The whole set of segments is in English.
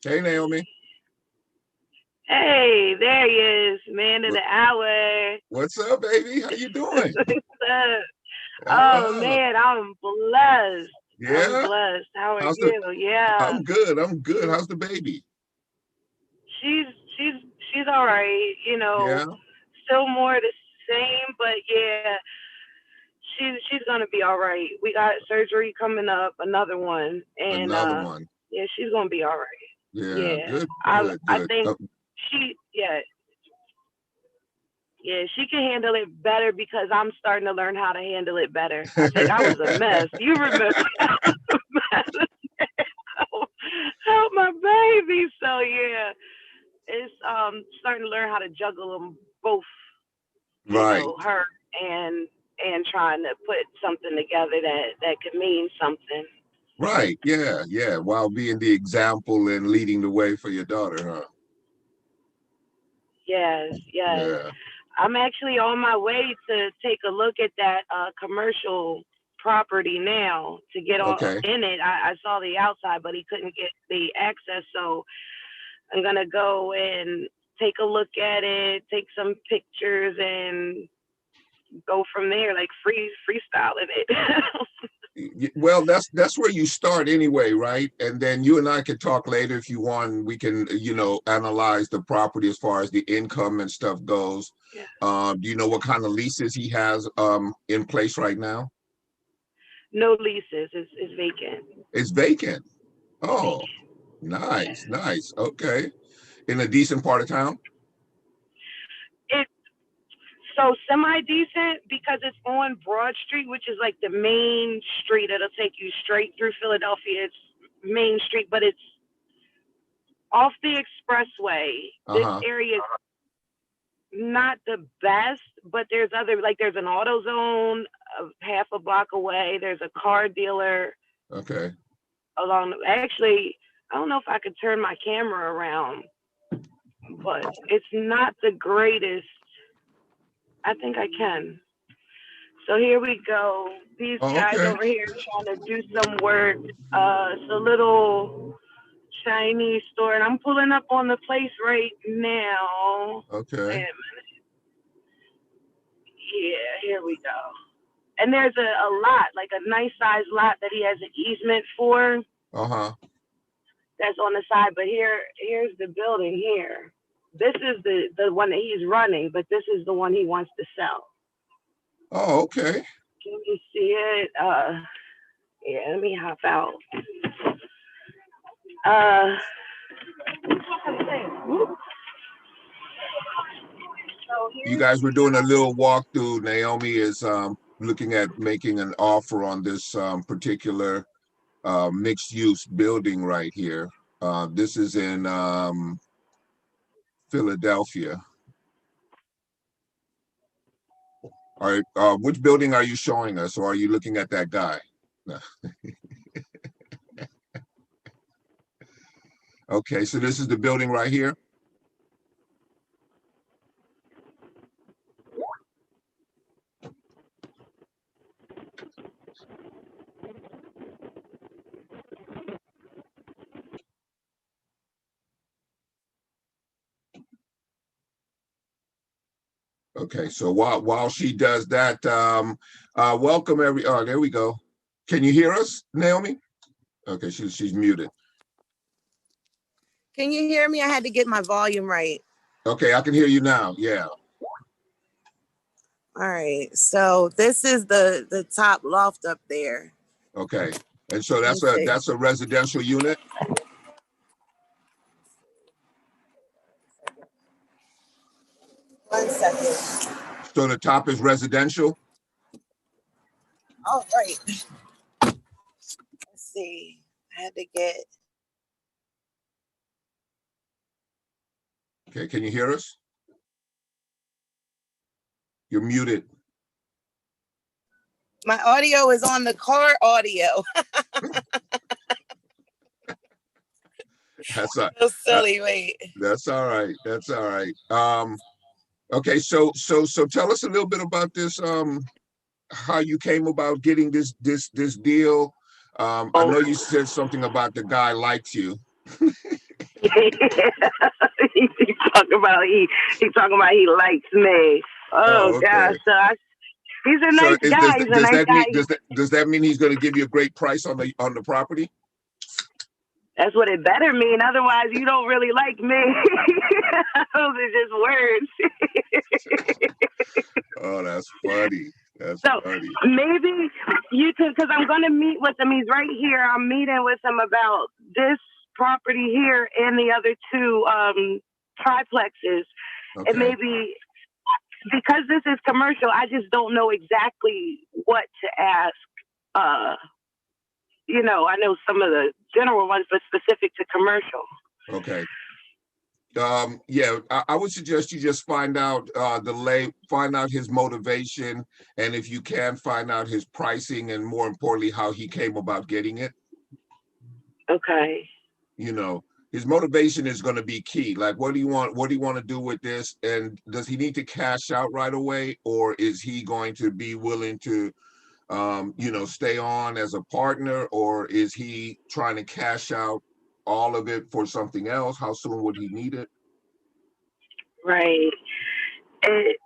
Hey, Naomi. Hey, there he is, man of What, the hour. what's up, baby? How you doing? What's up? Oh Uh, man, I'm blessed. I'm yeah. blessed. How are How's the? you? Yeah. I'm good. I'm good. How's the baby? She's she's she's all right, Yeah. still more the same, but yeah, she's gonna be all right. We got surgery coming up, another one, and Another one. yeah, she's gonna be all right. Yeah. Yeah. Good. I Good. I Good. think yeah, yeah, she can handle it better because I'm starting to learn how to handle it better. I think I was a mess. You remember I was a mess. Help my baby. So yeah, it's starting to learn how to juggle them both. Right. Her and trying to put something together that could mean something. Right. Yeah. Yeah. While being the example and leading the way for your daughter, huh? Yes, yes. Yeah. I'm actually on my way to take a look at that commercial property now to get Okay. in it. I saw the outside, but he couldn't get the access, so I'm gonna go and take a look at it, take some pictures, and go from there, like freestyling it. Well, that's where you start anyway, right? And then you and I could talk later if you want. We can, analyze the property as far as the income and stuff goes. Yeah. Do you know what kind of leases he has in place right now? No leases. It's vacant. It's vacant. Oh, Vacant. nice, Yeah. nice. Okay. In a decent part of town? It's so semi decent because it's on Broad Street, which is like the main street. It'll take you straight through Philadelphia. It's Main Street, but it's off the expressway. This Uh-huh. area is not the best, but there's other, like there's an auto zone half a block away. There's a car dealer Okay. along. Actually, I don't know if I could turn my camera around, but it's not the greatest. I think I can. So here we go. These Oh, guys okay. over here trying to do some work. It's a little Chinese store, and I'm pulling up on the place right now. Okay. And yeah, here we go. And there's a lot, like a nice sized lot that he has an easement for. Uh-huh. That's on the side. But here's the building here. This is the one that he's running, but this is the one he wants to sell. Oh, okay. Can you see it? Yeah, let me hop out. Uh, so You here's guys were doing a little walkthrough. Naomi is looking at making an offer on this particular mixed use building right here. This is in Philadelphia. Which building are you showing us, or are you looking at that guy? No. Okay, so this is the building right here. Okay, so while she does that, welcome oh, there we go. Can you hear us, Naomi? Okay, she's muted. Can you hear me? I had to get my volume right. Okay, I can hear you now. Yeah. All right. So this is the top loft up there. Okay. And so that's a residential unit? One second. So the top is residential? All right. Let's see. I had to get. Okay, can you hear us? You're muted. My audio is on the car audio. That's So silly. Wait. That's all right. That's all right. Okay, so tell us a little bit about this, how you came about getting this deal. I know you said something about the guy likes you. He talking about he likes me. Oh, okay. gosh, he's a nice guy. He's a nice guy. Does that mean he's going to give you a great price on the property? That's what it better mean. Otherwise, you don't really like me. Those are just words. Oh, that's funny. That's funny. Maybe you can, because I'm going to meet with him. He's right here. I'm meeting with him about this property here and the other two triplexes. Okay. And maybe because this is commercial, I just don't know exactly what to ask. I know some of the general ones, but specific to commercial. Okay. Yeah, I would suggest you just find out find out his motivation, and if you can, find out his pricing, and more importantly, how he came about getting it. Okay. His motivation is going to be key. Like, what do you want? What do you want to do with this? And does he need to cash out right away, or is he going to be willing to, stay on as a partner, or is he trying to cash out all of it for something else? How soon would he need it? Right. It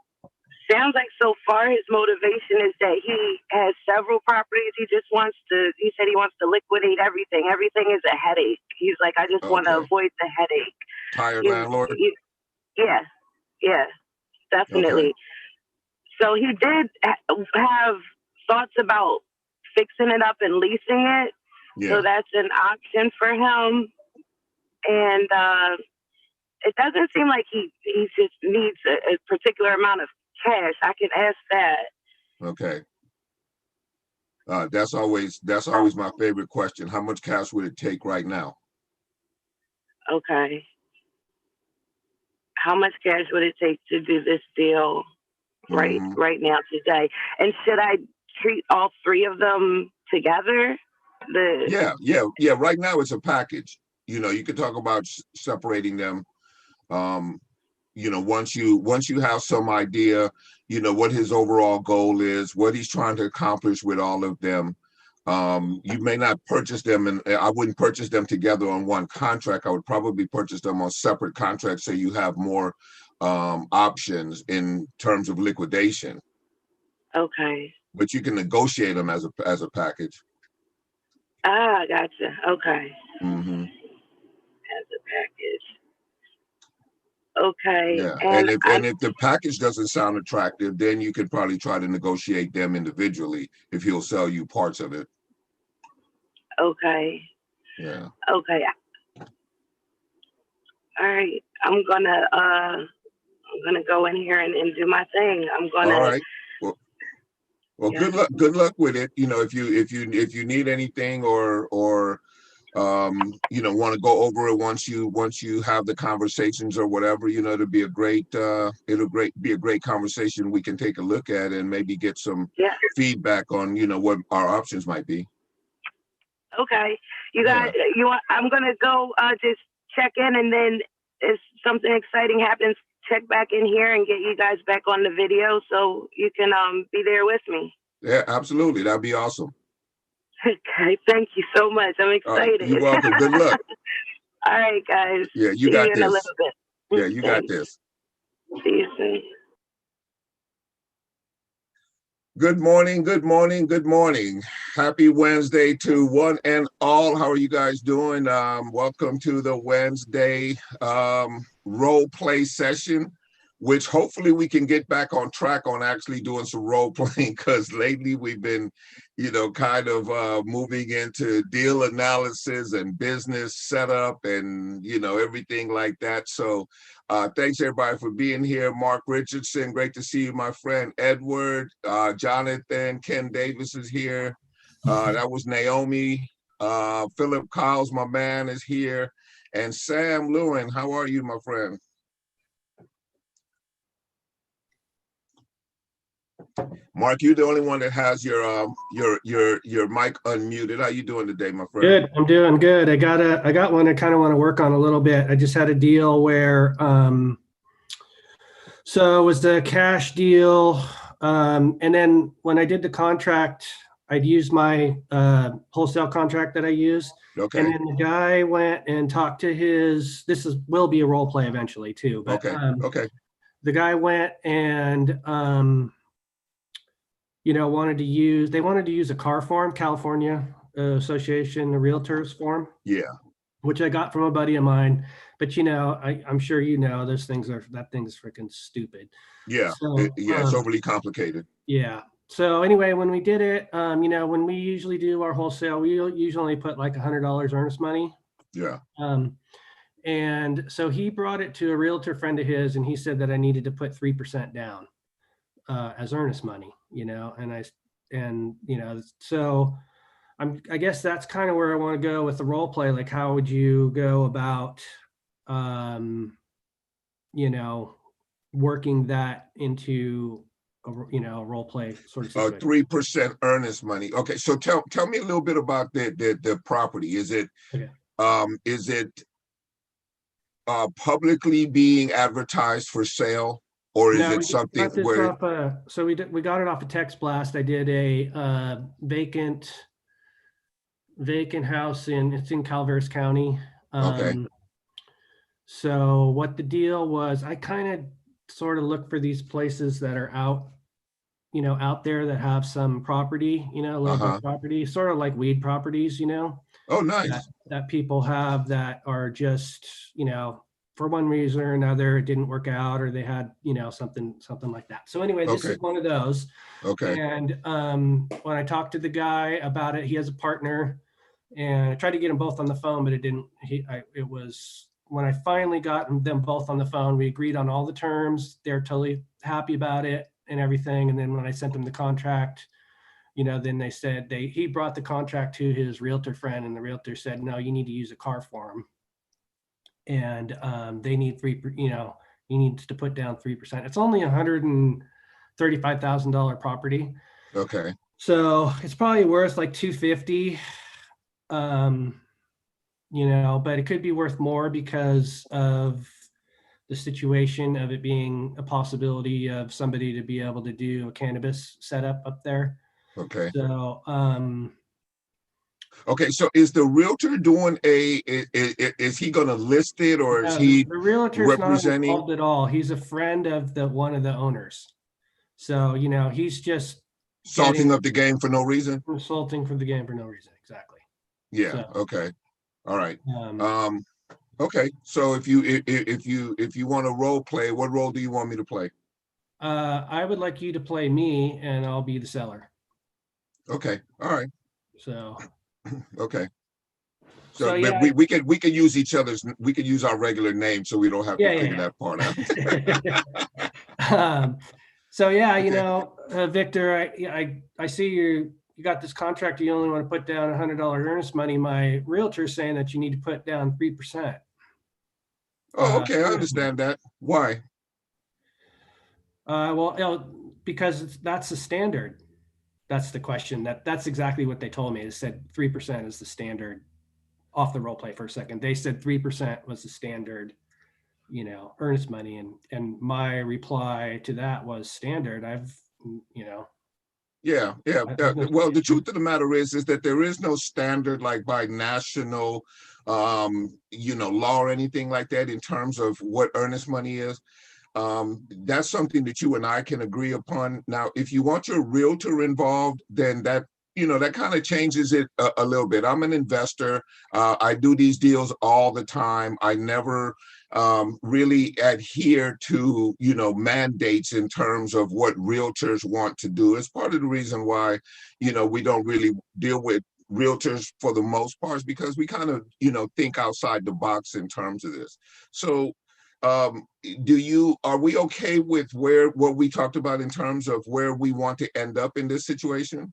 sounds like so far his motivation is that he has several properties. He said he wants to liquidate everything. Everything is a headache. He's like, I just want to avoid the headache. Tired landlord? Yeah, definitely. Okay. So he did have thoughts about fixing it up and leasing it. Yeah. So that's an option for him. And it doesn't seem like he just needs a particular amount of cash. I can ask that. Okay. That's always my favorite question. How much cash would it take right now? Okay. How much cash would it take to do this deal right now today? And should I treat all three of them together? Yeah. Right now it's a package. You could talk about separating them. Once you have some idea, what his overall goal is, what he's trying to accomplish with all of them. You may not purchase them, and I wouldn't purchase them together on one contract. I would probably purchase them on separate contracts so you have more options in terms of liquidation. Okay. But you can negotiate them as a package. Ah, gotcha. Okay. Mm-hmm. As a package. Okay. Yeah, and if the package doesn't sound attractive, then you could probably try to negotiate them individually if he'll sell you parts of it. Okay. Yeah. Okay. All right. I'm gonna go in here and do my thing. All right. Well, yeah. Good luck with it. If you need anything or want to go over it once you have the conversations or whatever, it'll be a great conversation we can take a look at and maybe get some feedback on, what our options might be. Okay. I'm going to go just check in, and then if something exciting happens, check back in here and get you guys back on the video so you can be there with me. Yeah, absolutely. That'd be awesome. Okay, thank you so much. I'm excited. You're welcome. Good luck. All right, guys. Yeah, you got this. In a little bit. Yeah, you got this. See you soon. Good morning, good morning, good morning. Happy Wednesday to one and all. How are you guys doing? Welcome to the Wednesday role play session, which hopefully we can get back on track on actually doing some role playing, because lately we've been, kind of moving into deal analysis and business setup and, everything like that. So thanks everybody for being here. Mark Richardson, great to see you, my friend. Edward, Jonathan, Ken Davis is here. That was Naomi. Philip Kyles, my man, is here. And Sam Lewin, how are you, my friend? Mark, you're the only one that has your mic unmuted. How you doing today, my friend? Good. I'm doing good. I got one I kind of want to work on a little bit. I just had a deal where so it was the cash deal. And then when I did the contract, I'd used my wholesale contract that I use. Okay. And then the guy went and talked to will be a role play eventually too. But Okay. The guy went and wanted to use a CAR form, California Association of Realtors form. Yeah. Which I got from a buddy of mine. But I'm sure that thing is freaking stupid. Yeah. So, it's overly complicated. Yeah. So anyway, when we did it, when we usually do our wholesale, we usually put like $100 earnest money. Yeah. And so he brought it to a realtor friend of his, and he said that I needed to put 3% down as earnest money, so I guess that's kind of where I want to go with the role play. Like, how would you go about, working that into a role play sort of situation? 3% earnest money. Okay, so tell me a little bit about the property. Is it publicly being advertised for sale, or is it something where? We got it off a text blast. I did a vacant house it's in Calaveras County. Okay. So what the deal was, I kind of sort of look for these places that are out there that have some property, a little bit of property, sort of like weed properties, Oh, nice. That people have that are just, for one reason or another, it didn't work out, or they had, something like that. So anyway, this is one of those. Okay. And when I talked to the guy about it, he has a partner, and I tried to get them both on the phone, but it didn't. It was when I finally got them both on the phone, we agreed on all the terms. They're totally happy about it and everything. And then when I sent them the contract, then they said he brought the contract to his realtor friend, and the realtor said, no, you need to use a CAR form. And they need he needs to put down 3%. It's only $135,000 property. Okay. So it's probably worth like $250, but it could be worth more because of the situation of it being a possibility of somebody to be able to do a cannabis setup up there. Okay. So, okay. So is the realtor doing is he going to list it, or is he the realtor representing? not involved at all? He's a friend of one of the owners. So, he's just salting up the game for no reason. Salting for the game for no reason. Exactly. Yeah. So, okay. All right. Okay. So if you want to role play, what role do you want me to play? I would like you to play me, and I'll be the seller. Okay. All right. So. Okay. So yeah, we could use each other's. We could use our regular name, so we don't have to figure that part out. So yeah, okay. Victor, I see you got this contract. You only want to put down $100 earnest money. My realtor is saying that you need to put down 3%. Oh, okay. I understand that. Why? Well, because that's the standard. That's the question. That's exactly what they told me. They said 3% is the standard. Off the role play for a second, they said 3% was the standard, earnest money, and my reply to that was standard. Yeah. Well, the truth of the matter is that there is no standard like by national, law or anything like that in terms of what earnest money is. that's something that you and I can agree upon. Now, if you want your realtor involved, then that, that kind of changes it a little bit. I'm an investor. I do these deals all the time. I never really adhere to, mandates in terms of what realtors want to do. It's part of the reason why, we don't really deal with realtors for the most part, because we kind of, think outside the box in terms of this. So are we okay with what we talked about in terms of where we want to end up in this situation?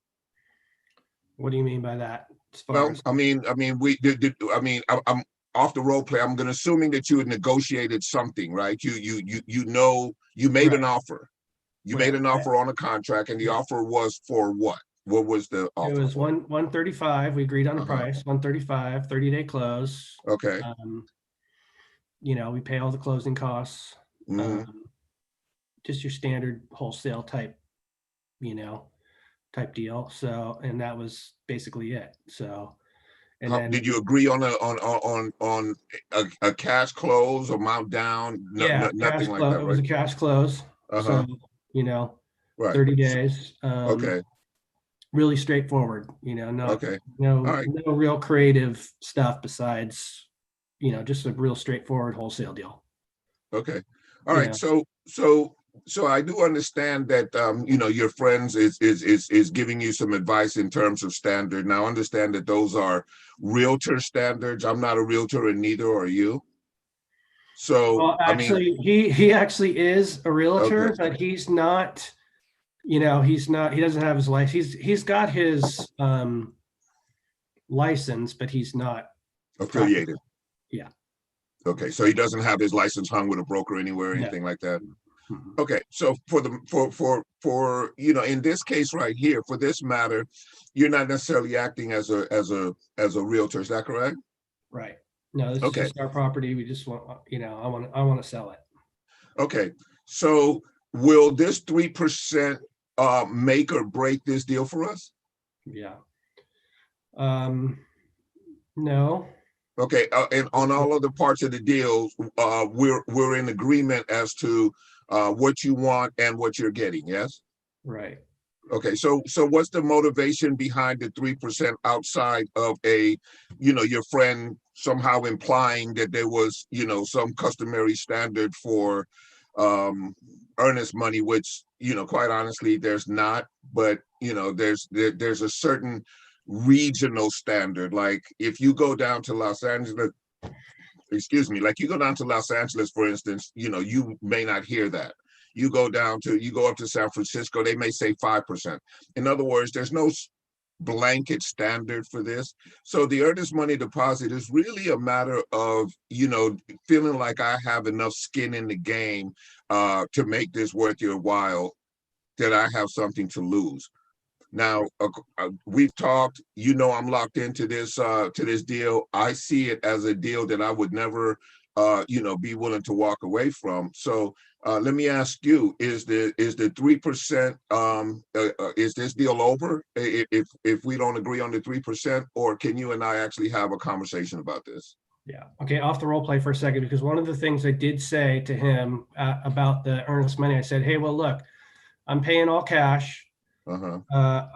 What do you mean by that? As far Well, as, I'm off the role play. I'm assuming that you had negotiated something, right? You made an Right. offer. You Right. made an offer on a contract, and the offer was for what? What was the It offer was for? 135. We agreed on the Uh-huh. price, 135, 30-day close. Okay. We pay all the closing costs. Mhm. Just your standard wholesale type, type deal. So, and that was basically it. So, and then Did you agree on a cash close, amount down? yeah, cash Nothing like close. that, It was right? a cash close. Uh-huh. So, Right. 30 days. Okay. Really straightforward, Okay. no All right. real creative stuff besides, just a real straightforward wholesale deal. Okay. All You right. know, So I do understand that your friends is giving you some advice in terms of standard. Now understand that those are realtor standards. I'm not a realtor, and neither are you. So well, I mean, actually, he actually is a realtor, okay, but he's not, he doesn't have his license. He's got his license, but he's not practicing. affiliated. Yeah. Okay, so he doesn't have his license hung with a broker anywhere or No. anything like that. Mhm. Okay, so for in this case right here, for this matter, you're not necessarily acting as a realtor. Is that correct? Right. No, this is Okay, just our property. We just want, I want to sell it. okay. So will this 3% make or break this deal for us? Yeah. No. Okay, and on all other parts of the deal, we're in agreement as to what you want and what you're getting. Yes. Right. Okay, so what's the motivation behind the 3% outside of your friend somehow implying that there was, some customary standard for earnest money, which, quite honestly, there's not, but there's a certain regional standard. Like if you go down to Los Angeles, like you go down to Los Angeles, for instance, you may not hear that. You go up to San Francisco, they may say 5%. In other words, there's no blanket standard for this. So the earnest money deposit is really a matter of, feeling like I have enough skin in the game to make this worth your while, that I have something to lose. Now, we've talked, I'm locked into this deal. I see it as a deal that I would never, be willing to walk away from. So let me ask you, is the 3%, is this deal over if we don't agree on the 3%, or can you and I actually have a conversation about this? Yeah. Okay. Off the role play for a second, because one of the things I did say to him about the earnest money, I said, hey, well, look, I'm paying all cash. Uh-huh.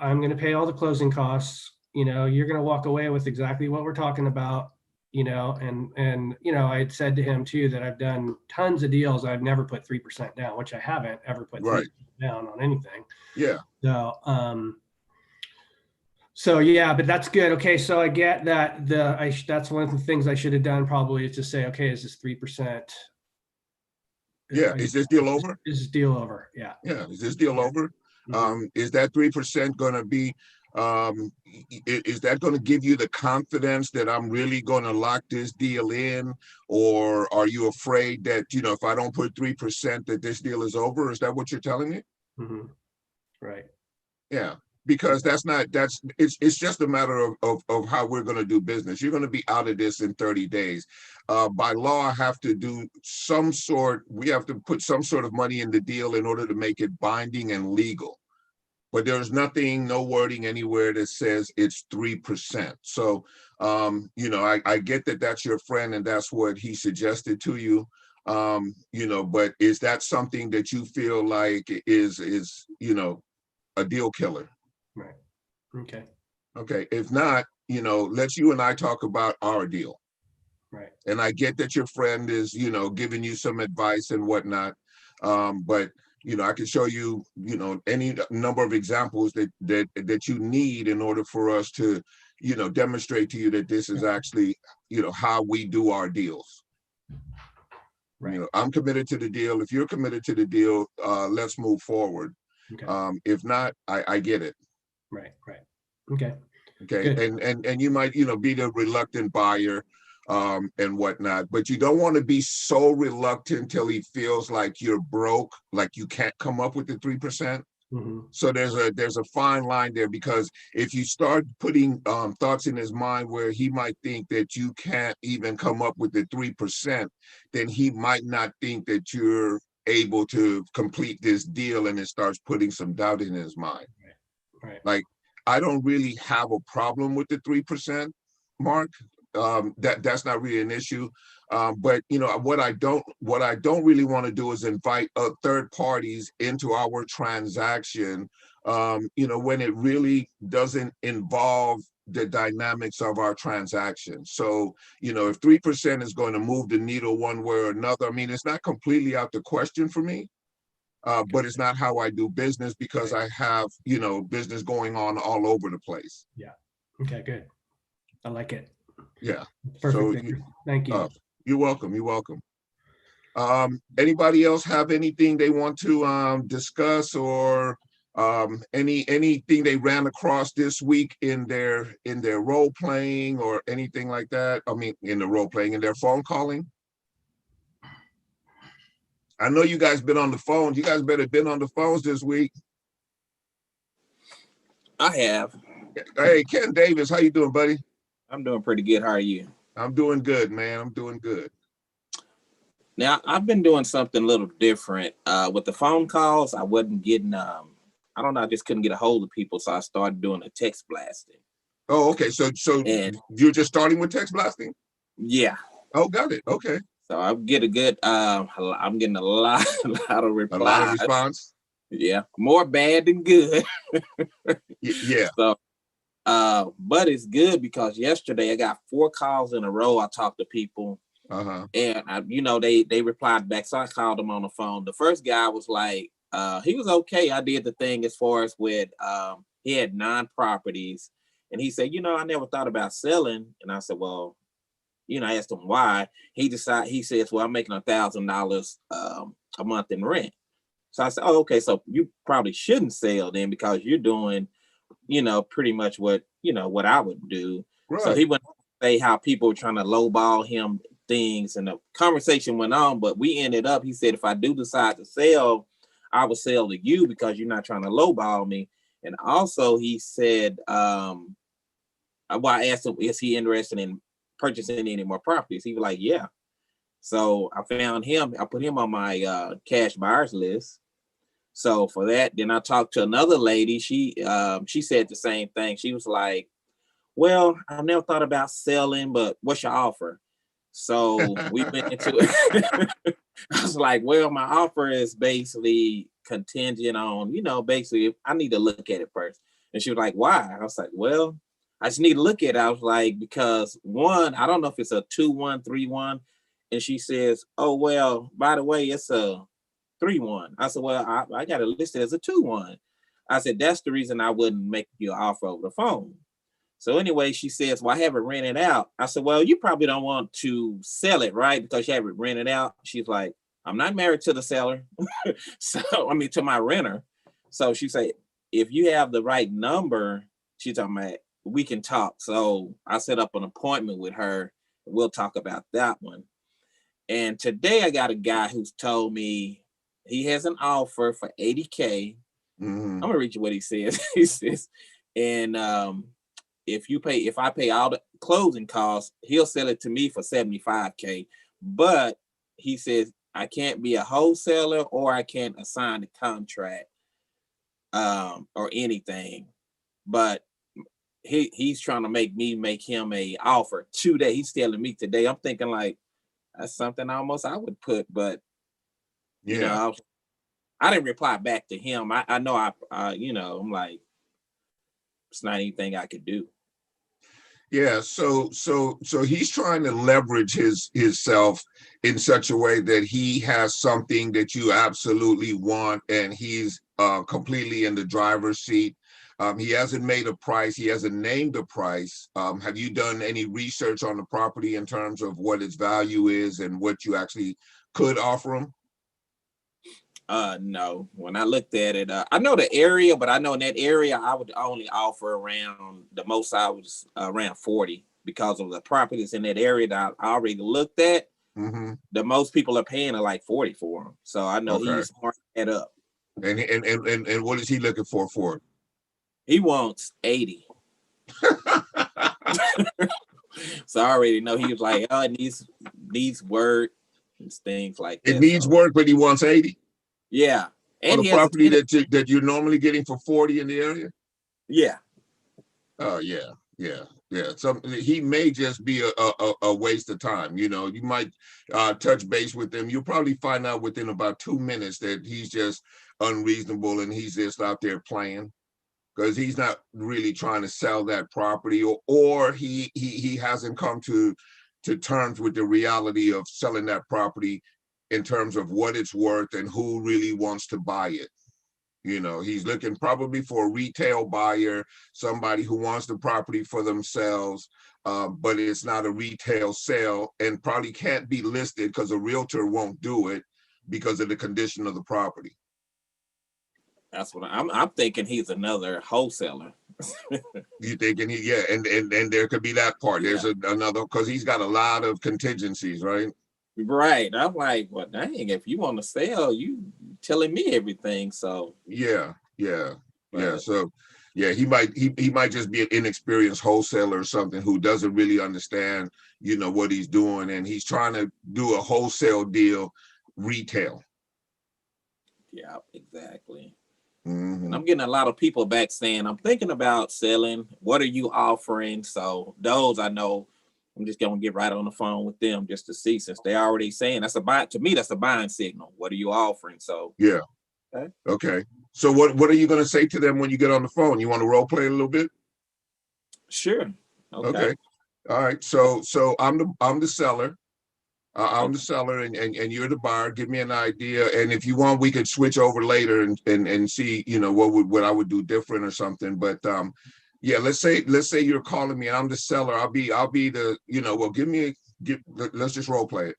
I'm going to pay all the closing costs. You're going to walk away with exactly what we're talking about, and I had said to him too, that I've done tons of deals. I've never put 3% down, which I haven't ever put 3% Right. down on anything. Yeah. So yeah, but that's good. Okay. So I get that that's one of the things I should have done probably, is to say, okay, is this 3%? Yeah. Is this deal over? Is this deal over? Yeah. Yeah. Is this deal over? Mhm. Is that 3% going to be, is that going to give you the confidence that I'm really going to lock this deal in? Or are you afraid that, if I don't put 3%, that this deal is over? Is that what you're telling me? Mhm. Right. Yeah, because it's just a matter of how we're going to do business. You're going to be out of this in 30 days. By law, I have to do we have to put some sort of money in the deal in order to make it binding and legal. But there's no wording anywhere that says it's 3%. So, I get that that's your friend and that's what he suggested to you. You know, but is that something that you feel like is, you know, a deal killer? Right. Okay. Okay, if not, you know, let's you and I talk about our deal. Right. And I get that your friend is, you know, giving you some advice and whatnot. But you know, I can show you, you know, any number of examples that you need in order for us to, you know, demonstrate to you that this is actually, you know, how we do our deals. Right. You know, I'm committed to the deal. If you're committed to the deal, let's move forward. Okay. If not, I get it. Right. Right. Okay. Okay. Good. And you might, you know, be the reluctant buyer and whatnot, but you don't want to be so reluctant till he feels like you're broke, like you can't come up with the 3%. Mm-hmm. So there's a fine line there, because if you start putting thoughts in his mind where he might think that you can't even come up with the 3%, then he might not think that you're able to complete this deal, and it starts putting some doubt in his mind. Right. Like, I don't really have a problem with the 3%, Mark. That's not really an issue. But you know what I don't really want to do is invite third parties into our transaction. You know, when it really doesn't involve the dynamics of our transaction. So you know, if 3% is going to move the needle one way or another, I mean, it's not completely out the question for me. But it's not how I do business, because I have, you know, business going on all over the place. Yeah. Okay. Good. I like it. Yeah. Perfect. So Victor. Thank you. you're welcome. You're welcome. Anybody else have anything they want to discuss, or anything they ran across this week in their role playing or anything like that? I mean, in the role playing, in their phone calling. I know you guys been on the phone. You guys better been on the phones this week. I have. Hey, Ken Davis, how you doing, buddy? I'm doing pretty good. How are you? I'm doing good, man. I'm doing good. Now, I've been doing something a little different. With the phone calls, I wasn't getting, I don't know, I just couldn't get a hold of people. So I started doing a text blasting. Oh, okay. So And you're just starting with text blasting? yeah. Oh, got it. Okay. So I get a good, I'm getting a lot of replies. A lot of response. Yeah. More bad than good. Yeah. So, but it's good because yesterday I got 4 calls in a row. I talked to people. And you know, they replied back. So I called them on the phone. The first guy was like, he was okay. I did the thing as far as with he had 9 properties. And he said, you know, I never thought about selling. And I said, well, you know, I asked him why. He says, well, I'm making $1,000 a month in rent. So I said, oh, okay. So you probably shouldn't sell then, because you're doing, you know, pretty much what, you know, what I would do. Right. So he went to say how people were trying to lowball him things, and the conversation went on, but we ended up, he said, if I do decide to sell, I will sell to you because you're not trying to lowball me. And also he said, well, I asked him, is he interested in purchasing any more properties? He was like, yeah. So I found him, I put him on my cash buyers list. So for that, then I talked to another lady. She said the same thing. She was like, well, I've never thought about selling, but what's your offer? So we went into it. I was like, well, my offer is basically contingent on, you know, basically I need to look at it first. And she was like, why? I was like, well, I just need to look at it. I was like, because one, I don't know if it's a 2-1, 3-1. And she says, oh, well, by the way, it's a 3-1. I said, well, I got it listed as a 2-1. I said, that's the reason I wouldn't make you an offer over the phone. So anyway, she says, well, I have it rented out. I said, well, you probably don't want to sell it, right? Because you have it rented out. She's like, I'm not married to the seller. To my renter. So she said, if you have the right number, she's talking about, we can talk. So I set up an appointment with her. We'll talk about that one. And today I got a guy who's told me he has an offer for $80K. I'm gonna read you what he says. He says, and if I pay all the closing costs, he'll sell it to me for $75K. But he says I can't be a wholesaler, or I can't assign the contract or anything. But he's trying to make me make him a offer today. He's telling me today. I'm thinking like, That's something almost I would put, but you Yeah. know, I didn't reply back to him. I know you know, I'm like, it's not anything I could do. Yeah, so he's trying to leverage himself in such a way that he has something that you absolutely want, and he's completely in the driver's seat. He hasn't made a price. He hasn't named a price. Have you done any research on the property in terms of what its value is and what you actually could offer him? No. When I looked at it, I know the area, but I know in that area I would only offer around the most I was around 40 because of the properties in that area that I already looked at. Mm-hmm. The most people are paying are like 40 for them. So I know Okay. he's marking that up. And what is he looking for it? He wants 80. So I already know he was like, oh, it needs work and things like that. It needs work, but he wants 80 Yeah. on And a he has property that you're normally getting for 40 in the area. yeah. Oh yeah. So he may just be a waste of time. You know, you might touch base with him. You'll probably find out within about 2 minutes that he's just unreasonable and he's just out there playing, because he's not really trying to sell that property, or he hasn't come to terms with the reality of selling that property in terms of what it's worth and who really wants to buy it. You know, he's looking probably for a retail buyer, somebody who wants the property for themselves, but it's not a retail sale and probably can't be listed because a realtor won't do it because of the condition of the property. That's what I'm thinking. He's another wholesaler. You thinking yeah, and there could be that part. Yeah. There's another, because he's got a lot of contingencies, right? Right. I'm like, well, dang, if you want to sell, you telling me everything. So Yeah. but, So yeah, he might just be an inexperienced wholesaler or something who doesn't really understand, you know, what he's doing, and he's trying to do a wholesale deal retail. yeah, exactly. Mm-hmm. And I'm getting a lot of people back saying, I'm thinking about selling. What are you offering? So those I know I'm just gonna get right on the phone with them just to see, since they're already saying that's a buy. To me, that's a buying signal. What are you offering? So Yeah. Okay. So what are you going to say to them when you get on the phone? You want to role play a little bit? sure. Okay. All right. So I'm the seller. I'm the seller, and you're the buyer. Give me an idea, and if you want, we could switch over later and see, you know, what I would do different or something. But yeah, let's say you're calling me and I'm the seller. I'll be the, you know, well, let's just role play it.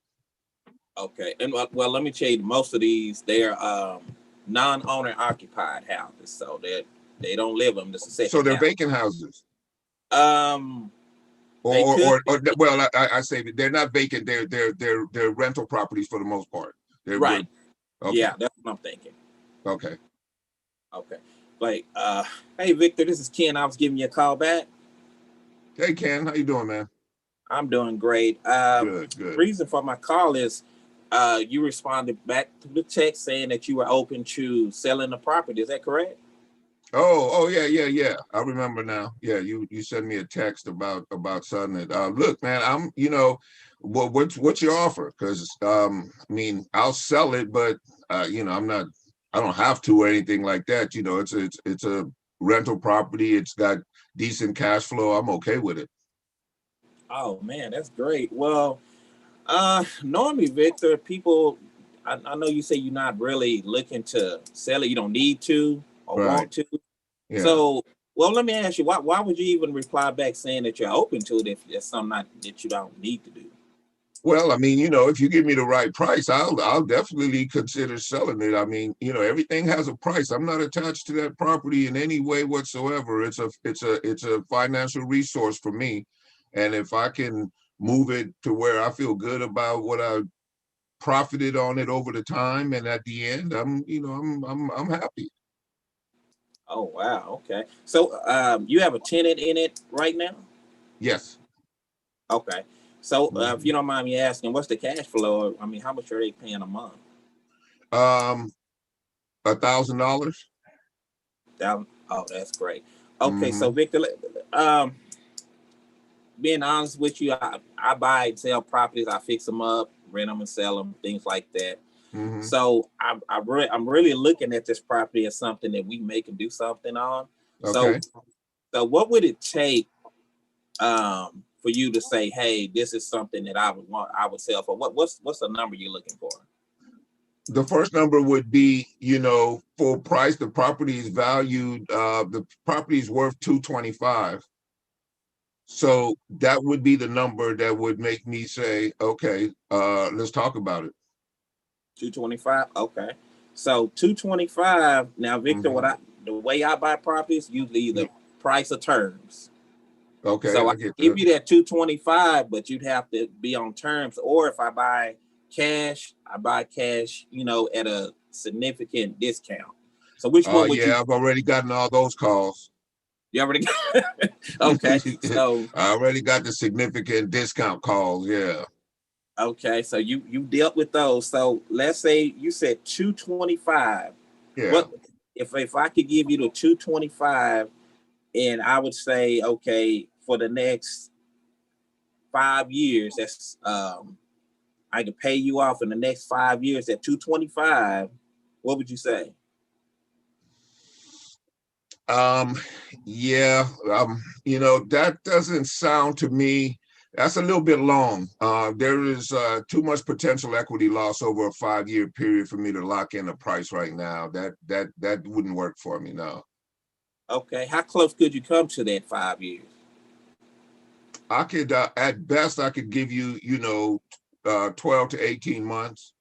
Okay. And well, let me tell you, most of these they're non-owner occupied houses, so they don't live in them. This is second. So they're house. vacant houses. Or well, I say that they're not vacant. They're rental properties for the most part. Right. Okay. Yeah, that's what I'm thinking. Okay. Like, hey Victor, this is Ken. I was giving you a call back. Hey Ken, how you doing, man? I'm doing great. Good. Reason for my call is you responded back to the text saying that you were open to selling the property. Is that correct? Oh yeah. I remember now. Yeah, you sent me a text about selling it. Look, man, I'm, you know, what's your offer? Because I mean, I'll sell it, but you know, I don't have to or anything like that. You know, it's a rental property. It's got decent cash flow. I'm okay with it. Oh man, that's great. Well, normally, Victor, people, I know you say you're not really looking to sell it. You don't need to or want to. Yeah. So, well, let me ask you, why would you even reply back saying that you're open to it if it's something that you don't need to do? Well, I mean, you know, if you give me the right price, I'll definitely consider selling it. I mean, you know, everything has a price. I'm not attached to that property in any way whatsoever. It's a financial resource for me, and if I can move it to where I feel good about what I profited on it over the time, and at the end, I'm happy. Oh wow, okay. So you have a tenant in it right now? Yes. Okay. So if you don't mind me asking, what's the cash flow? I mean, how much are they paying a month? $1,000. Oh, that's great. Okay, so Victor, being honest with you, I buy and sell properties. I fix them up, rent them and sell them, things like that. Mm-hmm. So I'm really looking at this property as something that we may can do something on. Okay. So what would it take for you to say, hey, this is something that I would sell for? What's the number you're looking for? The first number would be, full price. The property is valued, the property is worth 225. So that would be the number that would make me say, okay, let's talk about it. 225. Okay. So 225. Now, Victor, the way I buy properties, usually the price of terms. Okay. So I give you that 225, but you'd have to be on terms. Or if I buy cash, at a significant discount. So which one would you? I've already gotten all those calls. You already got? Okay. So I already got the significant discount calls. Yeah. Okay. So you dealt with those. So let's say you said 225. Yeah. What if I could give you the 225, and I would say, okay, for the next 5 years, that's I could pay you off in the next 5 years at 225. What would you say? That doesn't sound to me, that's a little bit long. There is too much potential equity loss over a 5-year period for me to lock in a price right now. That wouldn't work for me, no. Okay, how close could you come to that 5 years? I could, at best, I could give you, 12 to 18 months.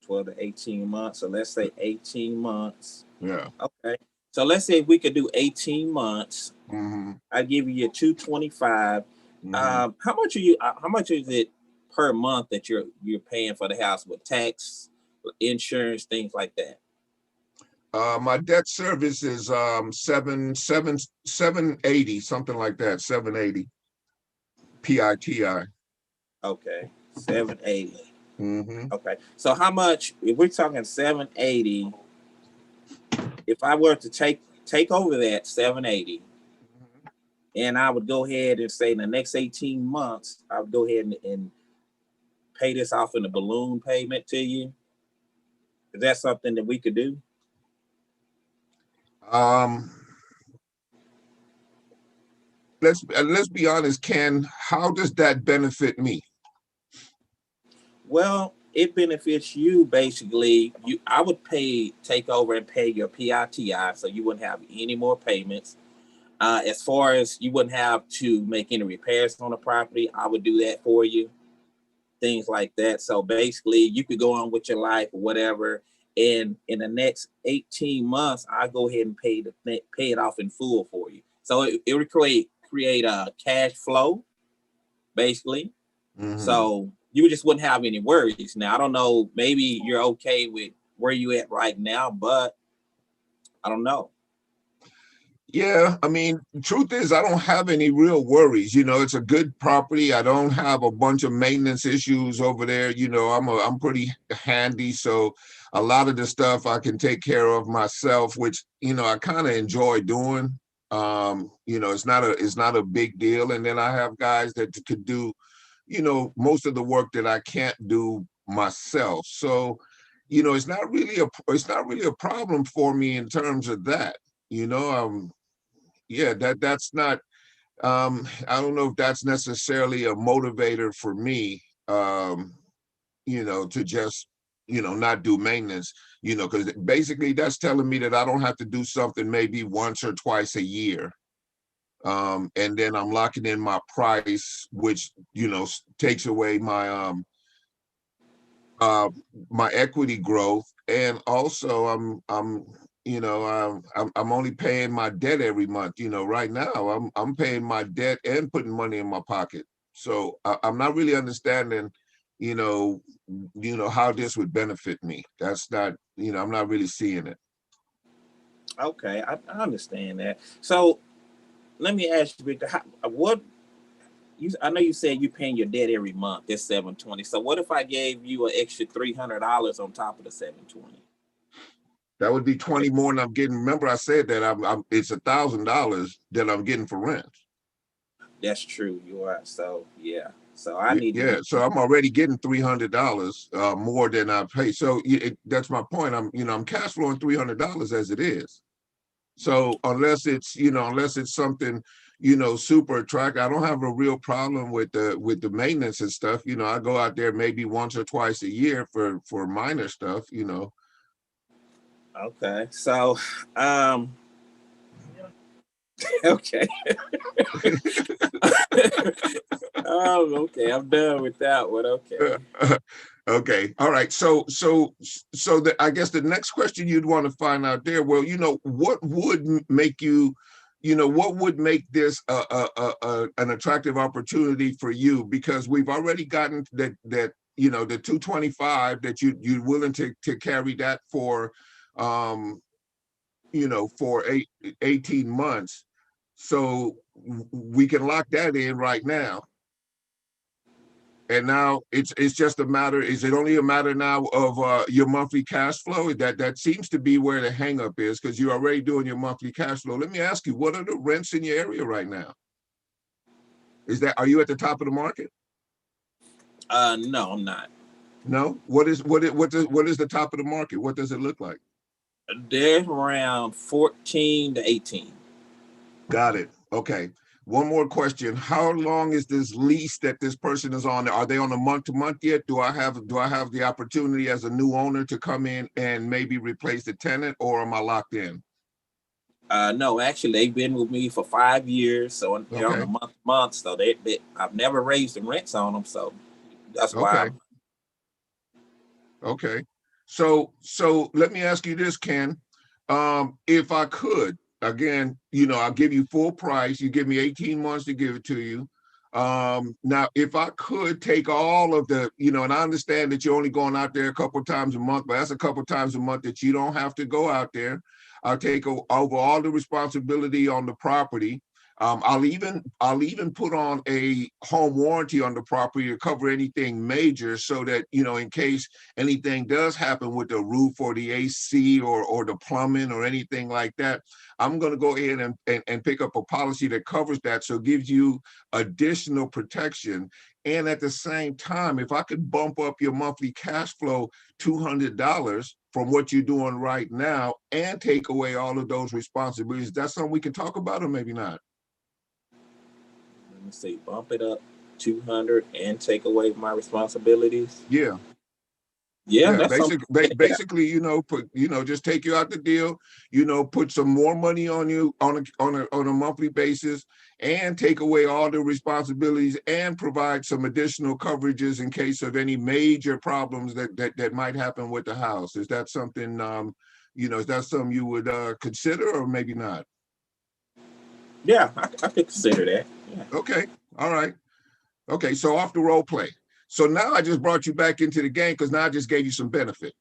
12 to 18 months. So let's say 18 months. Yeah. Okay. So let's say we could do 18 months. Mm-hmm. I give you your 225. Mm-hmm. How much are you? How much is it per month that you're paying for the house with tax, insurance, things like that? My debt service is 780, something like that. 780 PITI. Okay, 780. Mm-hmm. Okay, so how much? If we're talking 780, if I were to take over that 780, and I would go ahead and say in the next 18 months, I would go ahead and pay this off in a balloon payment to you. Is that something that we could do? Let's be honest, Ken. How does that benefit me? Well, it benefits you basically. I would take over and pay your PITI, so you wouldn't have any more payments. As far as you wouldn't have to make any repairs on the property, I would do that for you. Things like that. So basically, you could go on with your life or whatever. And in the next 18 months, I go ahead and pay it off in full for you. So it would create a cash flow, basically. Mm-hmm. So you just wouldn't have any worries. Now, I don't know, maybe you're okay with where you at right now, but I don't know. Yeah, I mean, truth is, I don't have any real worries. It's a good property. I don't have a bunch of maintenance issues over there. I'm pretty handy, so a lot of the stuff I can take care of myself, which I kind of enjoy doing. It's not a big deal. And then I have guys that could do, most of the work that I can't do myself. So, it's not really a problem for me in terms of that. Yeah, that's not, I don't know if that's necessarily a motivator for me, to just, not do maintenance, because basically that's telling me that I don't have to do something maybe once or twice a year. And then I'm locking in my price, which, takes away my, my equity growth. And also I'm only paying my debt every month. Right now I'm paying my debt and putting money in my pocket. So I'm not really understanding, how this would benefit me. That's not, I'm not really seeing it. Okay, I understand that. So let me ask you, Victor, I know you said you're paying your debt every month. That's $720. So what if I gave you an extra $300 on top of the $720? That would be 20 more than I'm getting. Remember, I said that it's $1,000 that I'm getting for rent. That's true. You are. So yeah. So I need to Yeah, so I'm already getting $300 more than I pay. So that's my point. I'm cash flowing $300 as it is. So unless it's, unless it's something, super attractive, I don't have a real problem with the maintenance and stuff. I go out there maybe once or twice a year for minor stuff. Okay. So okay. Okay, I'm done with that one. Okay. Okay. All right. So I guess the next question you'd want to find out there, well, what would make you, what would make this an attractive opportunity for you? Because we've already gotten that the 225 that you're willing to carry that for, for 18 months. So we can lock that in right now. And now it's just a matter, is it only a matter now of your monthly cash flow? That seems to be where the hang up is, because you're already doing your monthly cash flow. Let me ask you, what are the rents in your area right now? Are you at the top of the market? No, I'm not. No? What is the top of the market? What does it look like? They're around 14 to 18. Got it. Okay. One more question. How long is this lease that this person is on? Are they on a month-to-month yet? Do I have the opportunity as a new owner to come in and maybe replace the tenant, or am I locked in? No, actually, they've been with me for 5 years, so they're on a month. So they I've never raised the rents on them, so that's why. Okay. So let me ask you this, Ken. If I could, again, I'll give you full price. You give me 18 months to give it to you. Now, if I could take all of the, and I understand that you're only going out there a couple of times a month, but that's a couple of times a month that you don't have to go out there. I'll take over all the responsibility on the property. I'll even put on a home warranty on the property to cover anything major, so that, in case anything does happen with the roof or the AC or the plumbing or anything like that, I'm going to go ahead and pick up a policy that covers that. So it gives you additional protection. And at the same time, if I could bump up your monthly cash flow $200 from what you're doing right now and take away all of those responsibilities, that's something we can talk about, or maybe not. Let me see, bump it up 200 and take away my responsibilities. Yeah. That's basically, just take you out the deal, put some more money on you on a monthly basis, and take away all the responsibilities and provide some additional coverages in case of any major problems that might happen with the house. Is that something, is that something you would consider, or maybe not? Yeah, I could consider that. Yeah. Okay. All right. Okay. So off the role play. So now I just brought you back into the game because now I just gave you some benefit.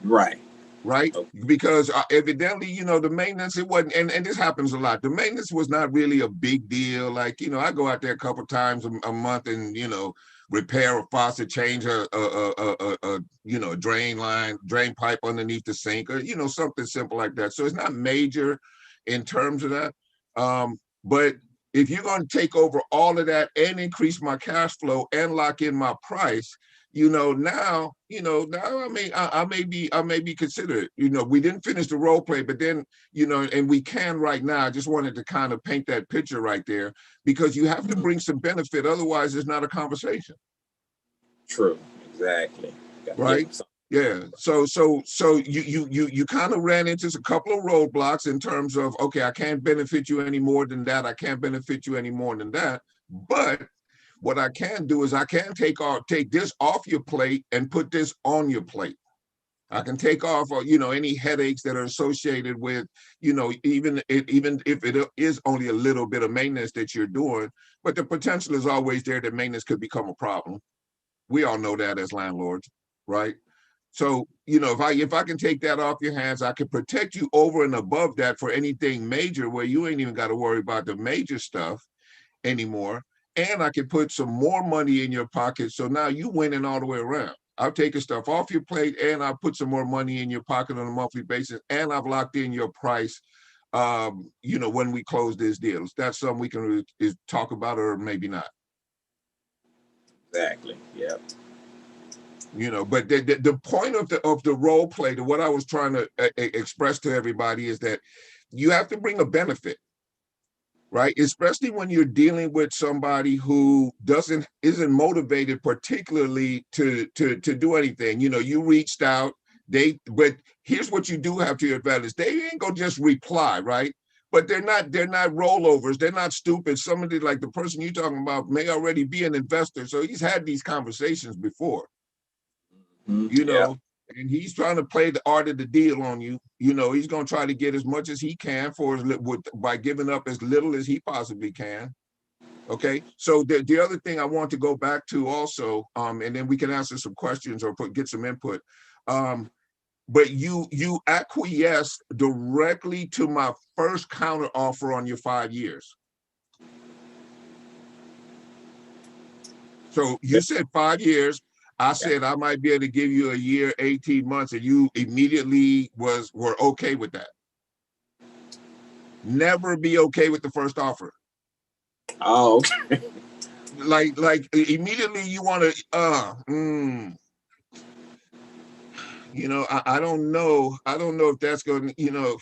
Right. Okay. Because evidently, the maintenance, it wasn't, and this happens a lot. The maintenance was not really a big deal. Like, I go out there a couple times a month and, repair a faucet, change a drain pipe underneath the sink, or, something simple like that. So it's not major in terms of that. But if you're going to take over all of that and increase my cash flow and lock in my price, now I may be considered. We didn't finish the role play, but then, and we can right now. I just wanted to kind of paint that picture right there, because you have to bring some benefit. Otherwise, it's not a conversation. True. Exactly. Right. Yeah. So you kind of ran into a couple of roadblocks in terms of, okay, I can't benefit you any more than that. I can't benefit you any more than that. But what I can do is I can take this off your plate and put this on your plate. I can take off, any headaches that are associated with, even if it is only a little bit of maintenance that you're doing, but the potential is always there that maintenance could become a problem. We all know that as landlords, right? So, if I can take that off your hands, I can protect you over and above that for anything major where you ain't even got to worry about the major stuff anymore. And I can put some more money in your pocket. So now you winning all the way around. I've taken stuff off your plate, and I'll put some more money in your pocket on a monthly basis. And I've locked in your price, when we close this deal. That's something we can talk about, or maybe not. Exactly. Yeah. You know, but the point of the role play, to what I was trying to express to everybody, is that you have to bring a benefit, right? Especially when you're dealing with somebody who isn't motivated particularly to do anything. You know, you reached out, but here's what you do have to your advantage. They ain't gonna just reply, right? But they're not rollovers. They're not stupid. Somebody like the person you're talking about may already be an investor, so he's had these conversations before. You know, and he's trying to play the art of the deal on you. You know, he's going to try to get as much as he can by giving up as little as he possibly can. Okay, so the other thing I want to go back to also, and then we can answer some questions or get some input. But you acquiesced directly to my first counter offer on your 5 years. So you said 5 years. I said I might be able to give you a year, 18 months, and you immediately were okay with that. Never be okay with the first offer. Oh, okay. Like immediately you want to, you know, I don't know. I don't know if that's going to, you know,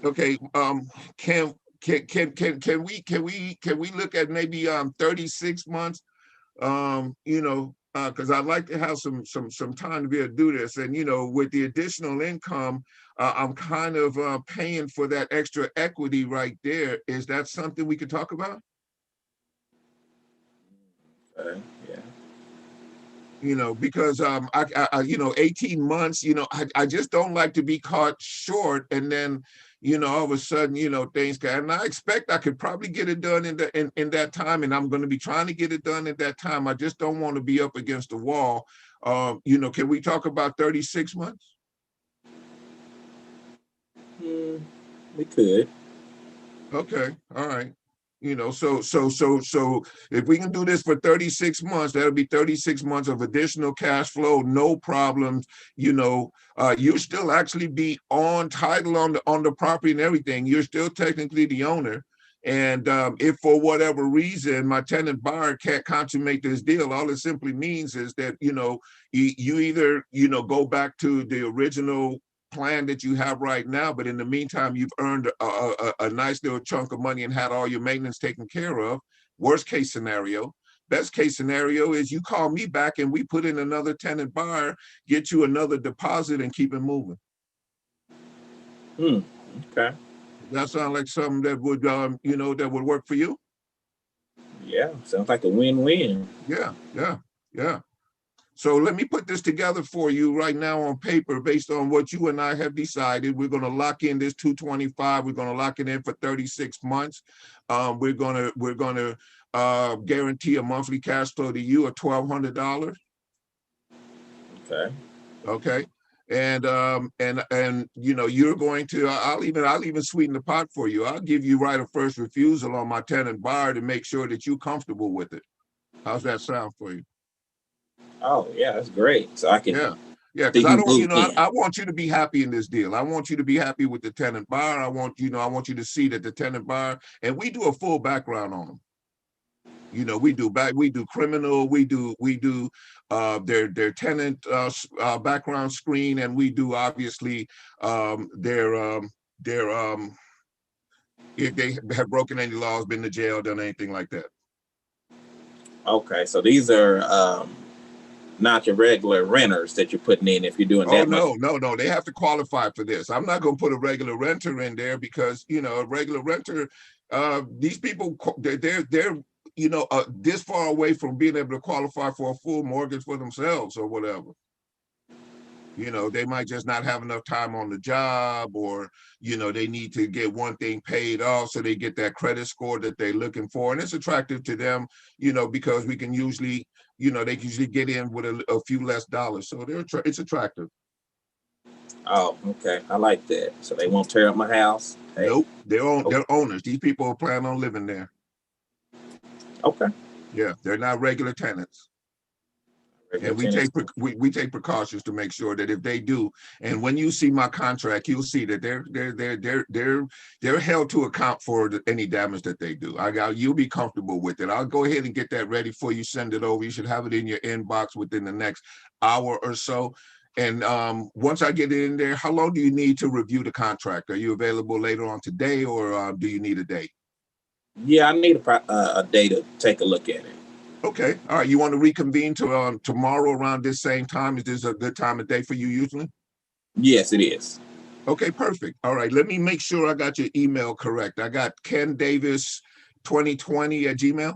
Okay, can we look at maybe 36 months? You know, because I'd like to have some time to be able to do this. And you know, with the additional income, I'm kind of paying for that extra equity right there. Is that something we could talk about? Yeah. You know, because I you know, 18 months, you know, I just don't like to be caught short, and then, you know, all of a sudden, you know, things can, and I expect I could probably get it done in that time, and I'm going to be trying to get it done at that time. I just don't want to be up against the wall. You know, can we talk about 36 months? We could. Okay, all right. You know, so if we can do this for 36 months, that'll be 36 months of additional cash flow, no problems. You know, you still actually be on title on the property and everything. You're still technically the owner. And if for whatever reason my tenant buyer can't consummate this deal, all it simply means is that, you know, you either, you know, go back to the original plan that you have right now, but in the meantime, you've earned a nice little chunk of money and had all your maintenance taken care of. Worst case scenario. Best case scenario is you call me back and we put in another tenant buyer, get you another deposit, and keep it moving. Okay. That sounds like something that would, you know, that would work for you? Yeah, sounds like a win-win. Yeah. So let me put this together for you right now on paper based on what you and I have decided. We're going to lock in this 225. We're going to lock it in for 36 months. We're going to guarantee a monthly cash flow to you of $1,200. Okay. Okay. And you know, you're going to, I'll even sweeten the pot for you. I'll give you right of first refusal on my tenant buyer to make sure that you're comfortable with it. How's that sound for you? Oh yeah, that's great. So I can because I don't, you know, I want you to be happy in this deal. I want you to be happy with the tenant buyer. I want you to see that the tenant buyer, and we do a full background on them. You know, we do criminal, we do their tenant background screen, and we do obviously if they have broken any laws, been to jail, done anything like that. Okay, so these are not your regular renters that you're putting in if you're doing that. No, they have to qualify for this. I'm not going to put a regular renter in there because, you know, a regular renter, these people, they're you know, this far away from being able to qualify for a full mortgage for themselves or whatever. You know, they might just not have enough time on the job, or, you know, they need to get one thing paid off so they get that credit score that they're looking for. And it's attractive to them, you know, because we can usually, you know, they can usually get in with a few less dollars. So it's attractive. Oh, okay. I like that. So they won't tear up my house? Hey. Nope. They're owners. These people plan on living there. Okay. Yeah, they're not regular tenants. And we take precautions to make sure that if they do, and when you see my contract, you'll see that they're held to account for any damage that they do. You'll be comfortable with it. I'll go ahead and get that ready for you. Send it over. You should have it in your inbox within the next hour or so. And once I get it in there, how long do you need to review the contract? Are you available later on today, or do you need a day? Yeah, I need a day to take a look at it. Okay. All right. You want to reconvene to tomorrow around this same time? Is this a good time of day for you usually? Yes, it is. Okay, perfect. All right. Let me make sure I got your email correct. I got kendavis2020@gmail.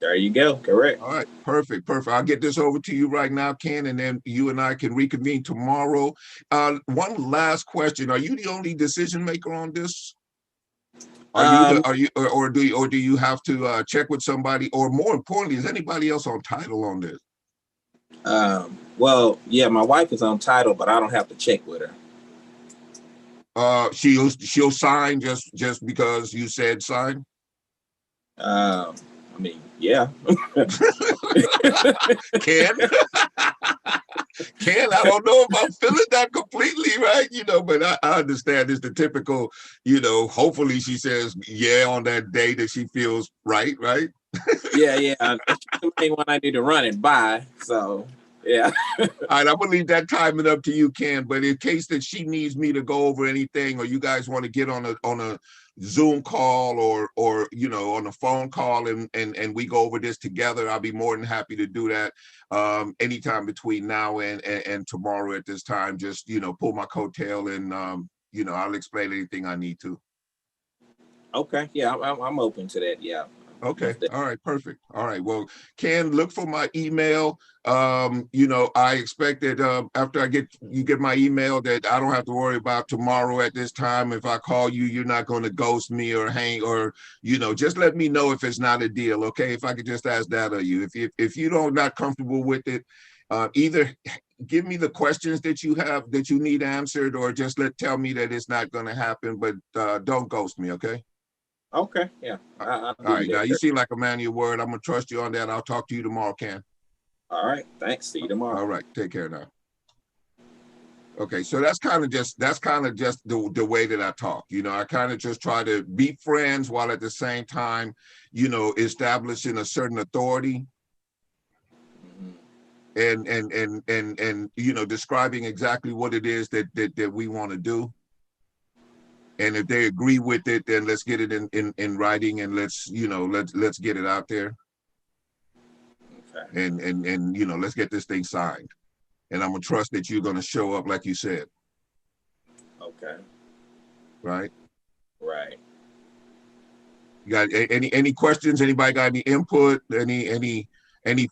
There you go. Correct. All right. Perfect. I'll get this over to you right now, Ken, and then you and I can reconvene tomorrow. One last question. Are you the only decision maker on this? Do you have to check with somebody, or more importantly, is anybody else on title on this? Well, yeah, my wife is on title, but I don't have to check with her. She'll sign just because you said sign. I mean, yeah. Ken, I don't know if I'm feeling that completely right, but I understand it's the typical, hopefully she says yeah on that day that she feels right? Yeah. That's the main one I need to run it by. So yeah. All right, I'm gonna leave that timing up to you, Ken. But in case that she needs me to go over anything, or you guys want to get on a Zoom call or on a phone call and we go over this together, I'll be more than happy to do that anytime between now and tomorrow at this time. Just pull my coattail and I'll explain anything I need to. Okay, yeah, I'm open to that. Yeah. Okay. All right. Perfect. All right. Well, Ken, look for my email. I expect that after you get my email, that I don't have to worry about tomorrow at this time. If I call you, you're not going to ghost me or hang, or just let me know if it's not a deal. Okay. If I could just ask that of you. If you don't not comfortable with it, either give me the questions that you have that you need answered, or just tell me that it's not going to happen. But don't ghost me. Okay. Okay, yeah. All right, now you seem like a man of your word. I'm gonna trust you on that. I'll talk to you tomorrow, Ken. All right, thanks. See you tomorrow. All right, take care now. Okay, so that's kind of just the way that I talk. I kind of just try to be friends while at the same time, establishing a certain authority. And describing exactly what it is that we want to do. And if they agree with it, then let's get it in writing, and let's get it out there. Okay. And let's get this thing signed. And I'm gonna trust that you're gonna show up like you said. Okay. Right. Right. You got any questions? Anybody got any input? Any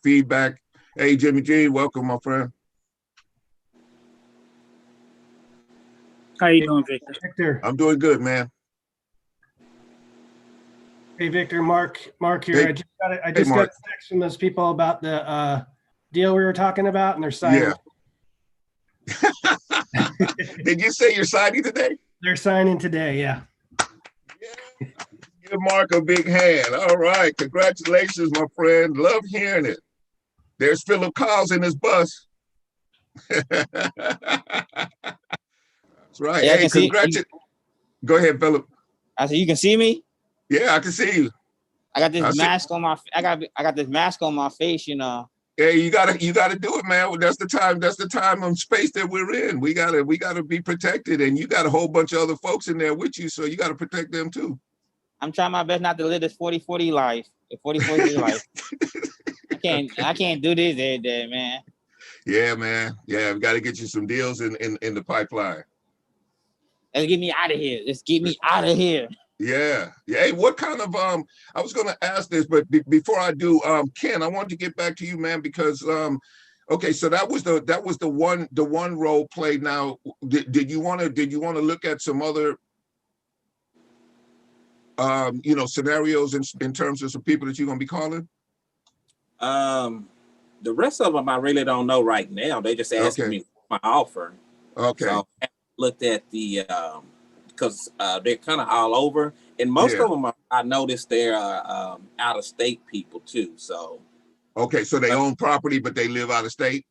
feedback? Hey, Jimmy G, welcome, my friend. How you doing, Victor? I'm doing good, man. Hey, Victor, Mark here. Hey. I just got a text from those people about the deal we were talking about, and they're signing. Yeah. Did you say you're signing today? They're signing today, yeah. Give Mark a big hand. All right. Congratulations, my friend. Love hearing it. There's Philip Cowles in his bus. That's right. Yeah, hey, congratulations. Go ahead, Philip. I said, you can see me? Yeah, I can see you. I got this mask on my I got this mask on my face, Hey, you gotta do it, man. That's the time and space that we're in. We gotta be protected, and you got a whole bunch of other folks in there with you, so you gotta protect them too. I'm trying my best not to live this 40-40 life. The 40-40 life. I can't do this every day, man. Yeah, man. Yeah, we gotta get you some deals in the pipeline. Let's get me out of here. Let's get me out of here. Yeah. Hey, what kind of I was gonna ask this, but before I do, Ken, I wanted to get back to you, man, because okay, so that was the one role play. Now, did you want to look at some other scenarios in terms of some people that you're gonna be calling? The rest of them I really don't know right now. They just asking me my offer. Okay. So I looked at the because they're kind of all over, and most of them I noticed they're out of state people too. So Okay, so they own property, but they live out of state?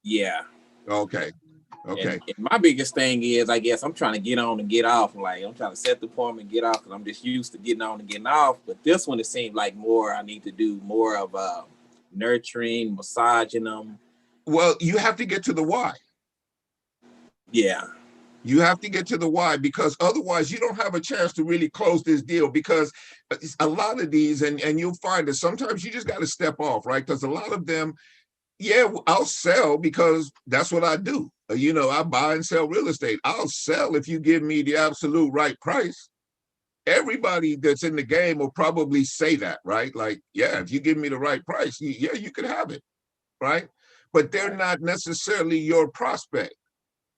Yeah. Okay, okay. And my biggest thing is, I guess I'm trying to get on and get off. Like I'm trying to set the appointment and get off because I'm just used to getting on and getting off. But this one, it seemed like more. I need to do more of nurturing, massaging them. Well, you have to get to the why. Yeah. You have to get to the why, because otherwise you don't have a chance to really close this deal, because a lot of these, and you'll find that sometimes you just got to step off, right? Because a lot of them, yeah, I'll sell because that's what I do. You know, I buy and sell real estate. I'll sell if you give me the absolute right price. Everybody that's in the game will probably say that, right? Like, yeah, if you give me the right price, yeah, you could have it, right? But they're not necessarily your prospect,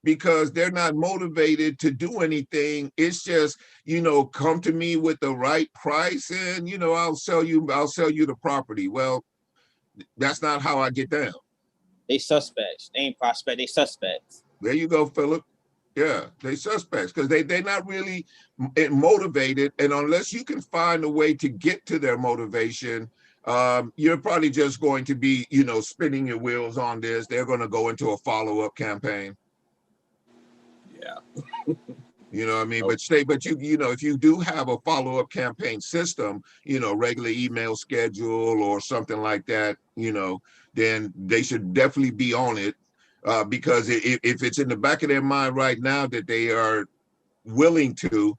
because they're not motivated to do anything. It's just, you know, come to me with the right price and, you know, I'll sell you the property. Well, that's not how I get down. They suspects. They ain't prospect. They suspects. There you go, Philip. Yeah, they suspects, because they're not really motivated. And unless you can find a way to get to their motivation, you're probably just going to be, you know, spinning your wheels on this. They're going to go into a follow-up campaign. Yeah. You know what I mean? But you know, if you do have a follow-up campaign system, you know, regular email schedule or something like that, you know, then they should definitely be on it, because if it's in the back of their mind right now that they are willing to,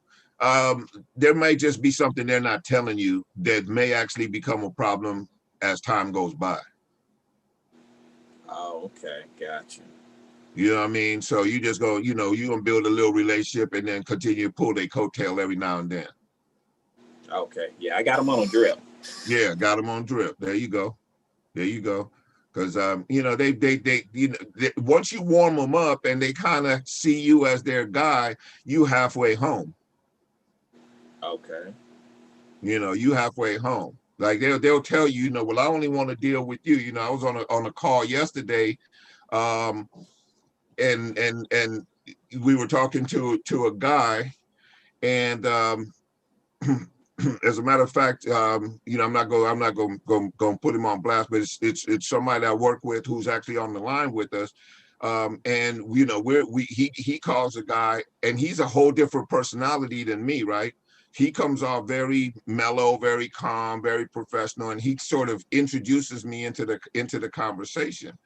there may just be something they're not telling you that may actually become a problem as time goes by. Oh, okay, gotcha. You know what I mean? So you just go, you know, you're gonna build a little relationship and then continue to pull their coattail every now and then. Okay, yeah, I got them on a drip. Yeah, got them on drip. There you go. There you go. Because you know, they you know, once you warm them up and they kind of see you as their guy, you halfway home. Okay. You know, you halfway home. Like they'll tell you, you know, well, I only want to deal with you. You know, I was on a call yesterday, and we were talking to a guy, and as a matter of fact, you know, I'm not going to put him on blast, but it's somebody I work with who's actually on the line with us, and you know, he calls a guy, and he's a whole different personality than me, right? He comes off very mellow, very calm, very professional, and he sort of introduces me into the conversation.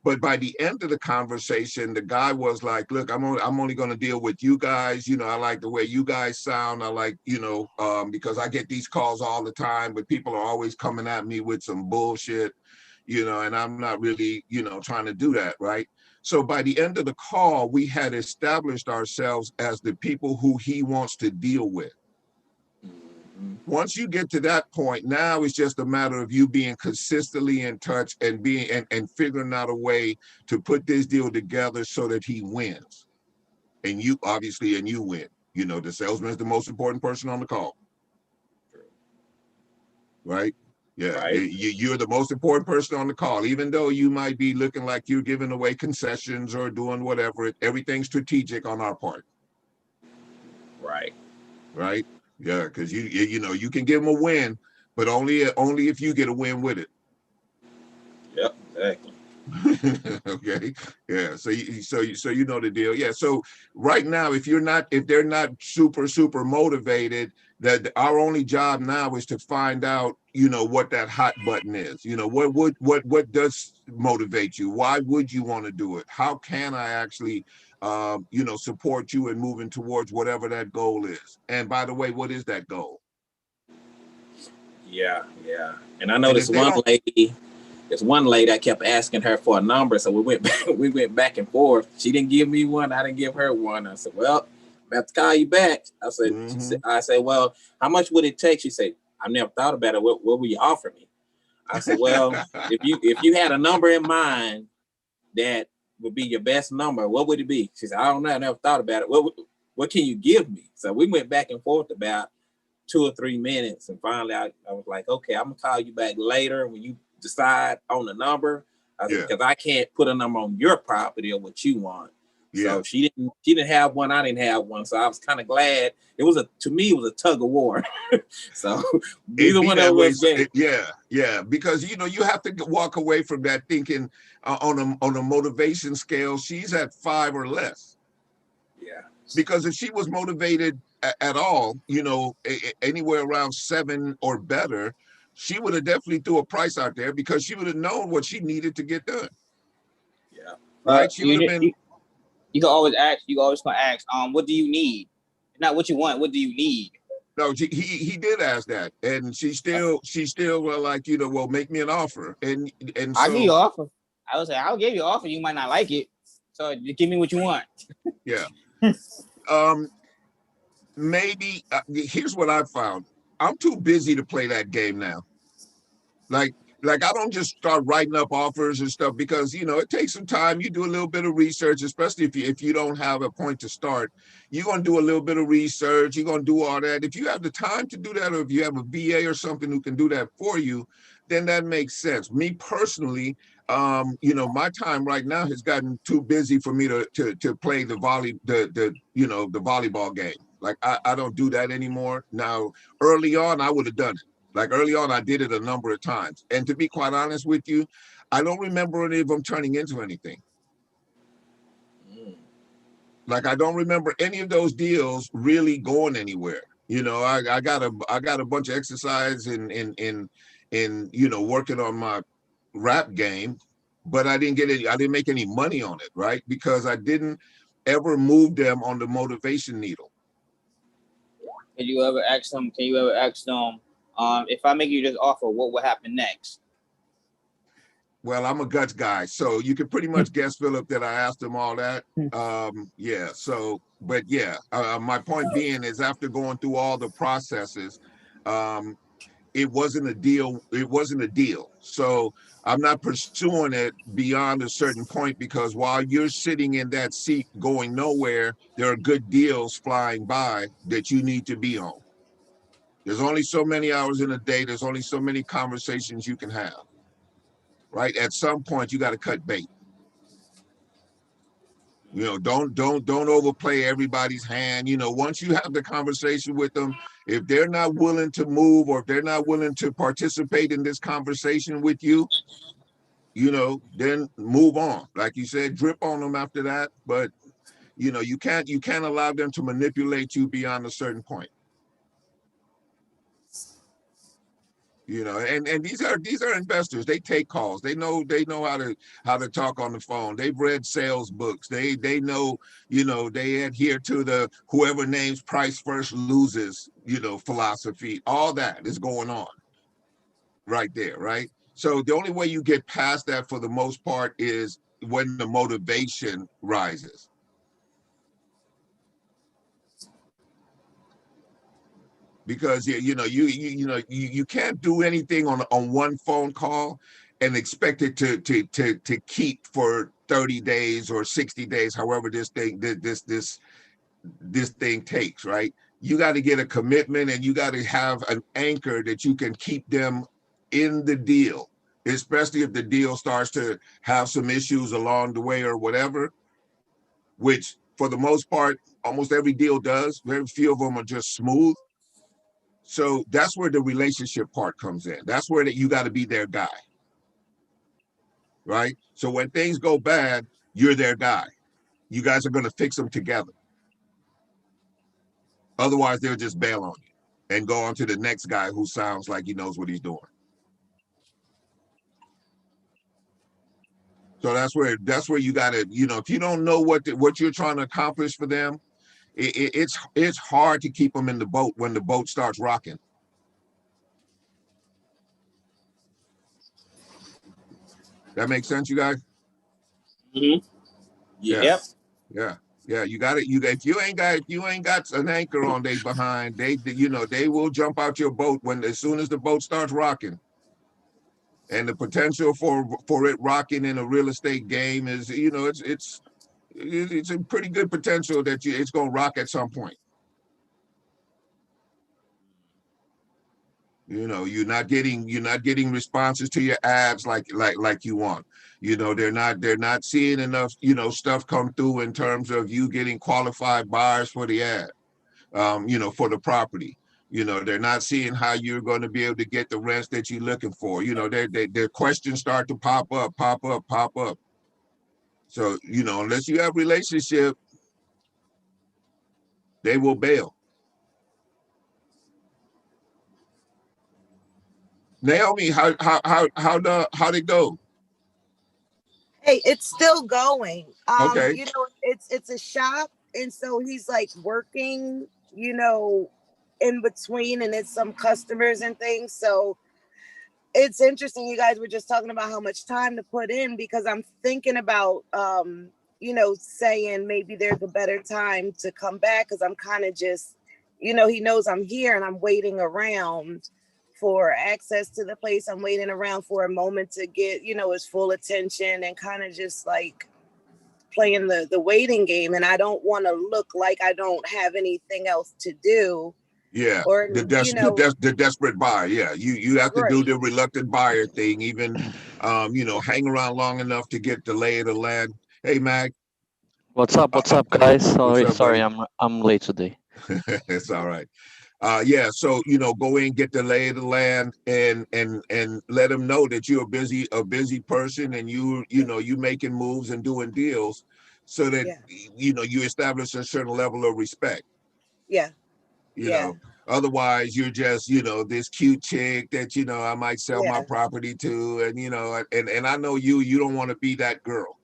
But by the end of the conversation, the guy was like, look, I'm only going to deal with you guys. You know, I like the way you guys sound. I like, you know, because I get these calls all the time, but people are always coming at me with some bullshit, you know, and I'm not really, you know, trying to do that, right? So by the end of the call, we had established ourselves as the people who he wants to deal with. Once you get to that point, now it's just a matter of you being consistently in touch and being and figuring out a way to put this deal together so that he wins. And you obviously, and you win. You know, the salesman is the most important person on the call. Right? Yeah, Right. You're the most important person on the call, even though you might be looking like you're giving away concessions or doing whatever. Everything's strategic on our part. Right. Right? Yeah, because you know, you can give them a win, but only if you get a win with it. Yep, exactly. Okay. Yeah. So you know the deal. Yeah. So right now, if they're not super motivated, that our only job now is to find out, you know, what that hot button is. You know, what does motivate you? Why would you want to do it? How can I actually you know, support you in moving towards whatever that goal is? And by the way, what is that goal? Yeah. And I know this one lady, I kept asking her for a number, so we went back and forth. She didn't give me one, I didn't give her one. I said, well, I have to call you back. I said, I said, well, how much would it take? She said, I've never thought about it. What will you offer me? I said, well, if you had a number in mind that would be your best number, what would it be? She said, I don't know, I never thought about it. What can you give me? So we went back and forth about 2 or 3 minutes, and finally I was like, okay, I'm gonna call you back later when you decide on the number. I said, because I can't put a number on your property or what you want. So she didn't have one, I didn't have one. So I was kind of glad. To me, it was a tug of war. So neither one of us gave. Yeah, because you have to walk away from that thinking on a motivation scale, she's at 5 or less. Yeah. Because if she was motivated at all, anywhere around 7 or better, she would have definitely threw a price out there because she would have known what she needed to get done. Yeah. Right. She would have been. You can always ask. You can always ask. What do you need? Not what you want. What do you need? No, he did ask that, and she still like, well, make me an offer, and so I'll give you an offer. I would say I'll give you an offer. You might not like it, so just give me what you want. Yeah. Maybe here's what I found. I'm too busy to play that game now. Like I don't just start writing up offers and stuff because it takes some time. You do a little bit of research, especially if you don't have a point to start. You're gonna do a little bit of research. You're gonna do all that. If you have the time to do that, or if you have a VA or something who can do that for you, then that makes sense. Me personally, my time right now has gotten too busy for me to play the volleyball game. Like I don't do that anymore. Now, early on, I would have done it. Like early on, I did it a number of times. And to be quite honest with you, I don't remember any of them turning into anything. Like I don't remember any of those deals really going anywhere. I got a bunch of exercise in working on my rap game, but I didn't make any money on it, right? Because I didn't ever move them on the motivation needle. Can you ever ask them, if I make you this offer, what will happen next? Well, I'm a guts guy, so you can pretty much guess, Philip, that I asked him all that. My point being is after going through all the processes, it wasn't a deal. So I'm not pursuing it beyond a certain point because while you're sitting in that seat going nowhere, there are good deals flying by that you need to be on. There's only so many hours in a day. There's only so many conversations you can have, right? At some point, you got to cut bait. Don't overplay everybody's hand. Once you have the conversation with them, if they're not willing to move or if they're not willing to participate in this conversation with you, then move on. Like you said, drip on them after that. But you can't allow them to manipulate you beyond a certain point. And these are investors. They take calls. They know how to talk on the phone. They've read sales books. They know, they adhere to the whoever names price first loses, philosophy. All that is going on right there, right? So the only way you get past that for the most part is when the motivation rises. Because you can't do anything on one phone call and expect it to keep for 30 days or 60 days, however this thing takes, right? You got to get a commitment and you got to have an anchor that you can keep them in the deal, especially if the deal starts to have some issues along the way or whatever, which for the most part, almost every deal does. Very few of them are just smooth. So that's where the relationship part comes in. That's where you got to be their guy, right? So when things go bad, you're their guy. You guys are going to fix them together. Otherwise, they'll just bail on you and go on to the next guy who sounds like he knows what he's doing. So that's where you got to, if you don't know what you're trying to accomplish for them, it's hard to keep them in the boat when the boat starts rocking. That makes sense, you guys? Mm-hmm. Yeah. Yep. Yeah. You got it. If you ain't got an anchor on they behind, they will jump out your boat as soon as the boat starts rocking. And the potential for it rocking in a real estate game is, it's a pretty good potential that it's going to rock at some point. You know, you're not getting responses to your ads like you want. You know, they're not seeing enough, you know, stuff come through in terms of you getting qualified buyers for the ad, you know, for the property. You know, they're not seeing how you're going to be able to get the rents that you're looking for. You know, their questions start to pop up. So, you know, unless you have relationship, they will bail. Naomi, how'd it go? Hey, it's still going. Okay. You know, it's a shop, and so he's like working, you know, in between, and it's some customers and things. So it's interesting. You guys were just talking about how much time to put in, because I'm thinking about you know, saying maybe there's a better time to come back, because I'm kind of just, you know, he knows I'm here and I'm waiting around for access to the place. I'm waiting around for a moment to get, you know, his full attention, and kind of just like playing the waiting game. And I don't want to look like I don't have anything else to do. Yeah, Or, you know, the desperate buyer. Yeah, you have to do right. the reluctant buyer thing, even you know, hang around long enough to get the lay of the land. Hey, Mac. What's up? What's up, guys? What's Sorry, up, sorry, buddy? I'm late today. It's all right. Yeah, so you know, go in, get the lay of the land, and let them know that you're a busy person, and you know, you making moves and doing deals, so that Yeah. you know, you establish a certain level of respect. Yeah. You Yeah. know, otherwise you're just, you know, this cute chick that, you know, I might sell my Yeah. property to, and you know, and I know you don't want to be that girl.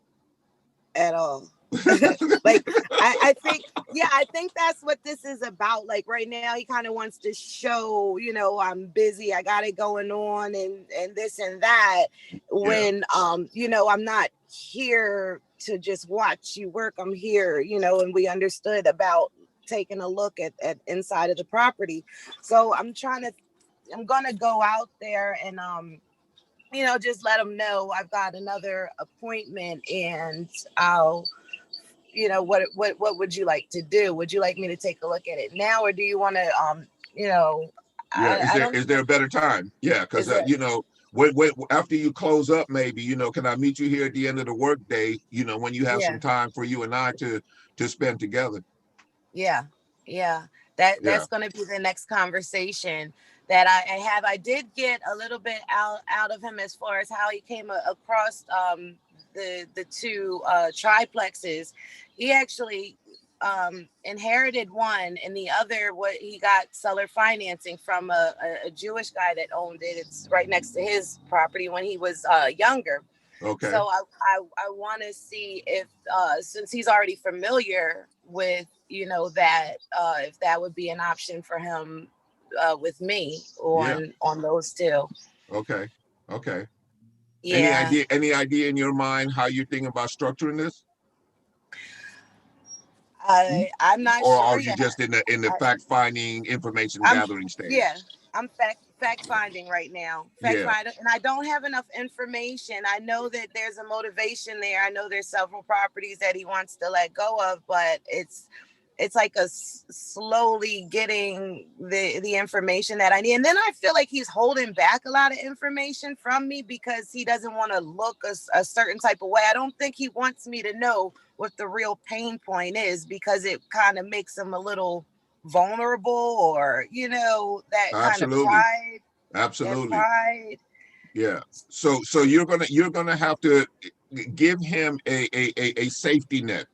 At all. Like I think, yeah, I think that's what this is about. Like right now he kind of wants to show, you know, I'm busy, I got it going on, and this and that, when you know, I'm not here to just watch you work. I'm here, you know, and we understood about taking a look at inside of the property. So I'm gonna go out there and you know, just let them know I've got another appointment, and I'll, you know, what would you like to do? Would you like me to take a look at it now, or do you want to you know, Yeah, I don't is there a better time? Yeah, because you know, when after you close up, maybe, you know, can I meet you here at the end of the work day, you know, when you have some time for you and I to spend together? Yeah. Yeah. That's going to be the next conversation that I have. I did get a little bit out of him as far as how he came across the two triplexes. He actually inherited one, and the other, what he got seller financing from a Jewish guy that owned it. It's right next to his property when he was younger. Okay. So I want to see if since he's already familiar with, you know, that if that would be an option for him with me on those two. Okay. Yeah. Any idea in your mind how you're thinking about structuring this? I'm not or sure are you yet. just in the fact finding, information I'm gathering stage? Yeah, I'm fact finding right now. Fact finding, and I don't have enough information. I know that there's a motivation there. I know there's several properties that he wants to let go of, but it's like slowly getting the information that I need. And then I feel like he's holding back a lot of information from me because he doesn't want to look a certain type of way. I don't think he wants me to know what the real pain point is, because it kind of makes him a little vulnerable, or, you know, that kind of pride. Absolutely. Yeah. So you're gonna have to give him a safety net.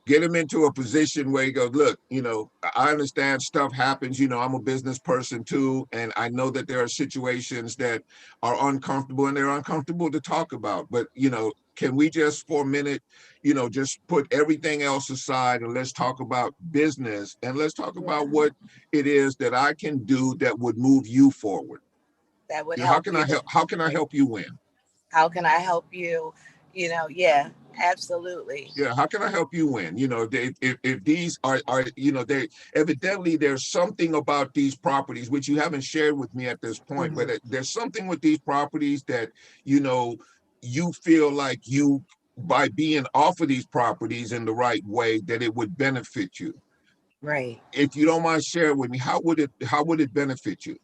Get him into a position where he goes, look, you know, I understand stuff happens. You know, I'm a business person too, and I know that there are situations that are uncomfortable, and they're uncomfortable to talk about. But, you know, can we just for a minute, you know, just put everything else aside and let's talk about business, and let's talk about what it is that I can do that would move you forward. That would help. How can I help you win? How can I help you? You know, yeah, absolutely. Yeah, how can I help you win? You know, if these are, you know, they evidently there's something about these properties which you haven't shared with me at this point, but there's something with these properties that, you know, you feel like you, by being off of these properties in the right way, that it would benefit you. Right. If you don't mind sharing with me, how would it benefit you?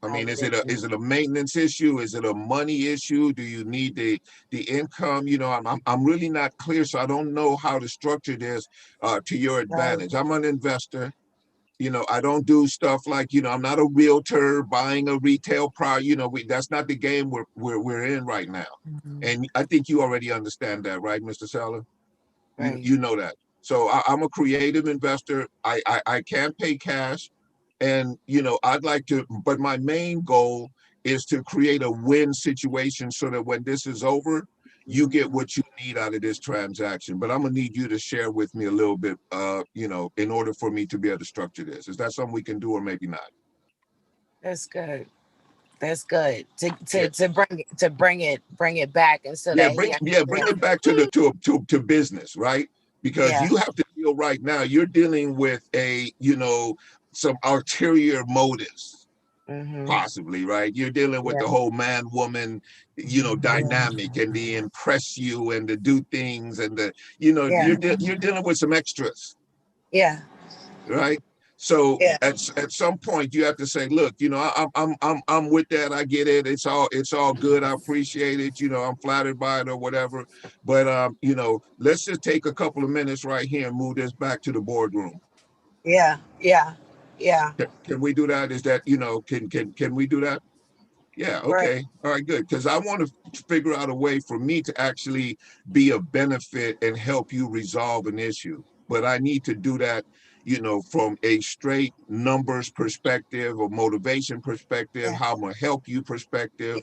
I mean, is it a maintenance issue? Is it a money issue? Do you need the income? You know, I'm really not clear, so I don't know how to structure this to your advantage. I'm an investor. You know, I don't do stuff like, you know, I'm not a realtor buying a retail product. You know, that's not the game we're in right now. And I think you already understand that, right, Mr. Seller? Right. You know that. So I'm a creative investor. I can't pay cash. And, you know, I'd like to, but my main goal is to create a win situation so that when this is over, you get what you need out of this transaction. But I'm gonna need you to share with me a little bit, you know, in order for me to be able to structure this. Is that something we can do or maybe not? That's good. That's good to bring it back, and so Yeah, that bring it back to to business, right? Because yeah. you have to deal right now. You're dealing with a, you know, some ulterior motives. Possibly, right? You're dealing with the whole man woman, you know, dynamic and the impress you and the do things and the, you know, you're dealing with some extras. Yeah. Right. So at some point you have to say, look, you know, I'm with that. I get it. It's all good. I appreciate it. You know, I'm flattered by it or whatever. But you know, let's just take a couple of minutes right here and move this back to the boardroom. Yeah. Can we do that? Is that, you know, can we do that? Yeah, okay. Right. All right, good. Because I want to figure out a way for me to actually be a benefit and help you resolve an issue. But I need to do that, you know, from a straight numbers perspective or motivation perspective, how I'm gonna help you perspective.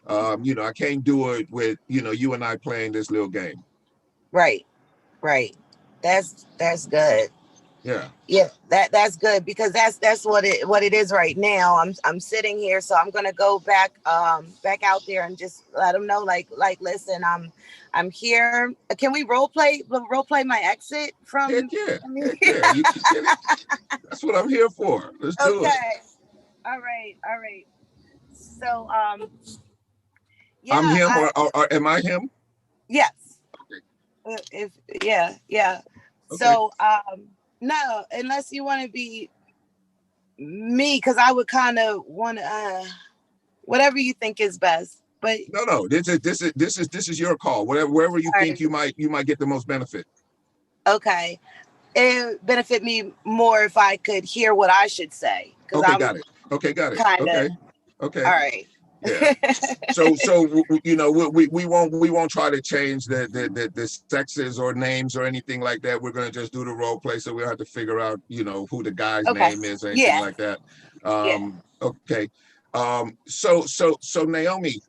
You know, I can't do it with, you know, you and I playing this little game. Right. That's good. Yeah, that's good, because that's what it is right now. I'm sitting here, so I'm gonna go back out there and just let them know, like listen, I'm here. Can we role play my exit from? Heck yeah. That's what I'm here for. Let's do it. All right. So yeah, I'm him or am I him? yes. Okay. Yeah. Okay. So no, unless you want to be me, because I would kind of want to whatever you think is best. But no, this is your call. Wherever you think you might get the most benefit. Okay, it would benefit me more if I could hear what I should say. Okay, got it. Okay. All right. Yeah. So you know, we won't try to change the sexes or names or anything like that. We're gonna just do the role play, so we don't have to figure out, you know, who the guy's name is or anything like that. Okay. So Naomi,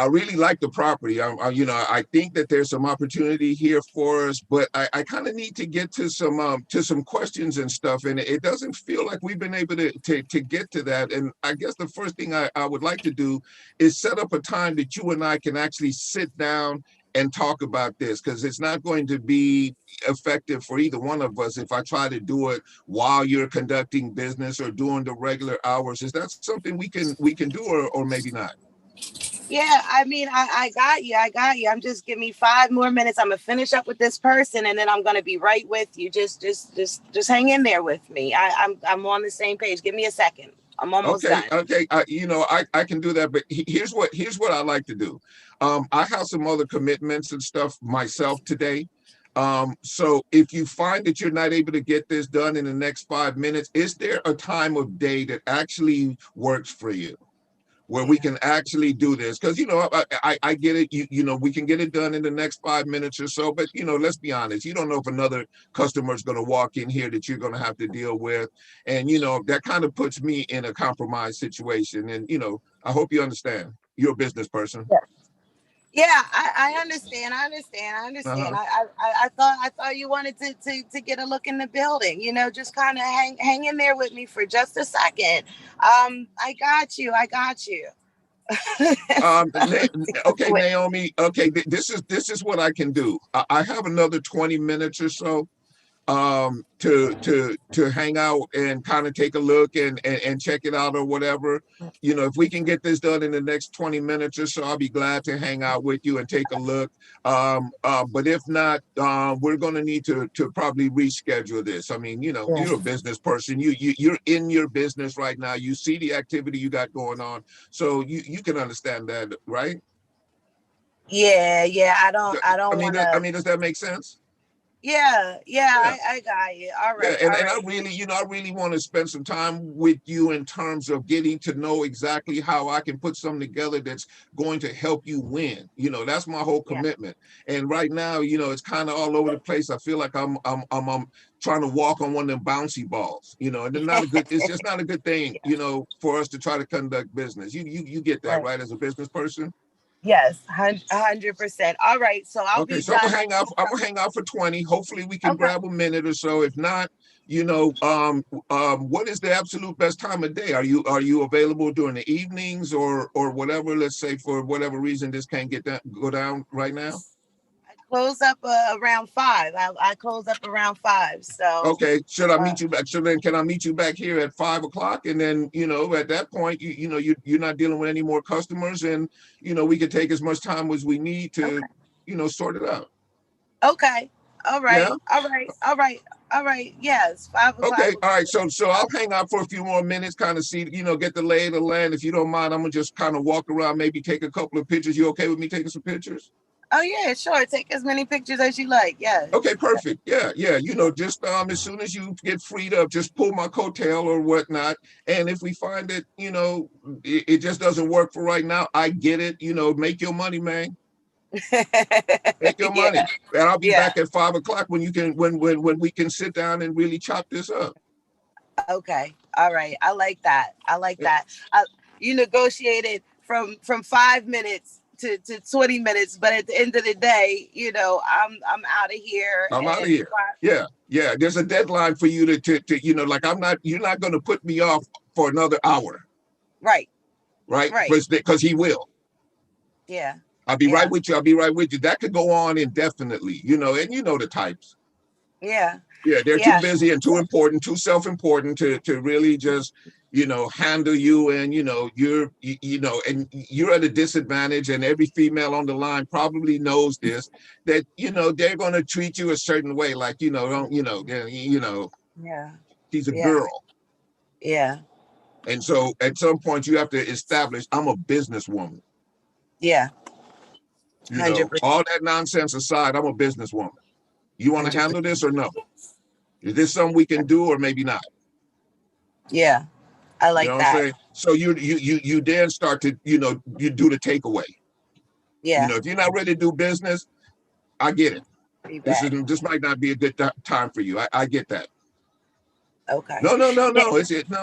I really like the property. You know, I think that there's some opportunity here for us, but I kind of need to get to some questions and stuff, and it doesn't feel like we've been able to get to that. And I guess the first thing I would like to do is set up a time that you and I can actually sit down and talk about this, because it's not going to be effective for either one of us if I try to do it while you're conducting business or doing the regular hours. Is that something we can do, or maybe not? Yeah, I mean, I got you. I'm just, give me 5 more minutes. I'm gonna finish up with this person, and then I'm gonna be right with you. Just hang in there with me. I'm on the same page. Give me a second. I'm almost done. Okay. You know, I can do that, but here's what I like to do. I have some other commitments and stuff myself today. So if you find that you're not able to get this done in the next 5 minutes, is there a time of day that actually works for you, where we can actually do this? Because, you know, I get it. You know, we can get it done in the next 5 minutes or so. But, you know, let's be honest. You don't know if another customer is going to walk in here that you're going to have to deal with. And, you know, that kind of puts me in a compromised situation. And, you know, I hope you understand. You're a business person. Yeah, I understand. I thought you wanted to get a look in the building, you know, just kind of hang in there with me for just a second. I got you. Okay, Naomi. Okay, this is what I can do. I have another 20 minutes or so. to hang out and kind of take a look and check it out or whatever, if we can get this done in the next 20 minutes or so, I'll be glad to hang out with you and take a look. But if not, we're going to need to probably reschedule this. I mean, you're a business person. You're in your business right now. You see the activity you got going on, so you can understand that, right? Yeah. I don't mean, want to. Does that make sense? Yeah. I got you. All right. Yeah, and I really want to spend some time with you in terms of getting to know exactly how I can put something together that's going to help you win. That's my whole commitment. And right now, it's kind of all over the place. I feel like I'm trying to walk on one of them bouncy balls, and it's just not a good thing, for us to try to conduct business. You get that, right, as a business person? Yes, 100%. All right, so I'll be so done. I'm gonna hang out for 20. Hopefully we can grab a minute or so. If not, what is the absolute best time of day? Are you available during the evenings or whatever? Let's say for whatever reason this can't go down right now. Close up around 5. I close up around 5. So okay, should I meet you back? So then, can I meet you back here at 5 o'clock? And then, at that point, you're not dealing with any more customers, and we can take as much time as we need to, sort it out. Okay. All right. Yeah? All right. Yes. 5 o'clock. Okay. All right. So I'll hang out for a few more minutes, kind of see, get the lay of the land. If you don't mind, I'm gonna just kind of walk around, maybe take a couple of pictures. You okay with me taking some pictures? Oh yeah, sure. Take as many pictures as you like. Yeah. Okay, perfect. Yeah. Just as soon as you get freed up, just pull my coattail or whatnot. And if we find that, it just doesn't work for right now, I get it. Make your money, man. Make your money. And I'll be back at 5 o'clock when we can sit down and really chop this up. Okay. All right. I like that. You negotiated from 5 minutes to 20 minutes, but at the end of the day, I'm out of here. I'm out of here. Yeah. There's a deadline for you to you're not going to put me off for another hour. Right. Because he will. Yeah. I'll be right with you. That could go on indefinitely, and the types. Yeah. Yeah, they're too busy and too important, too self-important to really just, handle you. And, you're at a disadvantage, and every female on the line probably knows this, that, they're going to treat you a certain way. Like, she's a girl. Yeah. And so at some point you have to establish, I'm a businesswoman. Yeah. All that nonsense aside, I'm a businesswoman. You want to handle this or no? Is this something we can do or maybe not? Yeah, I like that. What I'm saying? So you then start to, you do the takeaway. Yeah. If you're not ready to do business, I get it. This might not be a good time for you. I get that. Okay. No. Is it? No.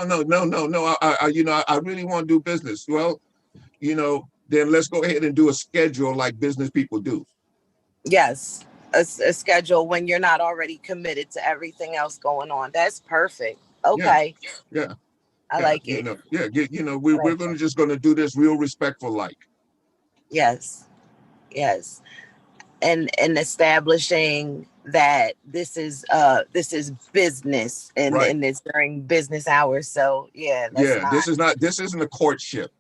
I really want to do business. Well, then let's go ahead and do a schedule like business people do. Yes. A schedule when you're not already committed to everything else going on. That's perfect. Okay. Yeah. I like it. We're just going to do this real respectful like. Yes. And establishing that this is business and it's during business hours. So this isn't a courtship.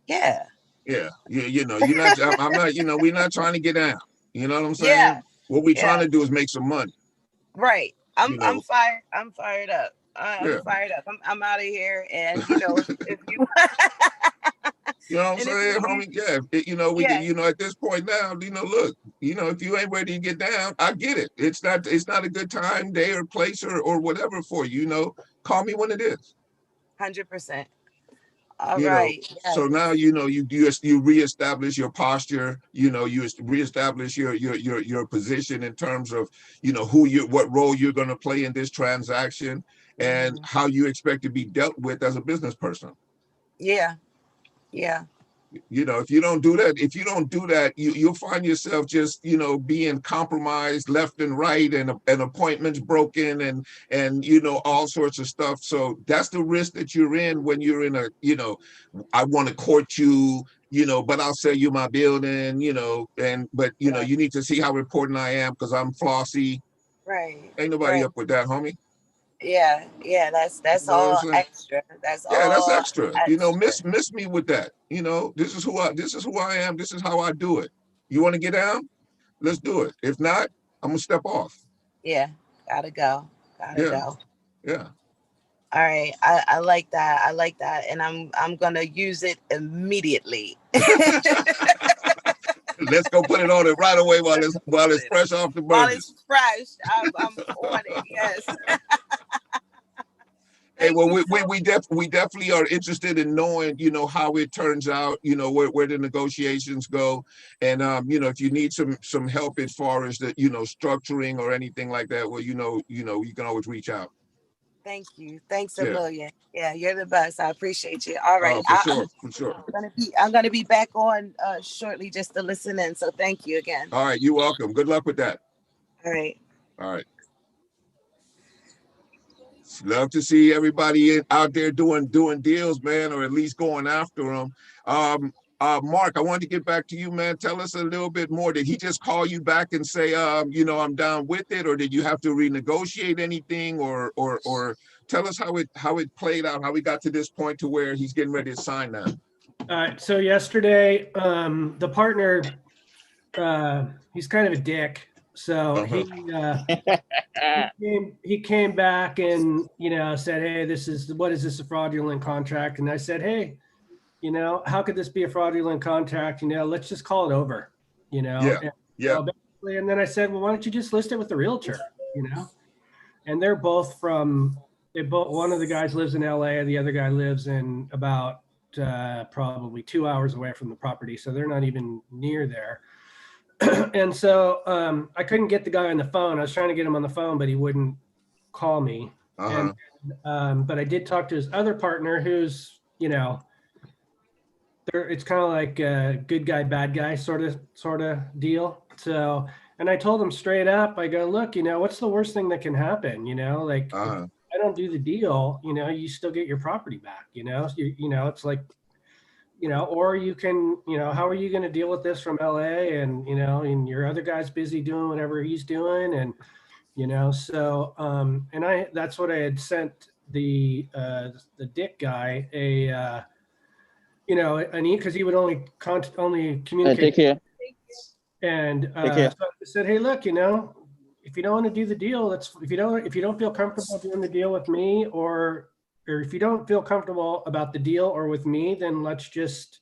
Yeah. Yeah. You're not, I'm not, we're not trying to get down. You know what I'm saying? Yeah. What we're trying to do is make some money. Right. I'm fired. I'm fired up. I'm fired up. I'm out of here. And if you you know what I'm saying, homie? Yeah. At this point now, look, if you ain't ready to get down, I get it. It's not a good time, day or place or whatever for you, call me when it is. 100%. All right. Yes. So now you reestablish your posture. You reestablish your position in terms of what role you're going to play in this transaction and how you expect to be dealt with as a business person. Yeah. If you don't do that, you'll find yourself just being compromised left and right, and appointments broken, and all sorts of stuff. So that's the risk that you're in when you're in I want to court you, but I'll sell you my building, but you need to see how important I am because I'm flossy. Right. Ain't nobody Right. up with that, homie. Yeah. Yeah. That's You know what I'm all saying? extra. That's Yeah, that's all extra. You know, extra. miss me with that. You know, this is who I am. This is how I do it. You want to get down? Let's do it. If not, I'm gonna step off. Yeah. Gotta go. Gotta Yeah, go. yeah. All right. I like that. I like that. And I'm gonna use it immediately. Let's go put it on it right away while it's fresh off the While burner. it's fresh. I'm on it. Yes. Hey, Thank well, you we definitely are interested in knowing, you know, how it turns out, you know, where the negotiations go, and you know, if you need some help as far as the, you know, structuring or anything like that, well, you know, you can always reach out. Thank you. Thanks a Yeah. million. Yeah, you're the best. I appreciate you. All right. Oh, for sure, for sure. I'm gonna be back on shortly just to listen in. So thank you again. All right, you're welcome. Good luck with that. All right. All right. Love to see everybody out there doing deals, man, or at least going after them. Mark, I wanted to get back to you, man. Tell us a little bit more. Did he just call you back and say, you know, I'm down with it, or did you have to renegotiate anything, or tell us how it played out, how we got to this point to where he's getting ready to sign now? So yesterday, the partner, he's kind of a dick. So he came back and, you know, said, hey, what is this, a fraudulent contract? And I said, hey, you know, how could this be a fraudulent contract? You know, let's just call it over, you know? Basically, and then I said, well, why don't you just list it with the realtor, you know? And they're both one of the guys lives in LA, the other guy lives in about probably 2 hours away from the property. So they're not even near there. And so I couldn't get the guy on the phone. I was trying to get him on the phone, but he wouldn't call me. But I did talk to his other partner who's, you know, it's kind of like a good guy, bad guy sort of deal. So, and I told him straight up, I go, look, you know, what's the worst thing that can happen? You know, like if I don't do the deal, you know, you still get your property back, you know, you know, it's like, you know, or you can, you know, how are you going to deal with this from LA? And, you know, and your other guy's busy doing whatever he's doing. And, you know, so, and that's what I had sent the dick guy you know, because he would only communicate. Take care. And so I said, hey, look, you know, if you don't want to do the deal, if you don't feel comfortable doing the deal with me, or if you don't feel comfortable about the deal or with me, then let's just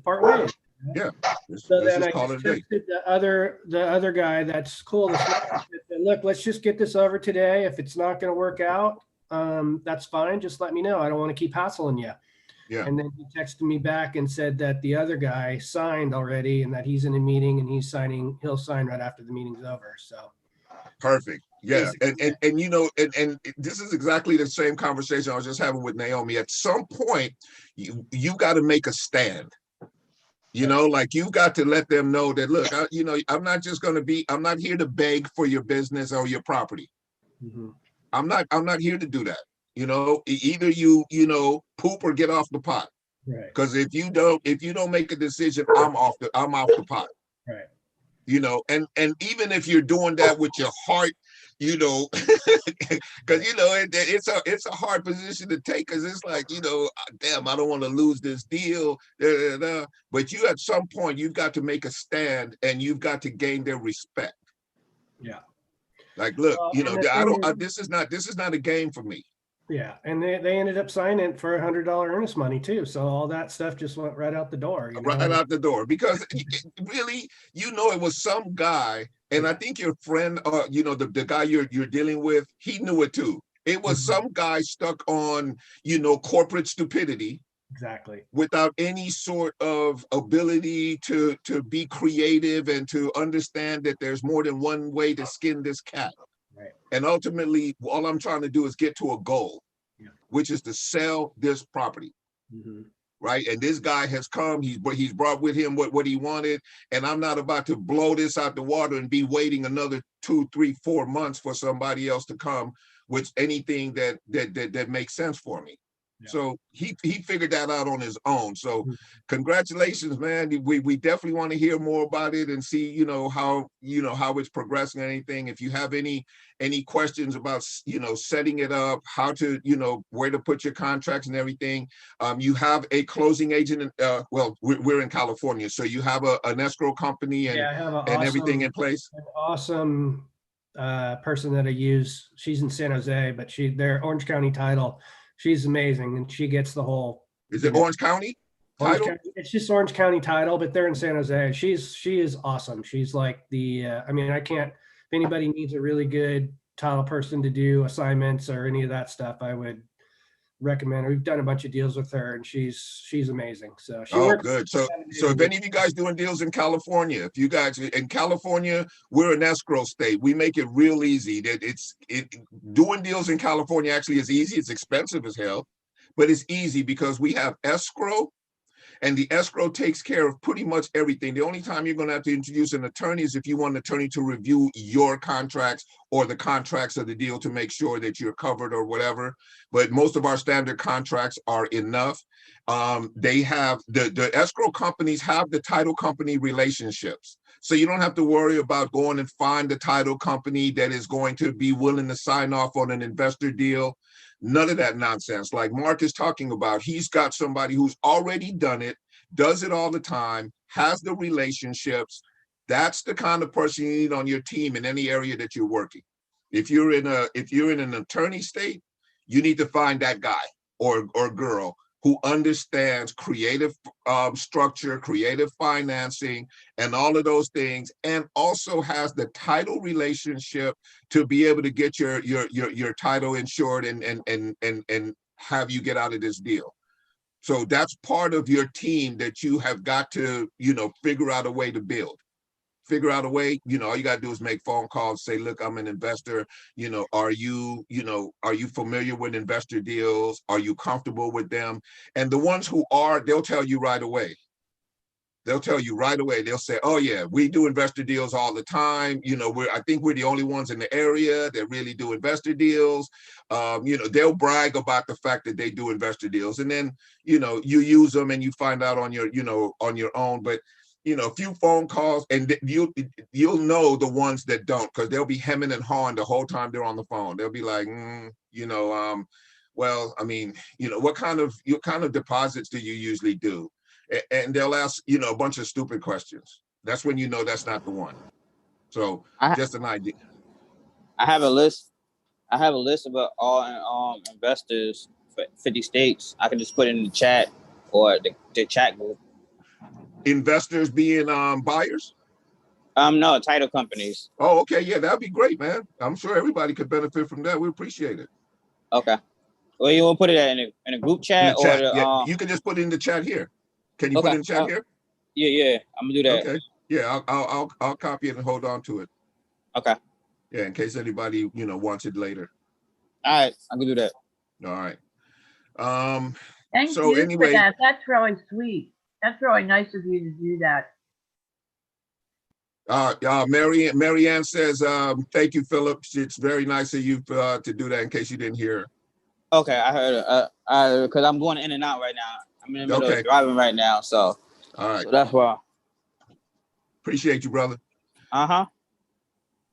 part ways. Yeah. So then I just texted the other guy that's cool. Look, let's just get this over today. If it's not going to work out, that's fine. Just let me know. I don't want to keep hassling you. Yeah. And then he texted me back and said that the other guy signed already and that he's in a meeting and he'll sign right after the meeting's over. So perfect. Yeah. And you know, and this is exactly the same conversation I was just having with Naomi. At some point, you got to make a stand. You know, like you got to let them know that, look, you know, I'm not here to beg for your business or your property. Mm-hmm. I'm not here to do that. You know, either you know, poop or get off the pot. Right. Because if you don't make a decision, I'm off the pot. Right. You know, and even if you're doing that with your heart, you know, because you know it's a hard position to take, because it's like, you know, damn, I don't want to lose this deal. But you, at some point, you've got to make a stand and you've got to gain their respect. Yeah. Like, look, you know, this is not a game for me. Yeah, and they ended up signing for $100 earnest money too. So all that stuff just went right out the door. You know? Right out the door, because really, you know, it was some guy, and I think your friend, you know, the guy you're dealing with, he knew it too. It was some guy stuck on, you know, corporate stupidity. Exactly. Without any sort of ability to be creative and to understand that there's more than one way to skin this cat. Right. And ultimately, all I'm trying to do is get to a goal, which is to sell this property. Mm-hmm. Right. And this guy has come, he's brought with him what he wanted. And I'm not about to blow this out the water and be waiting another 2, 3, 4 months for somebody else to come with anything that makes sense for me. Yeah. So he figured that out on his own. So Mhm. congratulations, man. We definitely want to hear more about it and see, how it's progressing or anything. If you have any questions about, setting it up, how to, where to put your contracts and everything. You have a closing agent. Well, we're in California, so you have an escrow company and Yeah, I have everything in place. an awesome person that I use. She's in San Jose, but they're Orange County Title. She's amazing, and she gets the whole. Is it Orange County Orange Title? County, it's just Orange County Title, but they're in San Jose. She is awesome. She's like the. I mean, I can't. If anybody needs a really good title person to do assignments or any of that stuff, I would recommend her. We've done a bunch of deals with her, and she's amazing. So she works. Good. So if any of you guys doing deals in California, if you guys in California, we're an escrow state. We make it real easy. Doing deals in California actually is easy. It's expensive as hell, but it's easy because we have escrow, and the escrow takes care of pretty much everything. The only time you're going to have to introduce an attorney is if you want an attorney to review your contracts or the contracts of the deal to make sure that you're covered or whatever. But most of our standard contracts are enough. They have the escrow companies have the title company relationships. So you don't have to worry about going and find the title company that is going to be willing to sign off on an investor deal. None of that nonsense. Like Mark is talking about, he's got somebody who's already done it, does it all the time, has the relationships. That's the kind of person you need on your team in any area that you're working. If you're in an attorney state, you need to find that guy or girl who understands creative structure, creative financing, and all of those things, and also has the title relationship to be able to get your title insured and have you get out of this deal. So that's part of your team that you have got to, figure out a way to build. Figure out a way, all you got to do is make phone calls, say, look, I'm an investor. Are you familiar with investor deals? Are you comfortable with them? And the ones who are, they'll tell you right away. They'll tell you right away. They'll say, oh yeah, we do investor deals all the time. I think we're the only ones in the area that really do investor deals. They'll brag about the fact that they do investor deals. And then, you use them and you find out on your own. But a few phone calls and you'll know the ones that don't, because they'll be hemming and hawing the whole time they're on the phone. They'll be like, well, I mean, what kind of deposits do you usually do? And they'll ask, a bunch of stupid questions. That's when you know that's not the one. So just an idea. I have a list. I have a list of all investors for 50 states. I can just put it in the chat or the chat group. Investors being buyers? No, title companies. Oh, okay. Yeah, that'd be great, man. I'm sure everybody could benefit from that. We appreciate it. Okay. Well, you want to put it in a group chat, or yeah, you can just put it in the chat here. Can you put it in the chat here? Yeah, I'm gonna do that. Okay. Yeah, I'll copy it and hold on to it. Okay. Yeah, in case anybody wants it later. All right, I'm gonna do that. All right. Thank you for that. That's really sweet. That's really nice of you to do that. Marianne says, thank you, Philip. It's very nice of you to do that, in case you didn't hear. Okay, I heard it. Because I'm going in and out right now. I'm in the middle of driving right now, so. All right. So that's why. Appreciate you, brother. Uh-huh.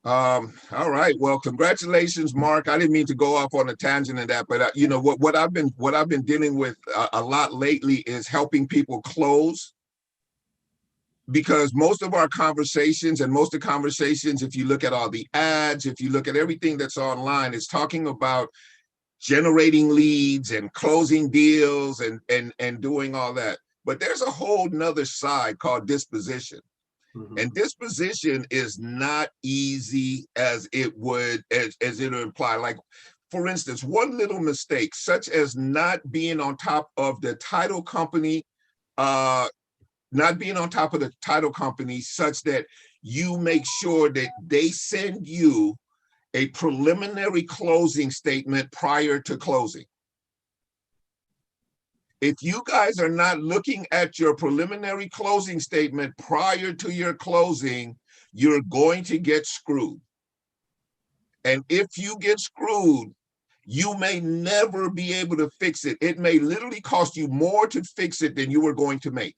All right. Well, congratulations, Mark. I didn't mean to go off on a tangent in that, but what I've been dealing with a lot lately is helping people close. Because most of our conversations, if you look at all the ads, if you look at everything that's online, it's talking about generating leads and closing deals and doing all that. But there's a whole nother side called disposition. Mm-hmm. And disposition is not easy as it would imply. Like, for instance, one little mistake, such as not being on top of the title company, such that you make sure that they send you a preliminary closing statement prior to closing. If you guys are not looking at your preliminary closing statement prior to your closing, you're going to get screwed. And if you get screwed, you may never be able to fix it. It may literally cost you more to fix it than you were going to make.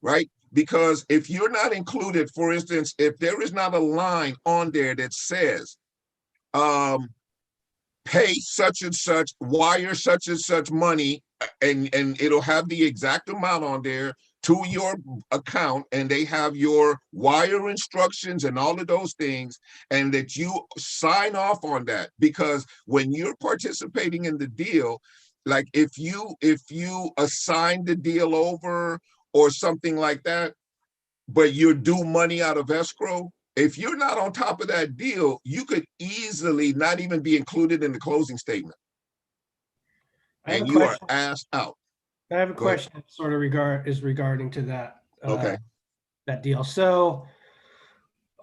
Right? Because if you're not included, for instance, if there is not a line on there that says, pay such and such, wire such and such money, and it'll have the exact amount on there to your account, and they have your wire instructions and all of those things, and that you sign off on that. Because when you're participating in the deal, like if you assign the deal over or something like that, but you're due money out of escrow, if you're not on top of that deal, you could easily not even be included in the closing statement. And you are asked out. I have a question sort of regarding to that. Okay. That deal. So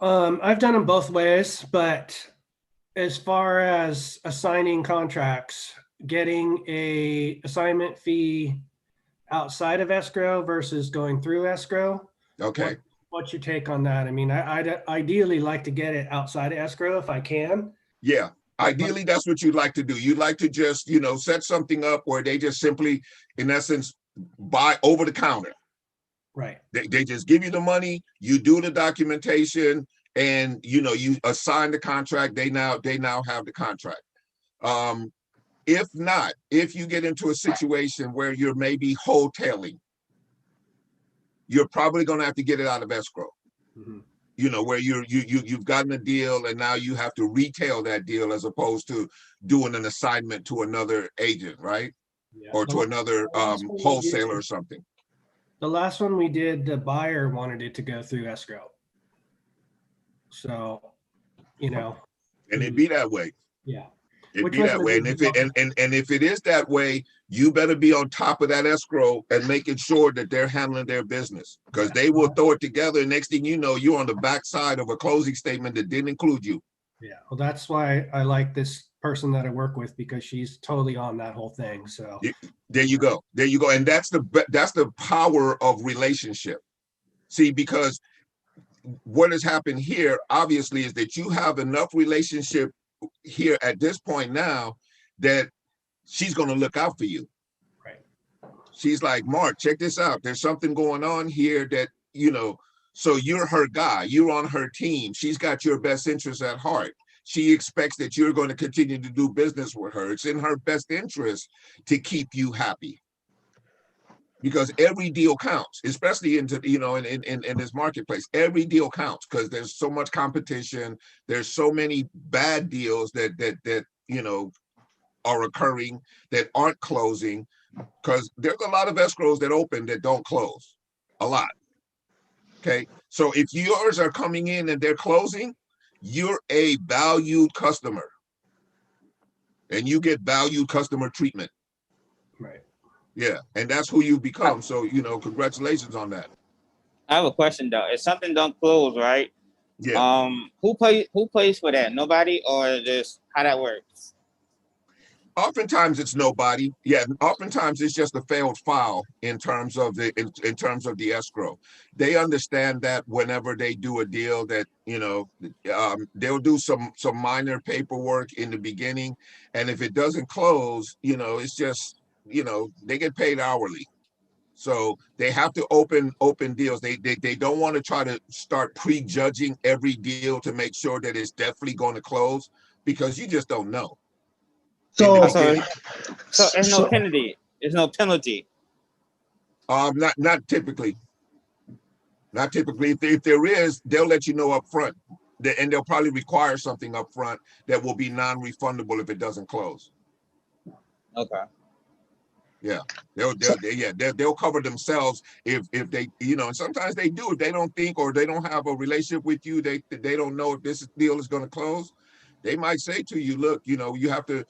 I've done them both ways, but as far as assigning contracts, getting a assignment fee outside of escrow versus going through escrow. Okay. What's your take on that? I mean, I'd ideally like to get it outside of escrow if I can. Yeah. Ideally, that's what you'd like to do. You'd like to just, set something up where they just simply, in essence, buy over the counter. Right. They just give you the money, you do the documentation, and you assign the contract. They now have the contract. If not, if you get into a situation where you're maybe wholesaling, you're probably going to have to get it out of escrow. Mm-hmm. Where you've gotten a deal and now you have to retail that deal as opposed to doing an assignment to another agent, right? Yeah. Or to another wholesaler or something. The last one we did, the buyer wanted it to go through escrow. So, and it'd be that way. Yeah. It'd be that way. And if it is that way, you better be on top of that escrow and making sure that they're handling their business, because they will throw it together. And next thing you know, you're on the backside of a closing statement that didn't include you. Yeah. Well, that's why I like this person that I work with, because she's totally on that whole thing. So there you go. There you go. And that's the power of relationship. See, because what has happened here, obviously, is that you have enough relationship here at this point now that she's going to look out for you. Right. She's like, Mark, check this out. There's something going on here that, so you're her guy, you're on her team. She's got your best interests at heart. She expects that you're going to continue to do business with her. It's in her best interest to keep you happy, because every deal counts, especially in this marketplace. Every deal counts because there's so much competition. There's so many bad deals that are occurring that aren't closing, because there's a lot of escrows that open that don't close. A lot. Okay. So if yours are coming in and they're closing, you're a valued customer, and you get valued customer treatment. Right. Yeah, and that's who you become. So, congratulations on that. I have a question though. If something don't close, right? Yeah. Who pays for that? Nobody, or just how that works? Oftentimes it's nobody. Yeah, oftentimes it's just a failed file in terms of the escrow. They understand that whenever they do a deal that, they'll do some minor paperwork in the beginning, and if it doesn't close, it's just, they get paid hourly. So they have to open deals. They don't want to try to start prejudging every deal to make sure that it's definitely going to close, because you just don't know. So there's no penalty. There's no penalty. Not typically. Not typically. If there is, they'll let you know up front, and they'll probably require something up front that will be non-refundable if it doesn't close. Okay. Yeah, they'll cover themselves if they, and sometimes they do. If they don't think, or they don't have a relationship with you, they don't know if this deal is going to close, they might say to you, look, you have to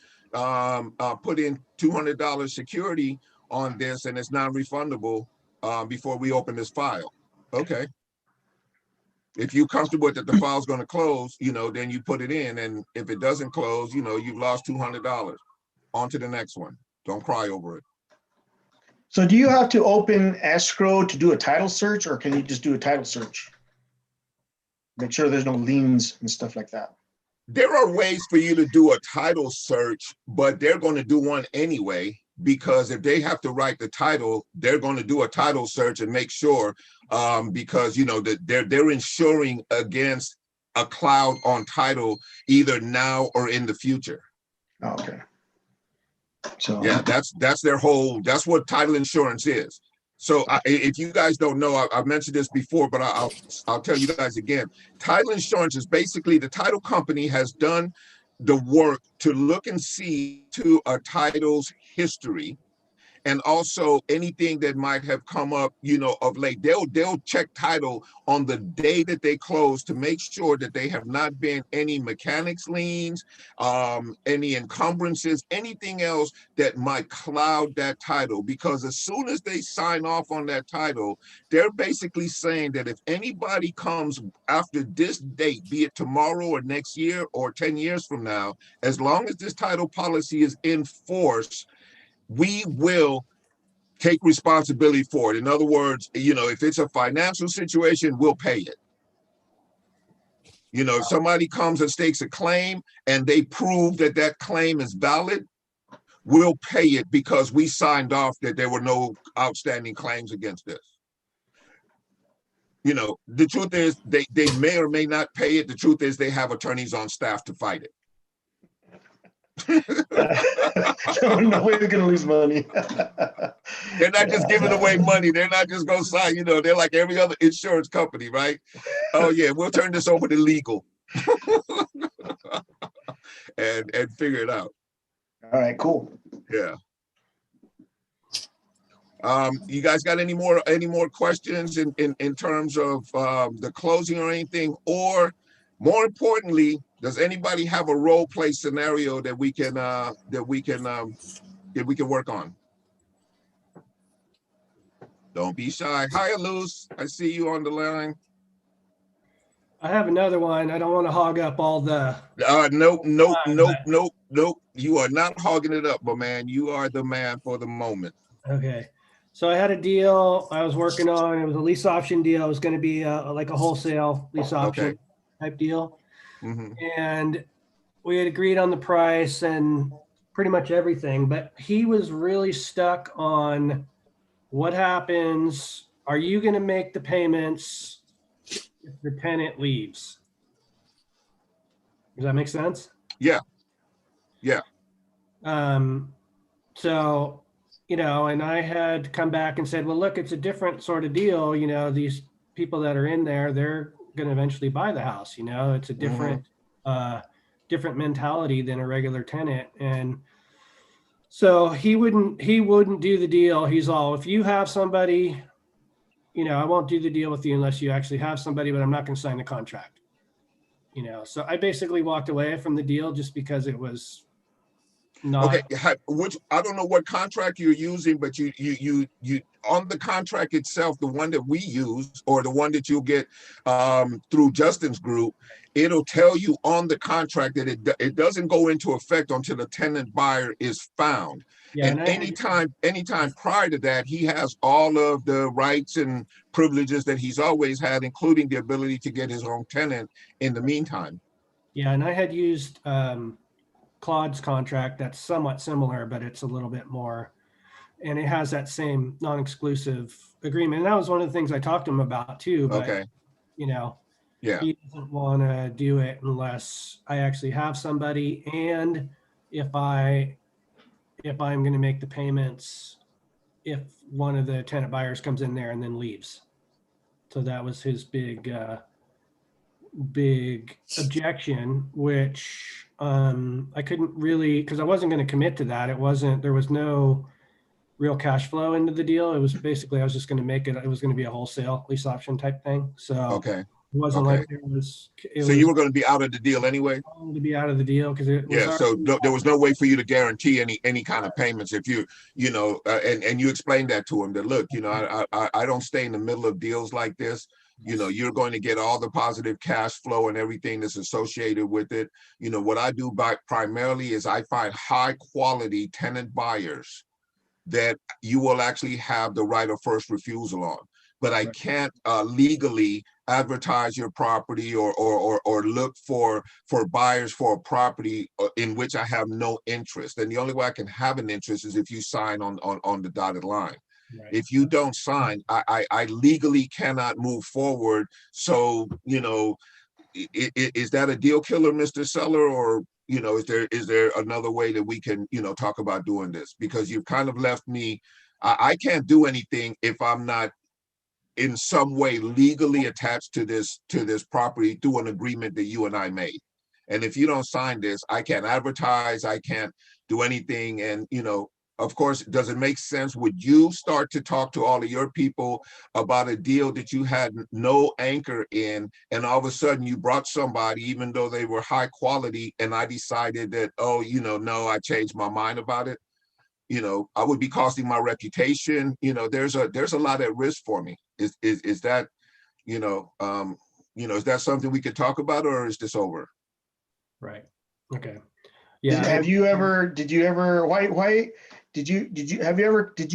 put in $200 security on this, and it's non-refundable before we open this file. Okay. If you're comfortable that the file's going to close, then you put it in, and if it doesn't close, you've lost $200. On to the next one. Don't cry over it. So do you have to open escrow to do a title search, or can you just do a title search? Make sure there's no liens and stuff like that. There are ways for you to do a title search, but they're going to do one anyway, because if they have to write the title, they're going to do a title search and make sure, because you know that they're insuring against a cloud on title either now or in the future. Okay. So Yeah, that's their whole, that's what title insurance is. So if you guys don't know, I've mentioned this before, but I'll tell you guys again. Title insurance is basically the title company has done the work to look and see to a title's history, and also anything that might have come up, you know, of late. They'll check title on the day that they close to make sure that they have not been any mechanics liens, any encumbrances, anything else that might cloud that title. Because as soon as they sign off on that title, they're basically saying that if anybody comes after this date, be it tomorrow or next year or 10 years from now, as long as this title policy is in force, we will take responsibility for it. In other words, you know, if it's a financial situation, we'll pay it. You know, if somebody comes and stakes a claim and they prove that that claim is valid, we'll pay it because we signed off that there were no outstanding claims against this. You know, the truth is they may or may not pay it. The truth is they have attorneys on staff to fight it. no way they're gonna lose money. They're not just giving away money. They're not just gonna sign, you know, they're like every other insurance company, right? Oh yeah, we'll turn this over to legal and figure it out. All right, cool. Yeah. You guys got any more questions in terms of the closing or anything? Or more importantly, does anybody have a role play scenario that we can work on? Don't be shy. Hi, Luz. I see you on the line. I have another one. I don't want to hog up all the. Nope. You are not hogging it up, my man. You are the man for the moment. Okay. So I had a deal I was working on. It was a lease option deal. It was going to be like a wholesale lease option type deal. Mm-hmm. And we had agreed on the price and pretty much everything, but he was really stuck on what happens. Are you going to make the payments if the tenant leaves? Does that make sense? Yeah. So, you know, and I had come back and said, well, look, it's a different sort of deal. You know, these people that are in there, they're going to eventually buy the house. You know, it's a different, different mentality than a regular tenant. And so he wouldn't do the deal. He's all, if you have somebody, you know, I won't do the deal with you unless you actually have somebody, but I'm not going to sign the contract. You know, so I basically walked away from the deal just because it was not. Okay, which I don't know what contract you're using, but you on the contract itself, the one that we use or the one that you'll get through Justin's group, it'll tell you on the contract that it doesn't go into effect until the tenant buyer is found. Yeah, and anytime prior to that, he has all of the rights and privileges that he's always had, including the ability to get his own tenant in the meantime. Yeah, and I had used Claude's contract that's somewhat similar, but it's a little bit more, and it has that same non-exclusive agreement. And that was one of the things I talked to him about too. But, you know, he doesn't want to do it unless I actually have somebody, and if I'm going to make the payments if one of the tenant buyers comes in there and then leaves. So that was his big objection, which I couldn't really, because I wasn't going to commit to that. There was no real cash flow into the deal. It was basically, I was just going to make it. It was going to be a wholesale lease option type thing. So it wasn't like it was. So you were going to be out of the deal anyway? To be out of the deal because it was so there was no way for you to guarantee any kind of payments if you know, and you explained that to him that, look, you know, I don't stay in the middle of deals like this. You know, you're going to get all the positive cash flow and everything that's associated with it. You know, what I do primarily is I find high quality tenant buyers that you will actually have the right of first refusal on. But I can't legally advertise your property or look for buyers for a property in which I have no interest. And the only way I can have an interest is if you sign on the dotted line. Right. If you don't sign, I legally cannot move forward. So, you know, is that a deal killer, Mr. Seller, or, you know, is there another way that we can, you know, talk about doing this? Because you've kind of left me, I can't do anything if I'm not in some way legally attached to this property through an agreement that you and I made. And if you don't sign this, I can't advertise, I can't do anything. And, you know, of course, does it make sense? Would you start to talk to all of your people about a deal that you had no anchor in, and all of a sudden you brought somebody, even though they were high quality, and I decided that, oh, you know, no, I changed my mind about it? You know, I would be costing my reputation. You know, there's a lot at risk for me. Is that, you know, is that something we could talk about, or is this over? Right. Okay. Yeah. Have you ever did you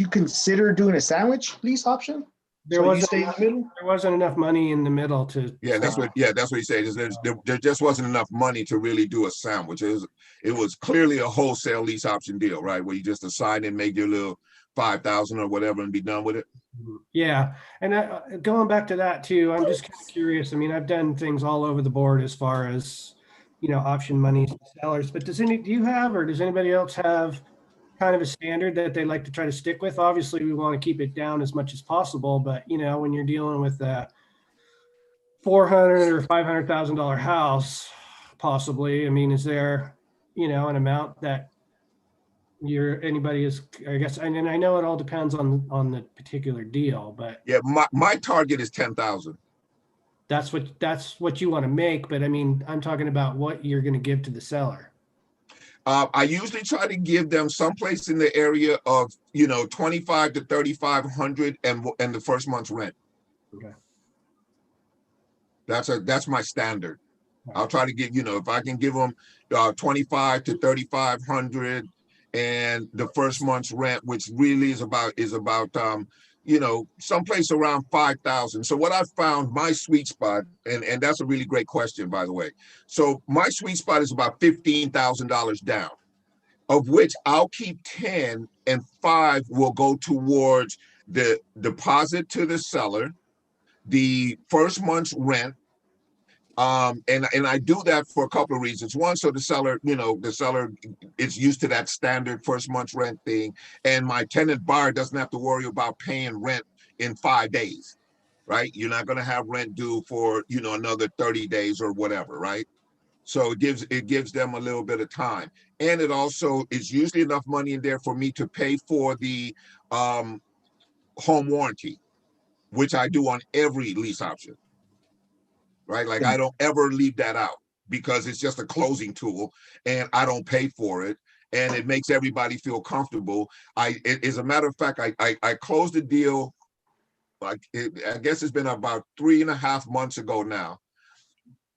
consider doing a sandwich lease option? There wasn't enough money in the middle to. Yeah, that's what he said. There just wasn't enough money to really do a sandwich. It was clearly a wholesale lease option deal, right? Where you just assign and make your little 5,000 or whatever and be done with it. Yeah, and going back to that too, I'm just kind of curious. I mean, I've done things all over the board as far as, you know, option money to sellers. But does anybody else have kind of a standard that they like to try to stick with? Obviously, we want to keep it down as much as possible, but, you know, when you're dealing with a $400,000 or $500,000 house, possibly, I mean, is there, you know, an amount that anybody is, I guess, and I know it all depends on the particular deal, but yeah, my target is 10,000. That's what you want to make, but I mean, I'm talking about what you're going to give to the seller. I usually try to give them someplace in the area of, you know, 2,500 to 3,500 and the first month's rent. Okay. That's my standard. I'll try to get, you know, if I can give them 2,500 to 3,500 and the first month's rent, which really is about you know, someplace around 5,000. So what I found my sweet spot, and that's a really great question, by the way. So my sweet spot is about $15,000 down, of which I'll keep 10 and 5 will go towards the deposit to the seller, the first month's rent. And I do that for a couple of reasons. One, so the seller is used to that standard first month's rent thing, and my tenant buyer doesn't have to worry about paying rent in 5 days, right? You're not going to have rent due for, you know, another 30 days or whatever, right? So it gives them a little bit of time, and it also is usually enough money in there for me to pay for the home warranty, which I do on every lease option. Right? Like I don't ever leave that out because it's just a closing tool and I don't pay for it, and it makes everybody feel comfortable. As a matter of fact, I closed the deal, I guess it's been about 3.5 months ago now.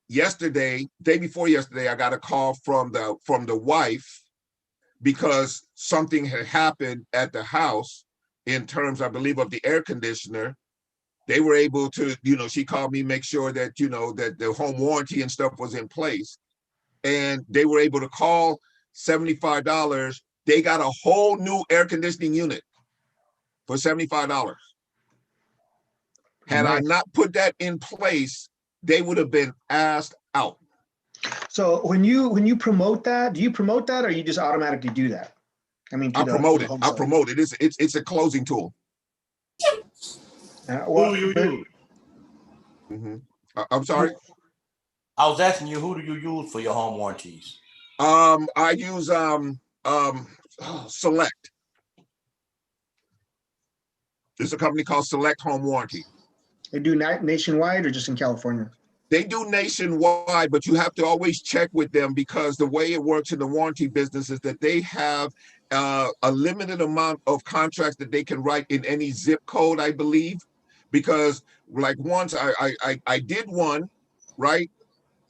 Day before yesterday, I got a call from the wife because something had happened at the house in terms, I believe, of the air conditioner. They were able to, you know, she called me, make sure that, you know, that the home warranty and stuff was in place. And they were able to call $75. They got a whole new air conditioning unit for $75. Had I not put that in place, they would have been asked out. So when you promote that, do you promote that or you just automatically do that? I mean, I promote it. It's a closing tool. Who do you use? I'm sorry. I was asking you, who do you use for your home warranties? I use Select. There's a company called Select Home Warranty. They do nationwide or just in California? They do nationwide, but you have to always check with them because the way it works in the warranty business is that they have a limited amount of contracts that they can write in any zip code, I believe. Because like once I did one, right?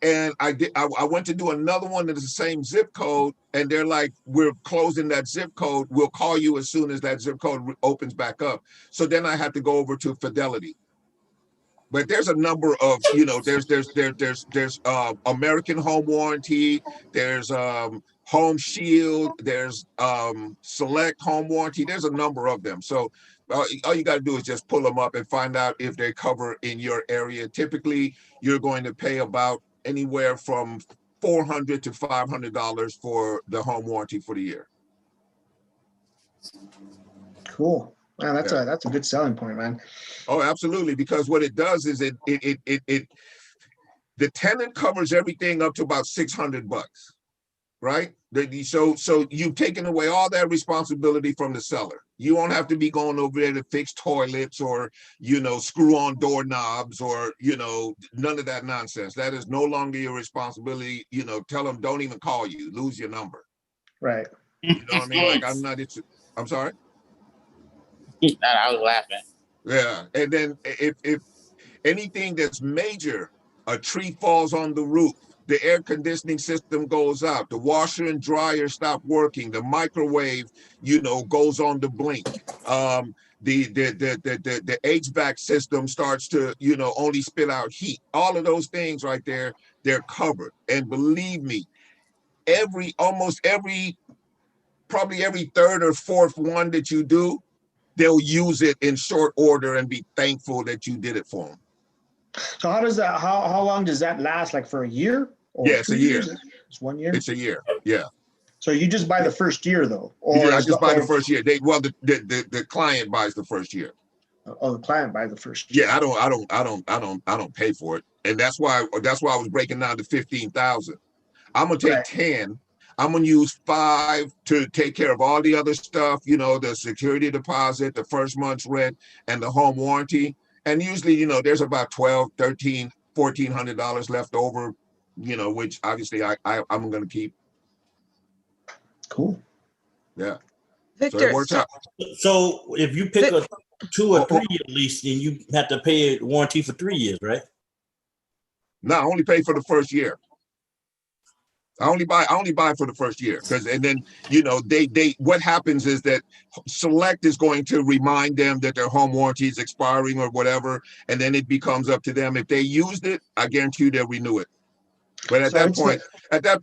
And I went to do another one in the same zip code, and they're like, we're closing that zip code. We'll call you as soon as that zip code opens back up. So then I had to go over to Fidelity. But there's a number of, there's American Home Warranty, there's Home Shield, there's Select Home Warranty. There's a number of them. So all you got to do is just pull them up and find out if they cover in your area. Typically, you're going to pay about anywhere from $400 to $500 for the home warranty for the year. Cool. Man, that's a good selling point, man. Oh, absolutely. Because what it does is the tenant covers everything up to about $600, right? So you've taken away all that responsibility from the seller. You won't have to be going over there to fix toilets or, screw on doorknobs or, none of that nonsense. That is no longer your responsibility. Tell them don't even call you, lose your number. Right. You know what I mean? Like I'm sorry. I was laughing. Yeah, and then if anything that's major, a tree falls on the roof, the air conditioning system goes out, the washer and dryer stop working, the microwave, goes on the blink. The HVAC system starts to, only spit out heat. All of those things right there, they're covered. And believe me, probably every third or fourth one that you do, they'll use it in short order and be thankful that you did it for them. So how long does that last? Like for a year? Or yeah, it's a year. It's 1 year? It's a year, yeah. So you just buy the first year though? Or yeah, I just buy the first year. The client buys the first year. Oh, the client buys the first year. Yeah, I don't pay for it. And that's why I was breaking down to 15,000. I'm gonna take 10. I'm gonna use 5 to take care of all the other stuff, the security deposit, the first month's rent, and the home warranty. And usually, there's about $1,200, $1,300, $1,400 left over, which obviously I'm gonna keep. Cool. Yeah. Victor, so it works out. So if you pick a 2 or 3 year lease, then you have to pay a warranty for 3 years, right? No, I only pay for the first year. I only buy for the first year and then they what happens is that Select is going to remind them that their home warranty is expiring or whatever, and then it becomes up to them. If they used it, I guarantee you they'll renew it. But at that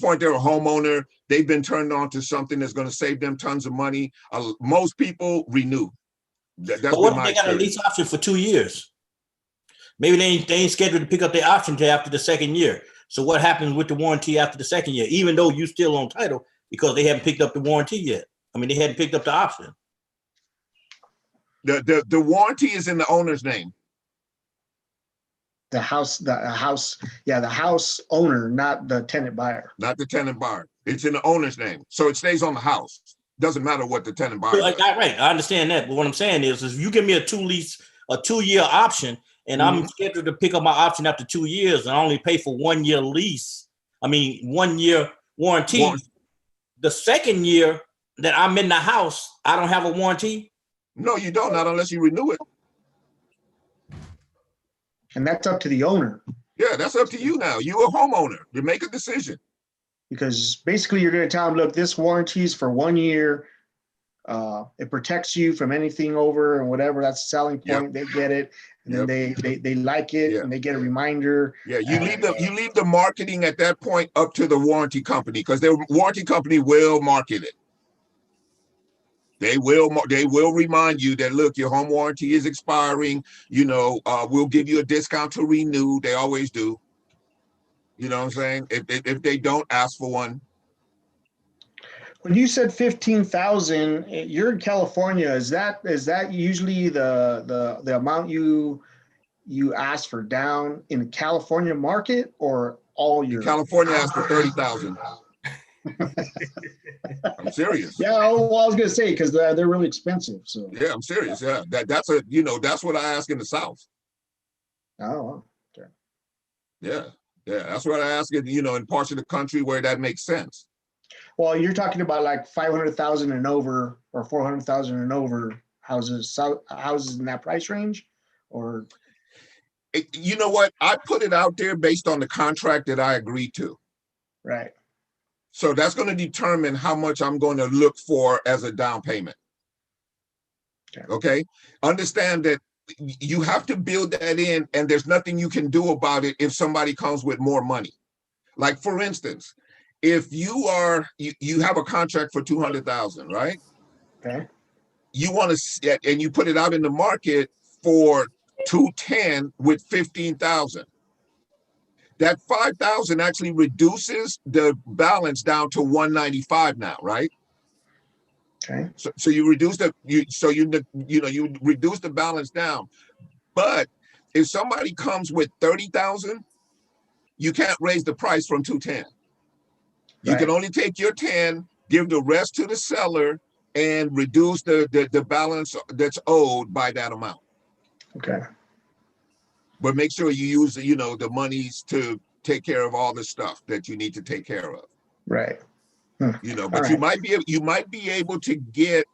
point, they're a homeowner. They've been turned on to something that's going to save them tons of money. Most people renew. That's but what if they got a lease option for 2 years? Maybe they ain't scheduled to pick up their option until after the second year. So what happens with the warranty after the second year, even though you still on title because they haven't picked up the warranty yet? I mean, they hadn't picked up the option. The warranty is in the owner's name. The house owner, not the tenant buyer. Not the tenant buyer. It's in the owner's name. So it stays on the house. Doesn't matter what the tenant buyer does. Right. I understand that. But what I'm saying is if you give me a 2-year option, and I'm scheduled to pick up my option after 2 years, and I only pay for 1 year lease. 1 year warranty. The second year that I'm in the house, I don't have a warranty. No, you don't. Not unless you renew it. And that's up to the owner. Yeah, that's up to you now. You're a homeowner. You make a decision. Because basically, you're going to tell them, look, this warranty is for 1 year. It protects you from anything over and whatever. That's the selling point. Yep. They get it. And then they like it and they get a reminder. Yeah, you leave the marketing at that point up to the warranty company because the warranty company will market it. They will remind you that look, your home warranty is expiring. We'll give you a discount to renew. They always do. You know what I'm saying? If they don't ask for one. When you said 15,000, you're in California. Is that usually the amount you ask for down in the California market or all your? California asks for 30,000. I'm serious. Yeah, well, I was gonna say because they're really expensive. So yeah, I'm serious. Yeah, that's what I ask in the South. Oh, okay. Yeah, that's what I ask in parts of the country where that makes sense. Well, you're talking about like 500,000 and over or 400,000 and over houses in that price range, or? You know what? I put it out there based on the contract that I agreed to. Right. So that's going to determine how much I'm going to look for as a down payment. Okay. Understand that you have to build that in, and there's nothing you can do about it if somebody comes with more money. Like for instance, if you have a contract for 200,000, right? Okay. You want to, and you put it out in the market for 210 with 15,000. That 5,000 actually reduces the balance down to 195 now, right? Okay. So you reduce you reduce the balance down. But if somebody comes with 30,000, you can't raise the price from 210. You can only take your 10, give the rest to the seller, and reduce the balance that's owed by that amount. Okay. But make sure you use the monies to take care of all the stuff that you need to take care of. Right. But you might be able to get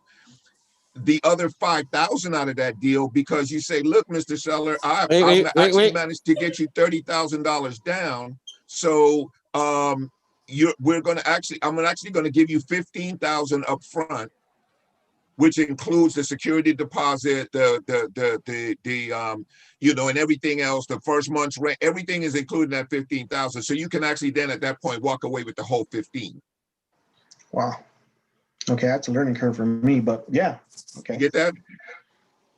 the other 5,000 out of that deal because you say, look, Mr. Seller, I've actually managed to get you $30,000 down. So I'm actually going to give you 15,000 up front, which includes the security deposit, and everything else, the first month's rent, everything is included in that 15,000. So you can actually then at that point walk away with the whole 15. Wow. Okay, that's a learning curve for me, but yeah. Okay. You get that?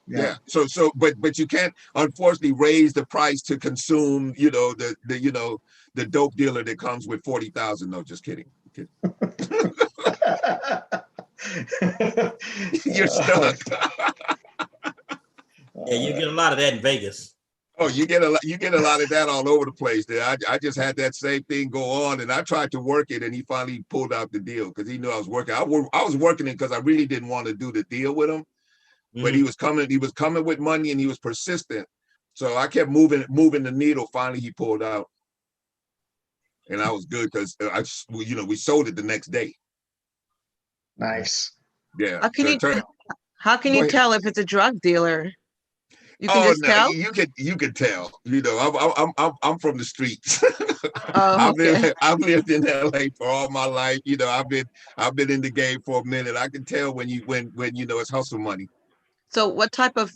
Yeah. So but you can't unfortunately raise the price to consume, the dope dealer that comes with 40,000. No, just kidding. You're stuck. Yeah, you get a lot of that in Vegas. Oh, you get a lot of that all over the place. There, I just had that same thing go on, and I tried to work it, and he finally pulled out the deal because he knew I was working. I was working it because I really didn't want to do the deal with him, but he was coming with money, and he was persistent. So I kept moving the needle. Finally, he pulled out, and I was good because we sold it the next day. Nice. Yeah. How can you tell if it's a drug dealer? You can just tell. You could tell. I'm from the streets. Oh, okay. I've lived in LA for all my life. I've been in the game for a minute. I can tell when it's hustle money. So what type of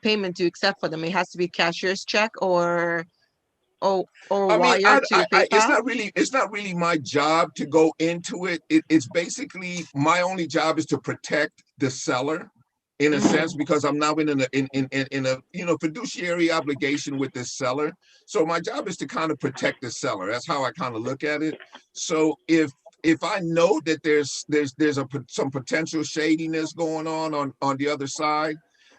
payment do you accept for them? It has to be cashier's check or wire to PayPal? It's not really my job to go into it. It's basically my only job is to protect the seller in a sense, because I'm now in a fiduciary obligation with this seller. So my job is to kind of protect the seller. That's how I kind of look at it. So if I know that there's some potential shadiness going on the other side,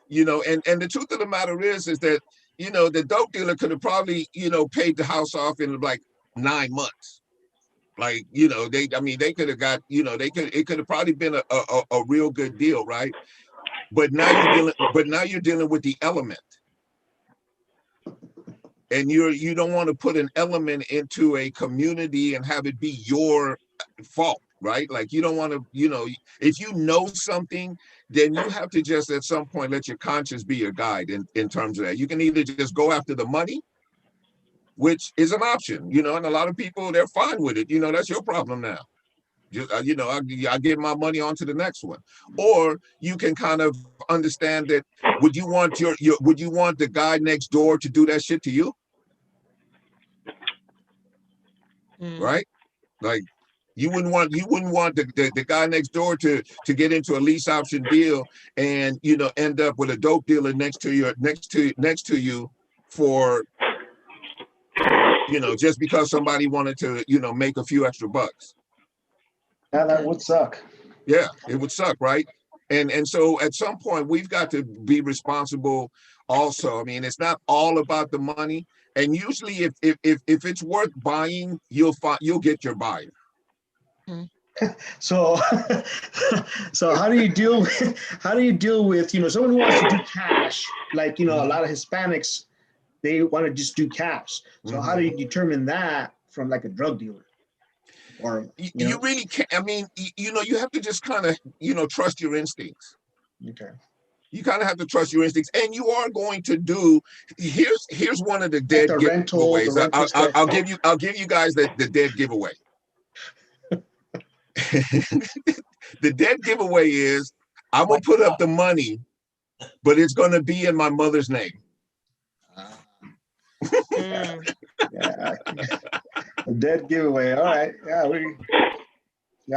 and the truth of the matter is that the dope dealer could have probably paid the house off in like 9 months. Like they could have got it could have probably been a real good deal, right? But now you're dealing with the element, and you don't want to put an element into a community and have it be your fault, right? Like you don't want to, if you know something, then you have to just at some point let your conscience be your guide in terms of that. You can either just go after the money, which is an option, and a lot of people, they're fine with it. That's your problem now. Just, I give my money on to the next one. Or you can kind of understand that, would you want the guy next door to do that shit to you? Right? Like you wouldn't want the guy next door to get into a lease option deal and end up with a dope dealer next to you for just because somebody wanted to make a few extra bucks. Yeah, that would suck. Yeah, it would suck, right? And so at some point we've got to be responsible also. I mean, it's not all about the money. And usually if it's worth buying, you'll get your buyer. So how do you deal with someone who wants to do cash? Like, a lot of Hispanics, they want to just do cash. So how do you determine that from like a drug dealer? Or you really can't. I mean, you have to just kind of trust your instincts. Okay. You kind of have to trust your instincts, and you are going to do. Here's one of the dead giveaways. I'll give you guys the dead giveaway. The dead giveaway is I'm gonna put up the money but it's going to be in my mother's name. Mm. Yeah. A dead giveaway. All right. Yeah,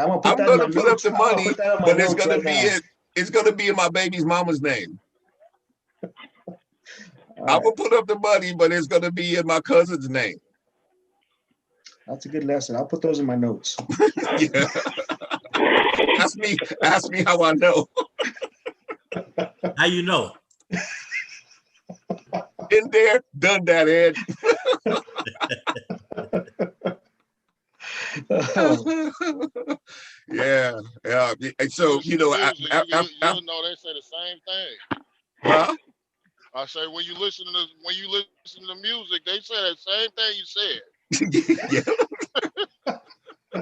I'm gonna put I'm that going in to my put up notes. the I'm gonna money, put that on my but it's notes going to right be now. it's going to be in my baby's mama's name. All I'm right. going to put up the money, but it's going to be in my cousin's name. That's a good lesson. I'll put those in my notes. Yeah. Ask me how I know. How you know? In there, done that, Ed. Yeah. And so, you know, you'll know they say the same thing. huh? I say when you listen to music, they say the same thing you said. Yeah.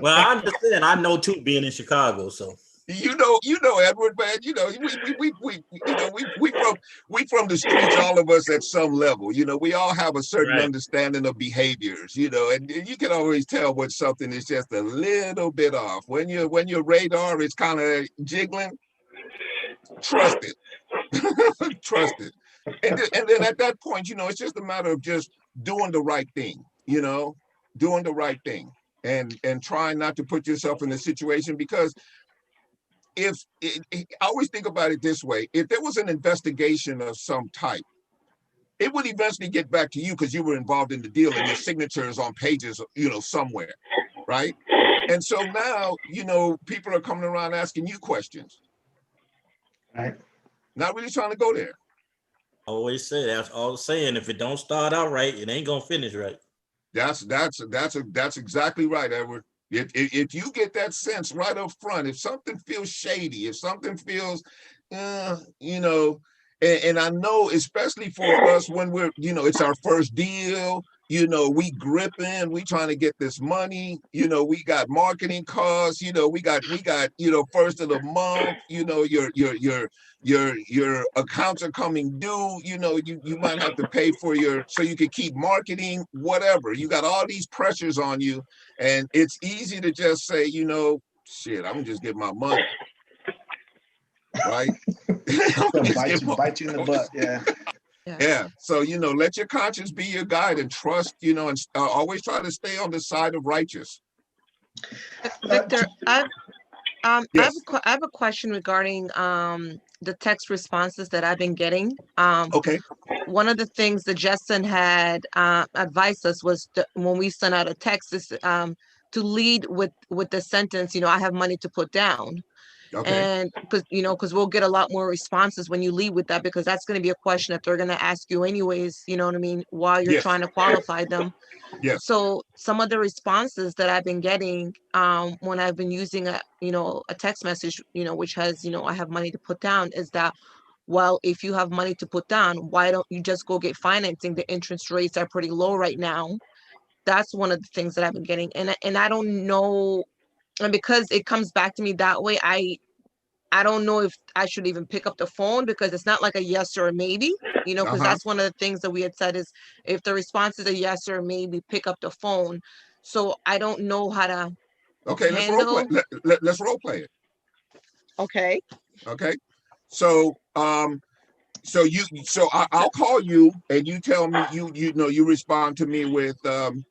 Well, I understand. I know too, being in Chicago, so. You know, Edward, man. You know, we from the streets, all of us at some level. You know, we all have a certain Right. understanding of behaviors. You know, and you can always tell when something is just a little bit off. When your radar is kind of jiggling, trust it, trust it. And then at that point, you know, it's just a matter of just doing the right thing. You know, doing the right thing, and trying not to put yourself in a situation because. I always think about it this way, if there was an investigation of some type, it would eventually get back to you because you were involved in the deal and your signature is on pages, you know, somewhere, right? And so now, you know, people are coming around asking you questions. Right. Not really trying to go there. I always say that's all saying. If it don't start out right, it ain't gonna finish right. That's exactly right, Edward. If you get that sense right up front, if something feels shady, if something feels, you know, and I know, especially for us when we're, you know, it's our first deal, you know, we gripping, we trying to get this money, you know, we got marketing costs, you know, we got, you know, first of the month, you know, your accounts are coming due, you know, you might have to pay for so you can keep marketing, whatever. You got all these pressures on you, and it's easy to just say, you know, shit, I'm gonna just get my money, right? Bite you in the butt, yeah. Yeah. So, you know, let your conscience be your guide and trust, you know, and always try to stay on the side of righteous. Victor, Yes. I have a question regarding the text responses that I've been getting. Okay. One of the things that Justin had advised us was when we send out a text is to lead with the sentence, you know, I have money to put down. Okay. And because we'll get a lot more responses when you lead with that, because that's going to be a question that they're going to ask you anyways, you know what I mean, while you're trying to qualify them. Yes. So some of the responses that I've been getting when I've been using a text message, you know, which has, you know, I have money to put down, is that, well, if you have money to put down, why don't you just go get financing? The interest rates are pretty low right now. That's one of the things that I've been getting. And I don't know, and because it comes back to me that way, I don't know if I should even pick up the phone, because it's not like a yes or a maybe, you know, because that's one of the things that we had said is if the response is a yes or a maybe, pick up the phone. So I don't know how to let's role play. Let's role play it. Okay. Okay. So I'll call you and you tell me, you respond to me with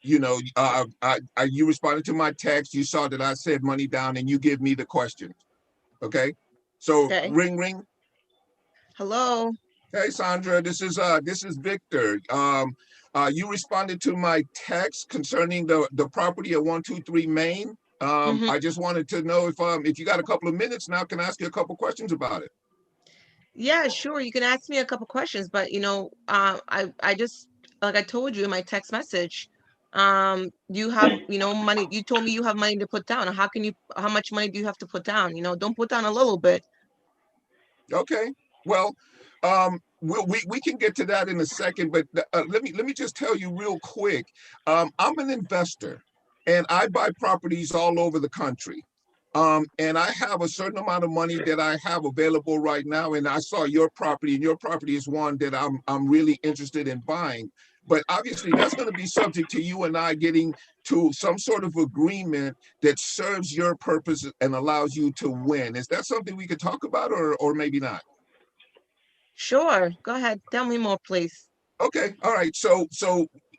you responded to my text, you saw that I said money down, and you give me the question. Okay. So ring. Hello. Hey Sandra, this is Victor. You responded to my text concerning the property at 123 Main. I just wanted to know if you got a couple of minutes now, can I ask you a couple questions about it? Yeah, sure. You can ask me a couple questions, but you know, I just, like I told you in my text message, you have, you know, money. You told me you have money to put down. How much money do you have to put down? You know, don't put down a little bit. Okay. Well, we can get to that in a second, but let me just tell you real quick. I'm an investor, and I buy properties all over the country. And I have a certain amount of money that I have available right now, and I saw your property, and your property is one that I'm really interested in buying. But obviously, that's going to be subject to you and I getting to some sort of agreement that serves your purpose and allows you to win. Is that something we could talk about, or maybe not? Sure. Go ahead. Tell me more, please. Okay. All right. So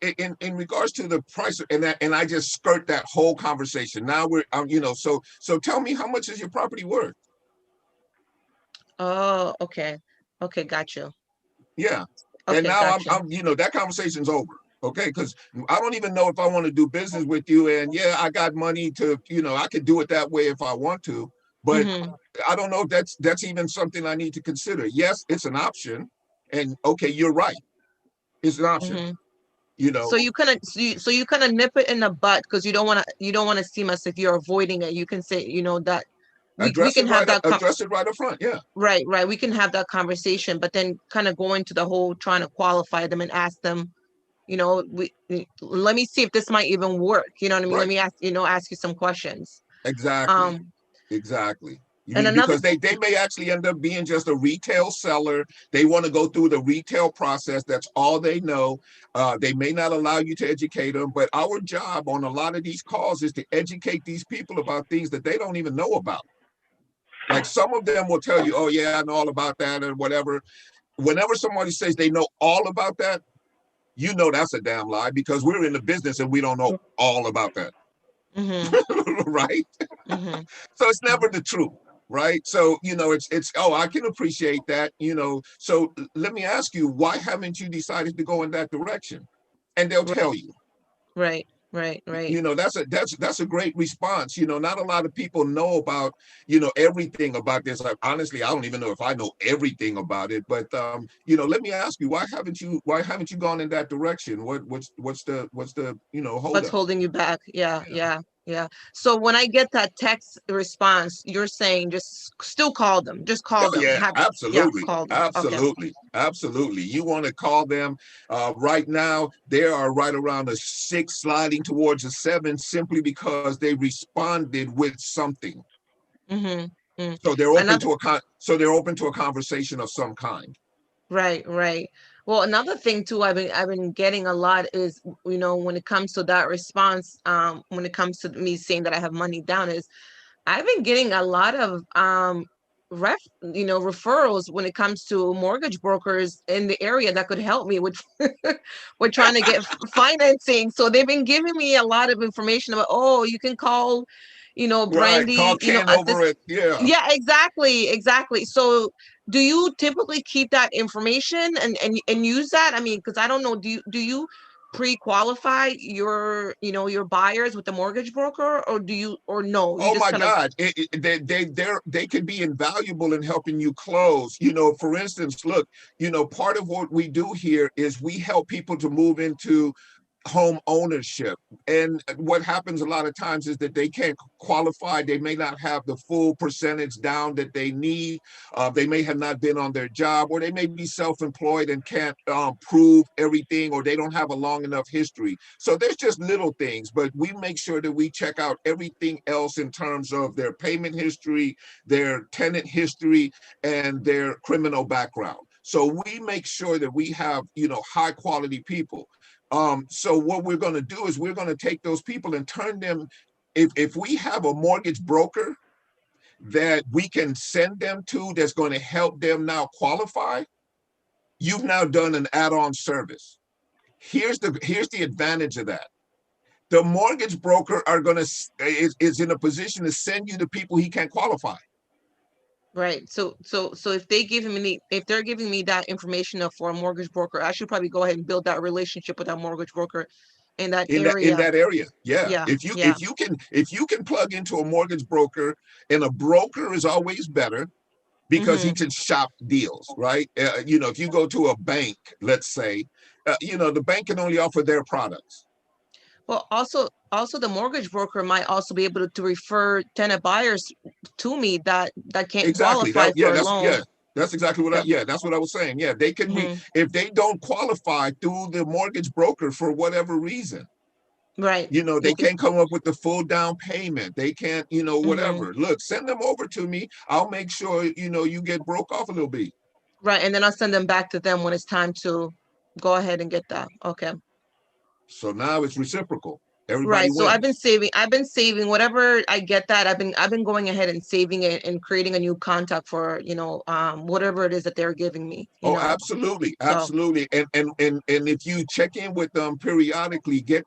in regards to the price and I just skirt that whole conversation. Now we're so tell me, how much is your property worth? Oh, okay. Okay, got you. Yeah. Okay, and now gotcha. I'm that conversation's over. Okay, because I don't even know if I want to do business with you. And yeah, I got money to, I could do it that way if I want to, but I don't know if that's even something I need to consider. Yes, it's an option. And okay, you're right. It's an option. So you kind of nip it in the butt because you don't want to seem as if you're avoiding it. You can say, that we can have that address it right up front. Yeah. Right. We can have that conversation, but then kind of go into the whole trying to qualify them and ask them, let me see if this might even work. You know what I mean? Right. Let me ask you some questions. Exactly. Exactly. And because they may actually end up being just a retail seller. They want to go through the retail process. That's all they know. They may not allow you to educate them, but our job on a lot of these calls is to educate these people about things that they don't even know about. Like some of them will tell you, oh yeah, I know all about that or whatever. Whenever somebody says they know all about that, that's a damn lie, because we're in the business and we don't know all about that. Right? So it's never the truth. Right. So, it's, I can appreciate that, so let me ask you, why haven't you decided to go in that direction? And they'll tell you. Right. That's a great response. Not a lot of people know about, everything about this. Like, honestly, I don't even know if I know everything about it, but let me ask you, why haven't you gone in that direction? What's the hold What's up? holding you back? Yeah. So when I get that text response, you're saying just still call them. Just call them. Yeah, absolutely. Call them. Absolutely. Okay. Absolutely. You want to call them right now. They are right around a 6 sliding towards a 7, simply because they responded with something. So they're open to a conversation of some kind. Right. Well, another thing too, I've been getting a lot is, when it comes to that response, when it comes to me saying that I have money down, is I've been getting a lot of referrals when it comes to mortgage brokers in the area that could help me with with trying to get financing. So they've been giving me a lot of information about, oh, you can call, Brandy, call Ken over it. Yeah, exactly. So do you typically keep that information and use that? I mean, because I don't know, do you pre-qualify your buyers with the mortgage broker, or do you, or no? Oh my God, they could be invaluable in helping you close. For instance, look, part of what we do here is we help people to move into home ownership. And what happens a lot of times is that they can't qualify. They may not have the full percentage down that they need. They may have not been on their job, or they may be self-employed and can't prove everything, or they don't have a long enough history. So there's just little things, but we make sure that we check out everything else in terms of their payment history, their tenant history, and their criminal background. So we make sure that we have, high quality people. So what we're going to do is we're going to take those people and turn them, if we have a mortgage broker that we can send them to that's going to help them now qualify, you've now done an add-on service. Here's the advantage of that. The mortgage broker is in a position to send you the people he can't qualify. Right. So if they're giving me that information for a mortgage broker, I should probably go ahead and build that relationship with that mortgage broker in that area. Yeah. If you can plug into a mortgage broker, and a broker is always better because he can shop deals, right? If you go to a bank, let's say, the bank can only offer their products. Well, also the mortgage broker might also be able to refer tenant buyers to me that can't qualify for a loan. Yeah, that's exactly what that's what I was saying. Yeah, they can be, if they don't qualify through the mortgage broker for whatever reason. Right. They can't come up with the full down payment. They can't, whatever. Look, send them over to me. I'll make sure, you get broke off a little bit. Right. And then I'll send them back to them when it's time to go ahead and get that. Okay. So now it's reciprocal. Everybody Right. So wins. I've been saving whatever I get that I've been going ahead and saving it and creating a new contact for, whatever it is that they're giving me, Oh, absolutely, So absolutely. And if you check in with them periodically, get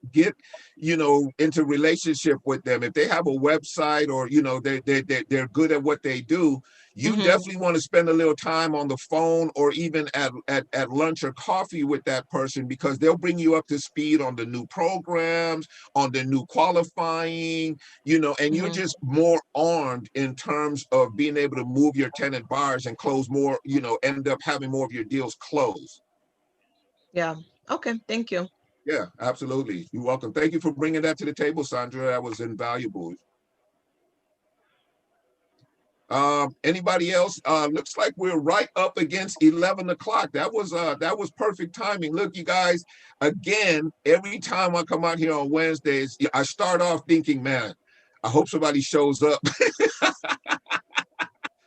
into relationship with them. If they have a website or they're good at what they do, you definitely want to spend a little time on the phone or even at lunch or coffee with that person, because they'll bring you up to speed on the new programs, on the new qualifying, and you're just more armed in terms of being able to move your tenant buyers and close more, end up having more of your deals closed. Yeah. Okay. Thank you. Yeah, absolutely. You're welcome. Thank you for bringing that to the table, Sandra. That was invaluable. Anybody else? Looks like we're right up against 11 o'clock. That was perfect timing. Look, you guys, again, every time I come out here on Wednesdays, I start off thinking, man, I hope somebody shows up.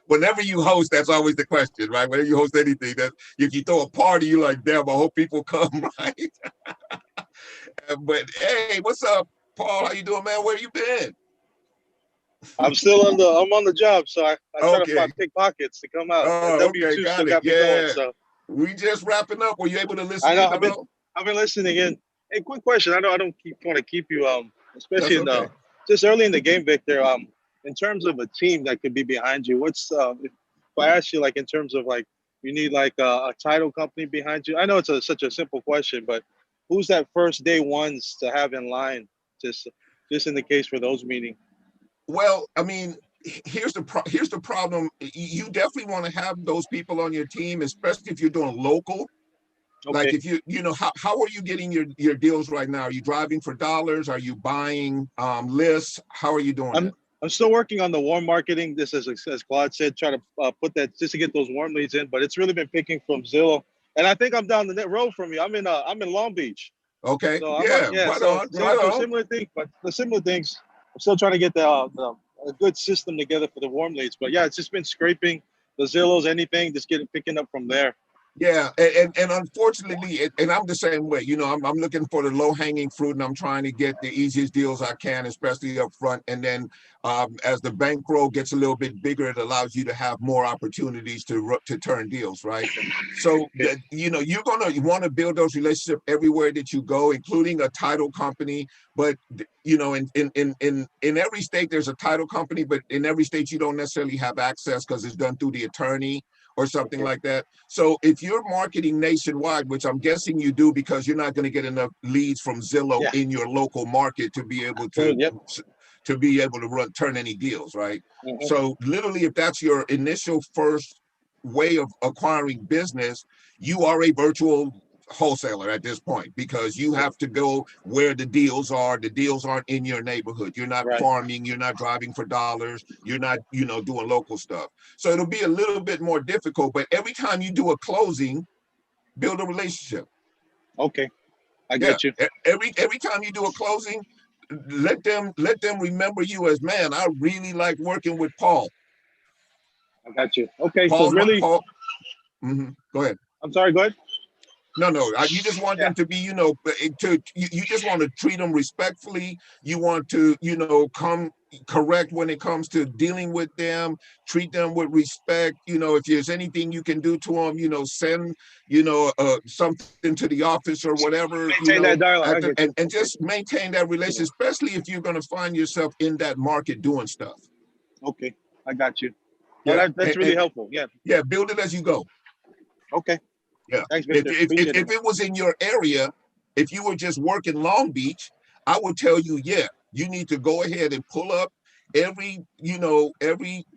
Whenever you host, that's always the question, right? Whenever you host anything, that if you throw a party, you're like, damn, I hope people come, right? But hey, what's up, Paul? How you doing, man? Where you been? I'm on the job, so I try to find pickpockets to come out. Oh, W2 okay, got still it. got me going, so We just wrapping up. Were you able to listen? I know I've been listening in. Hey, quick question. I know I don't want to keep you especially That's okay. Just early in the game, Victor. In terms of a team that could be behind you, what's if I ask you, like, in terms of, like, you need like a title company behind you? I know it's such a simple question, but who's that first day ones to have in line, just in the case for those meetings? Well, I mean, here's the problem. You definitely want to have those people on your team, especially if you're doing local. Okay. Like if how are you getting your deals right now? Are you driving for dollars? Are you buying lists? How are you doing it? I'm still working on the warm marketing. This is, as Claude said, try to put that just to get those warm leads in. But it's really been picking from Zillow, and I think I'm down the net road from you. I'm in Long Beach. Okay. So Right on. Similar thing, but the similar things. I'm still trying to get a good system together for the warm leads. But yeah, it's just been scraping the Zillows, anything, just picking up from there. Yeah, and unfortunately, and I'm the same way. I'm looking for the low hanging fruit, and I'm trying to get the easiest deals I can, especially up front. And then, as the bankroll gets a little bit bigger, it allows you to have more opportunities to turn deals, right? So, you're gonna want to build those relationships everywhere that you go, including a title company. But in every state there's a title company, but in every state you don't necessarily have access because it's done through the attorney or something like that. So if you're marketing nationwide, which I'm guessing you do because you're not going to get enough leads from Zillow in your local market to be able to turn any deals, right? So literally, if that's your initial first way of acquiring business, you are a virtual wholesaler at this point, because you have to go where the deals are. The deals aren't in your neighborhood. You're not farming, you're not driving for dollars, you're not doing local stuff. So it'll be a little bit more difficult, but every time you do a closing, build a relationship. Okay, I get you. Every time you do a closing, let them remember you as, man, I really like working with Paul. I got you. Okay, Paul, so really Go ahead. I'm sorry, go ahead. No, you just want them to be, you just want to treat them respectfully. You want to, come correct when it comes to dealing with them, treat them with respect. If there's anything you can do to them, send, something to the office or whatever, Maintain that dialogue. and just maintain that relationship, especially if you're going to find yourself in that market doing stuff. Okay, I got you. Yeah, that's really helpful. Yeah. Yeah, build it as you go. Okay. Yeah. Thanks, Victor. If it was in your area, if you were just working Long Beach, I would tell you, you need to go ahead and pull up every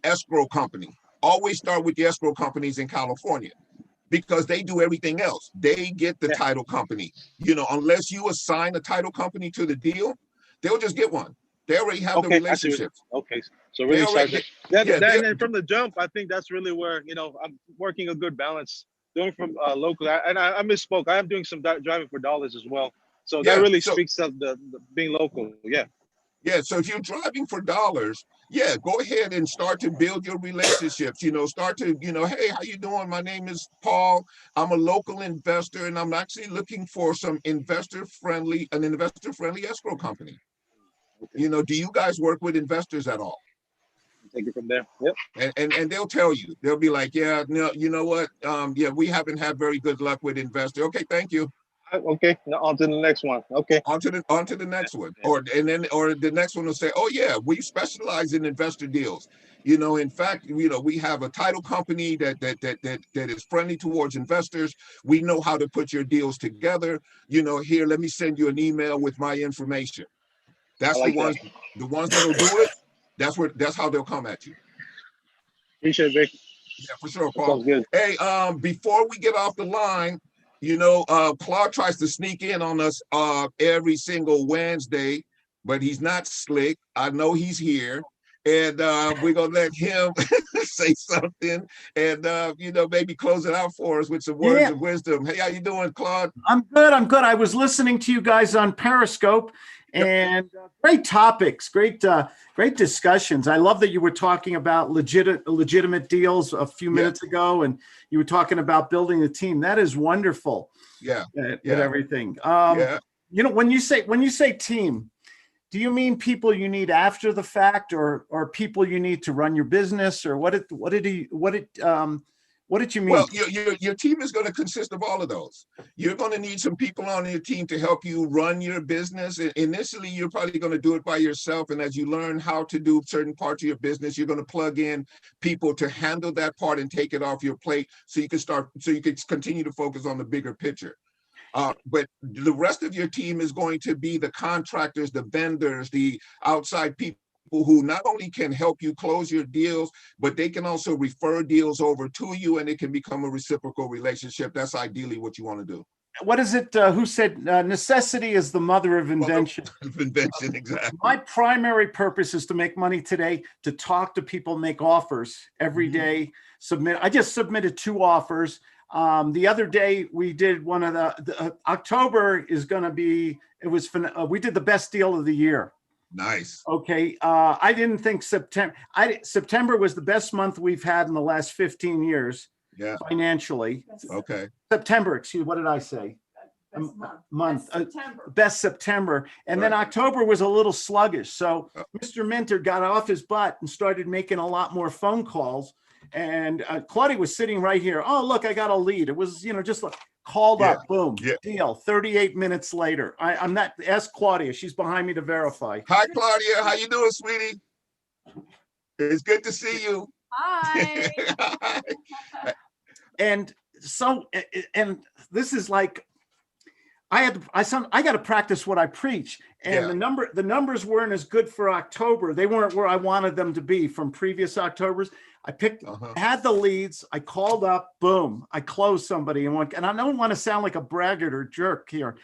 escrow company. Always start with the escrow companies in California, because they do everything else. They get the title company. Unless you assign a title company to the deal, they'll just get one. They already have the relationships. Okay. So really, from the jump, I think that's really where, I'm working a good balance. Doing from local, and I misspoke. I am doing some driving for dollars as well. So that really speaks of the being local. Yeah. Yeah. So if you're driving for dollars, go ahead and start to build your relationships. Start to, hey, how you doing? My name is Paul. I'm a local investor, and I'm actually looking for some investor friendly escrow company. You know, do you guys work with investors at all? Take it from there. Yep. And they'll tell you, they'll be like, yeah, no, you know what? Yeah, we haven't had very good luck with investors. Okay, thank you. Okay, now on to the next one. Okay. On to the next one. Or the next one will say, oh yeah, we specialize in investor deals. You know, in fact, you know, we have a title company that is friendly towards investors. We know how to put your deals together. You know, here, let me send you an email with my information. That's like the ones that'll do it. That's how they'll come at you. Appreciate it, Vic. Yeah, for sure, Paul. Sounds good. Hey, before we get off the line, you know, Claude tries to sneak in on us every single Wednesday, but he's not slick. I know he's here, and we're gonna let him say something, and you know, maybe close it out for us with some words of wisdom. Hey, how you doing, Claude? I'm good. I was listening to you guys on Periscope, and great topics, great discussions. I love that you were talking about legitimate deals a few minutes ago, and you were talking about building a team. That is wonderful. At everything. You know, when you say team, do you mean people you need after the fact, or people you need to run your business, or what did you mean? Well, your team is going to consist of all of those. You're going to need some people on your team to help you run your business. Initially, you're probably going to do it by yourself. And as you learn how to do certain parts of your business, you're going to plug in people to handle that part and take it off your plate so you can continue to focus on the bigger picture. But the rest of your team is going to be the contractors, the vendors, the outside people who not only can help you close your deals, but they can also refer deals over to you, and it can become a reciprocal relationship. That's ideally what you want to do. What is it? Who said necessity is the mother of invention? Invention, exactly. My primary purpose is to make money today, to talk to people, make offers every day. I just submitted 2 offers. The other day we did one of the October is going to be. We did the best deal of the year. Nice. Okay. I didn't think September was the best month we've had in the last 15 years. Yeah. Financially. Okay. September, excuse me, what did I say? Best September. And then October was a little sluggish. So Mr. Minter got off his butt and started making a lot more phone calls. And Claudia was sitting right here. Oh, look, I got a lead. It was, you know, just like called up, boom, deal. 38 minutes later. I'm not, ask Claudia. She's behind me to verify. Hi, Claudia. How you doing, sweetie? It's good to see you. Hi. And so, and this is like, I got to practice what I preach. And the numbers weren't as good for October. They weren't where I wanted them to be from previous Octobers. I had the leads. I called up, boom, I closed somebody and I don't want to sound like a braggart or jerk here.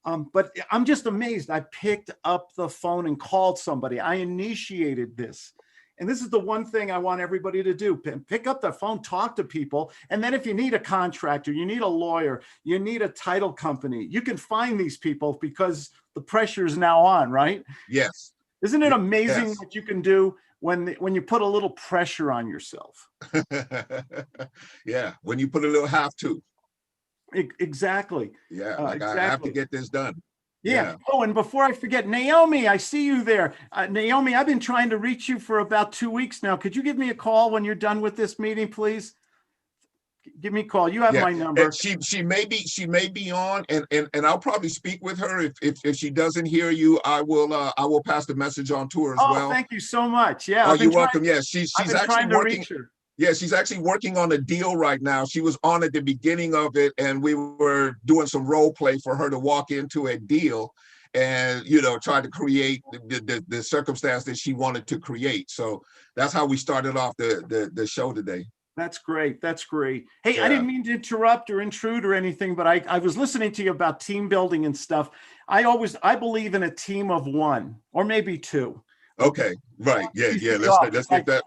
But I'm just amazed. I picked up the phone and called somebody. I initiated this. And this is the one thing I want everybody to do. Pick up the phone, talk to people. And then if you need a contractor, you need a lawyer, you need a title company, you can find these people because the pressure is now on, right? Yes. Isn't it amazing what you can do when you put a little pressure on yourself? Yeah, when you put a little have to. Exactly. Yeah, like exactly. I have to get this done. Yeah. Oh, and before I forget, Naomi, I see you there. Naomi, I've been trying to reach you for about 2 weeks now. Could you give me a call when you're done with this meeting, please? Give me a call. You have my number. And she may be on, and I'll probably speak with her. If she doesn't hear you, I will pass the message on to her as well. Thank you so much. Yeah. Oh, you're welcome. Yeah, she's actually working. Yeah, she's actually working on a deal right now. She was on at the beginning of it, and we were doing some role play for her to walk into a deal and, you know, try to create the circumstance that she wanted to create. So that's how we started off the show today. That's great. That's great. Hey, I didn't mean to interrupt or intrude or anything, but I was listening to you about team building and stuff. I believe in a team of 1 or maybe 2. Okay, right. Yeah. Let's get that.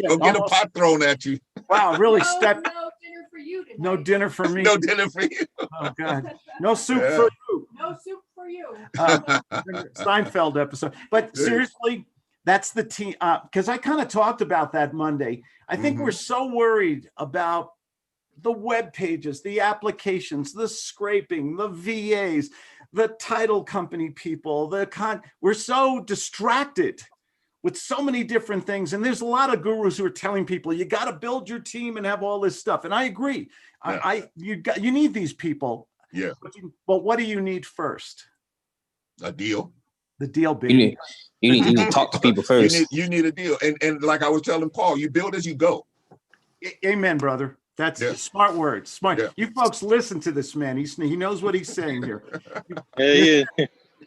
Go get a pot thrown at you. Wow, really no dinner for you tonight. No dinner for me. No dinner for you. Oh God. No soup for you. No soup for you. Seinfeld episode. But seriously, that's the team. Because I kind of talked about that Monday. I think we're so worried about the web pages, the applications, the scraping, the VAs, the title company people, we're so distracted with so many different things. And there's a lot of gurus who are telling people, you got to build your team and have all this stuff. And I agree. Yeah. You need these people. Yeah. But what do you need first? A deal. The deal, baby. You need to talk to people first. You need a deal. And like I was telling Paul, you build as you go. Amen, brother. That's smart words. Smart. Yeah. You folks listen to this man. He knows what he's saying here. Yeah.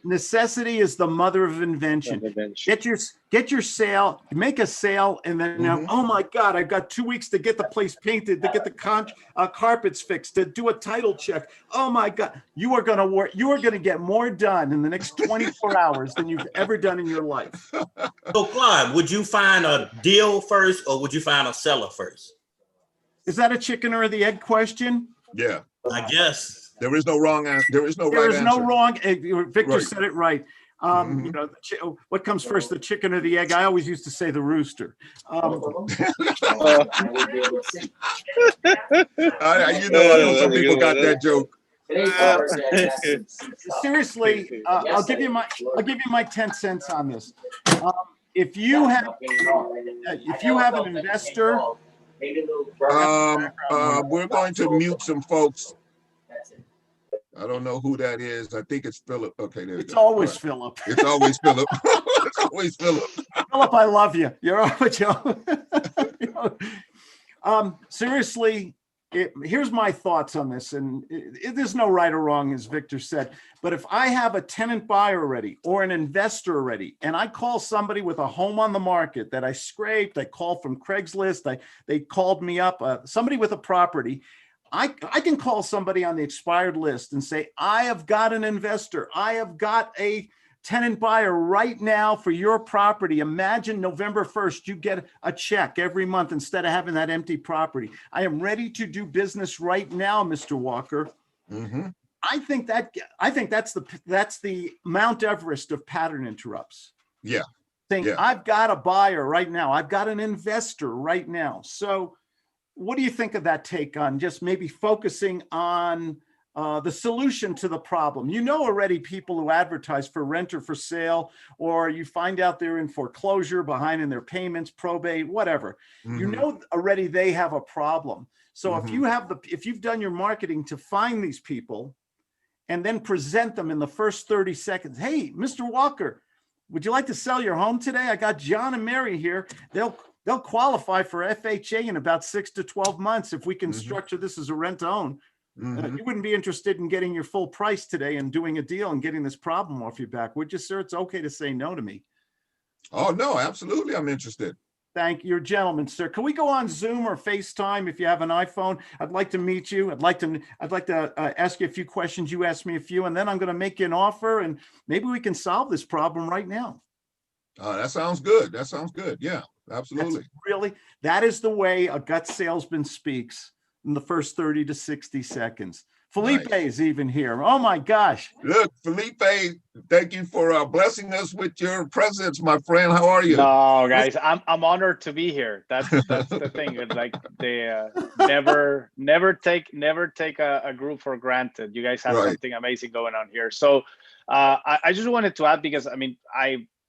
Necessity is the mother of invention. Get your sale, make a sale, and then now, oh my God, I've got 2 weeks to get the place painted, to get the carpets fixed, to do a title check. Oh my God, you are gonna get more done in the next 24 hours than you've ever done in your life. So Clyde, would you find a deal first or would you find a seller first? Is that a chicken or the egg question? Yeah. I guess. There is no wrong answer. There is no right answer. There is no wrong. Victor said it right. You know, what comes first, the chicken or the egg? I always used to say the rooster. You know, some people got that joke. Seriously, I'll give you my 10 cents on this. If you have an investor, we're going to mute some folks. I don't know who that is. I think it's Philip. Okay, there it's always Philip. It's always Philip. It's always Philip. Philip, I love you. You're over, Joe. Seriously, here's my thoughts on this, and there's no right or wrong, as Victor said. But if I have a tenant buyer already or an investor already, and I call somebody with a home on the market that I scraped, I called from Craigslist, they called me up, somebody with a property. I can call somebody on the expired list and say, I have got an investor. I have got a tenant buyer right now for your property. Imagine November 1st, you get a check every month instead of having that empty property. I am ready to do business right now, Mr. Walker. Mm-hmm. I think that's the Mount Everest of pattern interrupts. Yeah. Saying, I've got a buyer right now. I've got an investor right now. So what do you think of that take on just maybe focusing on the solution to the problem? You know already people who advertise for rent or for sale, or you find out they're in foreclosure, behind in their payments, probate, whatever. Mm-hmm. You know already they have a problem. So if you've done your marketing to find these people and then present them in the first 30 seconds, hey, Mr. Walker, would you like to sell your home today? I got John and Mary here. They'll qualify for FHA in about 6 to 12 months if we can structure this as a rent to own. You wouldn't be interested in getting your full price today and doing a deal and getting this problem off your back, would you, sir? It's okay to say no to me. Oh, no, absolutely. I'm interested. Thank you. You're a gentleman, sir. Can we go on Zoom or FaceTime if you have an iPhone? I'd like to meet you. I'd like to ask you a few questions. You ask me a few, and then I'm going to make you an offer, and maybe we can solve this problem right now. That sounds good. That sounds good. Yeah, absolutely. That is the way a gut salesman speaks in the first 30 to 60 seconds. Felipe is even here. Oh my gosh. Look, Felipe, thank you for blessing us with your presence, my friend. How are you? No, guys, I'm honored to be here. That's the thing. It's like they never take a group for granted. You guys have something amazing going on here. So I just wanted to add, because I mean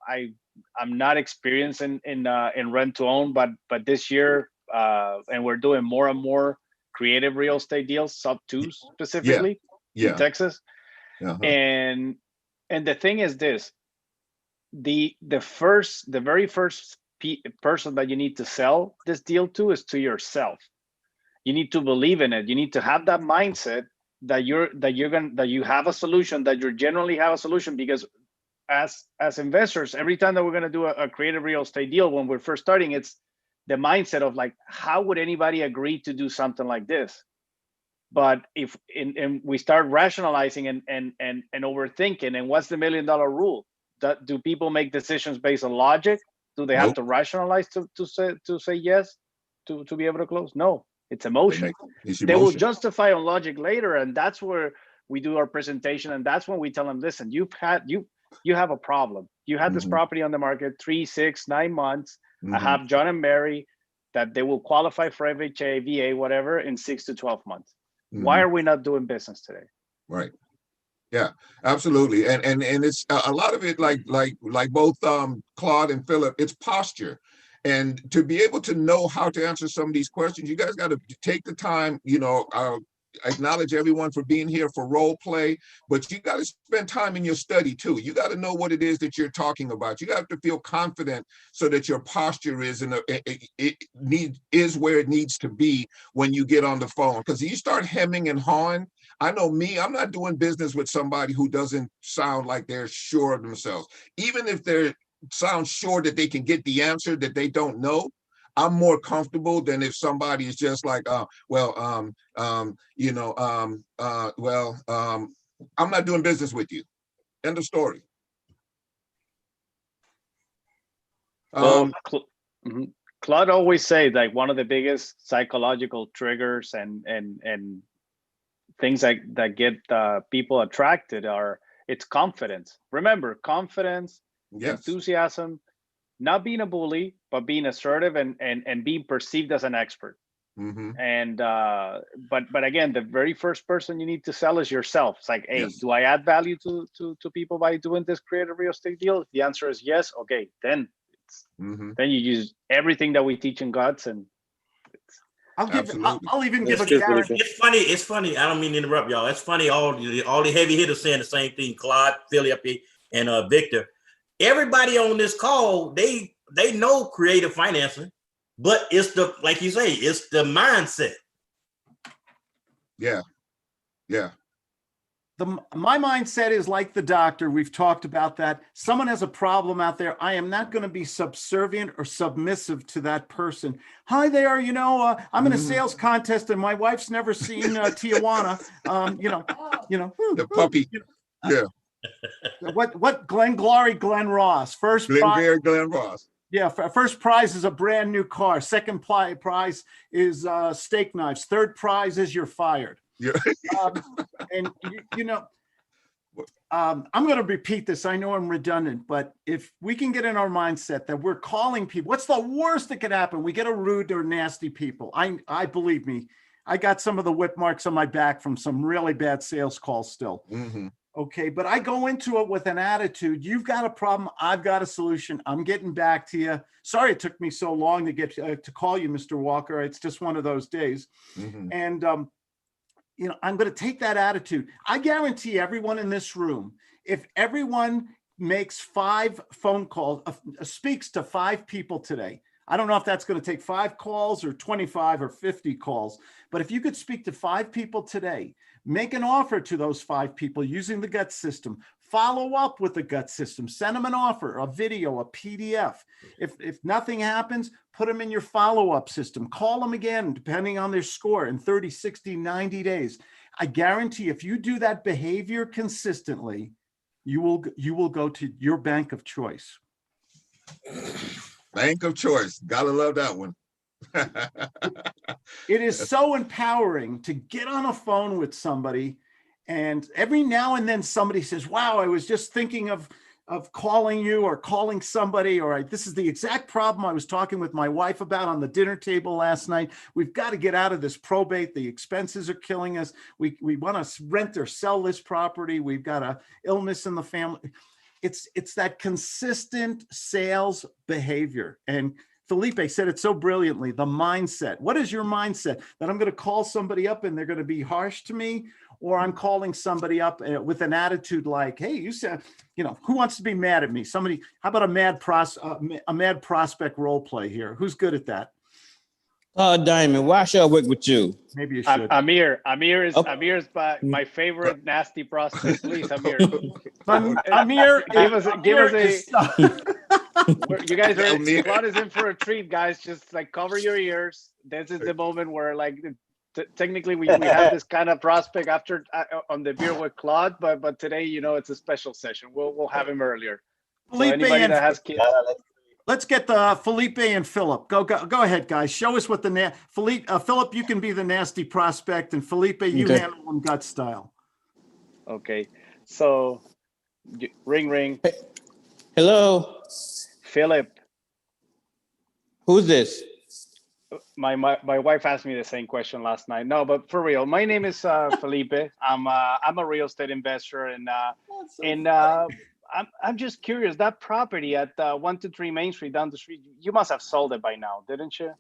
I'm not experienced in rent to own, but this year and we're doing more and more creative real estate deals, sub 2 specifically in Texas. And the thing is this, the very first person that you need to sell this deal to is to yourself. You need to believe in it. You need to have that mindset that you have a solution, that you generally have a solution, because as investors, every time that we're going to do a creative real estate deal, when we're first starting, it's the mindset of like, how would anybody agree to do something like this? But if we start rationalizing and overthinking, and what's the $1 million rule? Do people make decisions based on logic? Do they have to rationalize to say yes to be able to close? No, it's emotion. They will justify on logic later, and that's where we do our presentation, and that's when we tell them, listen, you have a problem. You had this property on the market 3, 6, 9 months. I have John and Mary. that they will qualify for FHA, VA, whatever, in 6 to 12 months. Why are we not doing business today? Right. Yeah, absolutely. And it's a lot of it, like both Claude and Philip, it's posture. And to be able to know how to answer some of these questions, you guys got to take the time, acknowledge everyone for being here for role play, but you got to spend time in your study too. You got to know what it is that you're talking about. You have to feel confident so that your posture is is where it needs to be when you get on the phone. Because you start hemming and hawing. I know me, I'm not doing business with somebody who doesn't sound like they're sure of themselves. Even if they sound sure that they can get the answer that they don't know, I'm more comfortable than if somebody is just like, I'm not doing business with you. End of story. Claude always say like one of the biggest psychological triggers and things that get people attracted it's confidence. Remember, confidence, enthusiasm, not being a bully, but being assertive and being perceived as an expert. And but again, the very first person you need to sell is yourself. It's like, hey, do I add value to people by doing this creative real estate deal? If the answer is yes, okay, then then you use everything that we teach in GUTS, and I'll even give a guarantee. It's funny. I don't mean to interrupt y'all. It's funny. All the heavy hitters saying the same thing. Claude, Philip, and Victor. Everybody on this call, they know creative financing, but it's like you say, it's the mindset. Yeah. My mindset is like the doctor. We've talked about that. Someone has a problem out there. I am not going to be subservient or submissive to that person. Hi there. I'm in a sales contest and my wife's never seen Tijuana. The puppy. Yeah. What Glenn Ross. First prize. Glenn Ross. Yeah, first prize is a brand new car. Second prize is steak knives. Third prize is you're fired. Yeah. I'm going to repeat this. I know I'm redundant, but if we can get in our mindset that we're calling people, what's the worst that could happen? We get a rude or nasty people. I believe me, I got some of the whip marks on my back from some really bad sales calls still. Okay, but I go into it with an attitude. You've got a problem. I've got a solution. I'm getting back to you. Sorry it took me so long to get to call you, Mr. Walker. It's just one of those days. And I'm going to take that attitude. I guarantee everyone in this room, if everyone makes 5 phone calls, speaks to 5 people today, I don't know if that's going to take 5 calls or 25 or 50 calls, but if you could speak to 5 people today, make an offer to those 5 people using the GUTS system, follow up with the GUTS system, send them an offer, a video, a PDF. If nothing happens, put them in your follow-up system, call them again, depending on their score in 30, 60, 90 days. I guarantee if you do that behavior consistently, you will go to your bank of choice. Bank of choice. Gotta love that one. It is so empowering to get on a phone with somebody, and every now and then somebody says, wow, I was just thinking of calling you or calling somebody, or this is the exact problem I was talking with my wife about on the dinner table last night. We've got to get out of this probate. The expenses are killing us. We want to rent or sell this property. We've got an illness in the family. It's that consistent sales behavior. And Felipe said it so brilliantly, the mindset. What is your mindset? That I'm going to call somebody up and they're going to be harsh to me, or I'm calling somebody up with an attitude like, hey, you said, who wants to be mad at me? Somebody, how about a mad prospect role play here? Who's good at that? Diamond, why should I work with you? Maybe you should. Amir is my favorite nasty prospect. Please, Amir. Amir, give us a. You guys are. Claude is in for a treat, guys. Just like cover your ears. This is the moment where, like, technically we have this kind of prospect after on the beer with Claude, but today, it's a special session. We'll have him earlier. Felipe, so anybody that has kids. Let's get the Felipe and Philip. Go ahead, guys. Show us what Philip, you can be the nasty prospect, and Felipe, you handle them GUTS style. Okay. So, ring. Hello. Philip. Who's this? My wife asked me the same question last night. No, but for real, my name is Felipe. I'm a real estate investor, and I'm just curious. That property at 123 Main Street down the street, you must have sold it by now, didn't you?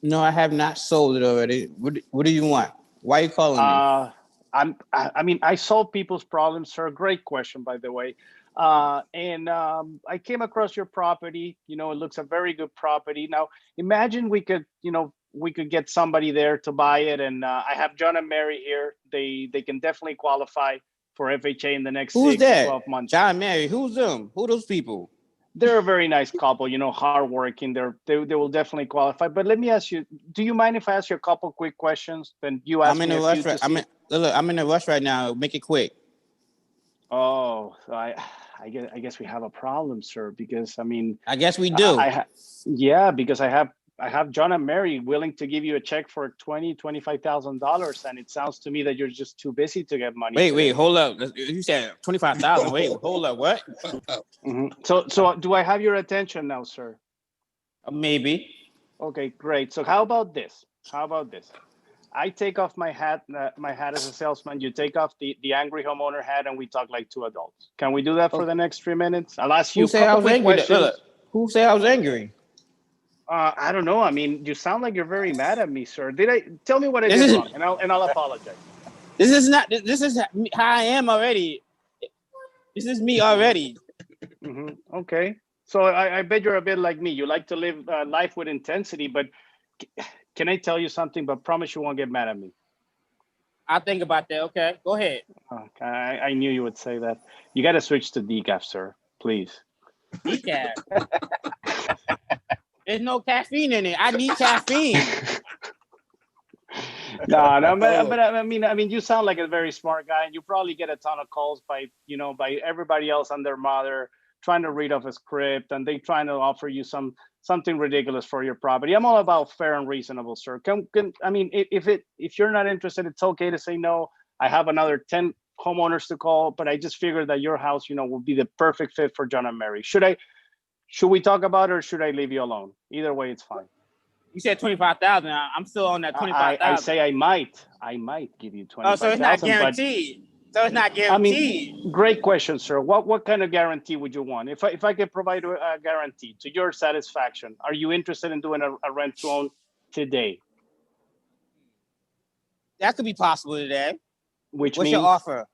No, I have not sold it already. What do you want? Why are you calling me? I mean, I solve people's problems, sir. Great question, by the way. I came across your property. You know, it looks a very good property. Now, imagine we could get somebody there to buy it. And I have John and Mary here. They can definitely qualify for FHA in the next 6 to 12 months. John and Mary, who's them? Who are those people? They're a very nice couple, you know, hardworking. They will definitely qualify. But let me ask you, do you mind if I ask you a couple quick questions? Then you ask me. I'm in a rush. I'm in a rush right now. Make it quick. Oh, I guess we have a problem, sir. Because I mean, I guess we do. Yeah, because I have John and Mary willing to give you a check for $25,000, and it sounds to me that you're just too busy to get money. Wait, hold up. You said 25,000. Wait, hold up. What? Mm-hmm. So do I have your attention now, sir? Maybe. Okay, great. So how about this? I take off my hat as a salesman. You take off the angry homeowner hat, and we talk like two adults. Can we do that for the next 3 minutes? I'll ask you a couple quick questions. Who said I was angry? I don't know. I mean, you sound like you're very mad at me, sir. Tell me what I did wrong, and I'll apologize. This is how I am already. This is me already. Mm-hmm. Okay. So I bet you're a bit like me. You like to live life with intensity, but can I tell you something? But promise you won't get mad at me. I'll think about that. Okay, go ahead. Okay. I knew you would say that. You got to switch to decaf, sir. Please. Decaf. There's no caffeine in it. I need caffeine. No, but I mean, you sound like a very smart guy, and you probably get a ton of calls by everybody else and their mother trying to read off a script, and they trying to offer you something ridiculous for your property. I'm all about fair and reasonable, sir. If you're not interested, it's okay to say no. I have another 10 homeowners to call, but I just figured that your house, will be the perfect fit for John and Mary. Should we talk about it, or should I leave you alone? Either way, it's fine. You said 25,000. I'm still on that 25,000. I say I might give you 25,000. Oh, so it's not guaranteed. It's not guaranteed. I mean, great question, sir. What kind of guarantee would you want? If I could provide a guarantee to your satisfaction, are you interested in doing a rent to own today? That could be possible today. What's your offer?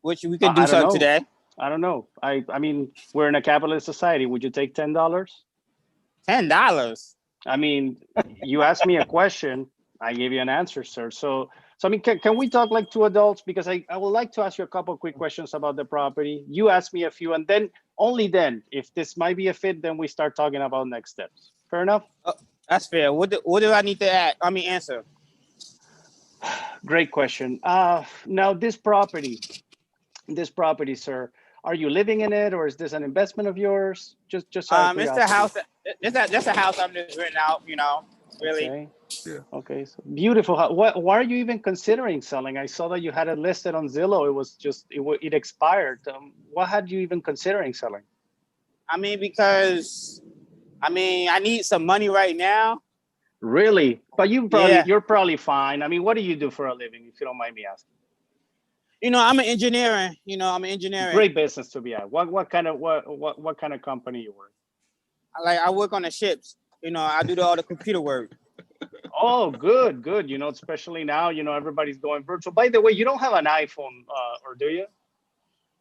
Which we could do something today. I don't know. I mean, we're in a capitalist society. Would you take $10? $10? I mean, you asked me a question. I gave you an answer, sir. So I mean, can we talk like two adults? Because I would like to ask you a couple of quick questions about the property. You ask me a few, and then only then, if this might be a fit, then we start talking about next steps. Fair enough? That's fair. What do I need to answer? Great question. Now this property, sir, are you living in it, or is this an investment of yours? Just it's the house. That's a house I'm just renting out. Really. Okay. Yeah. Okay. So beautiful. Why are you even considering selling? I saw that you had it listed on Zillow. It was just it expired. What had you even considering selling? I mean, because I need some money right now. Really? But you're probably fine. I mean, what do you do for a living, if you don't mind me asking? I'm an engineer. I'm an engineer. Great business to be at. What kind of company you work? I work on the ships. I do all the computer work. Oh, good. Especially now, everybody's going virtual. By the way, you don't have an iPhone, or do you?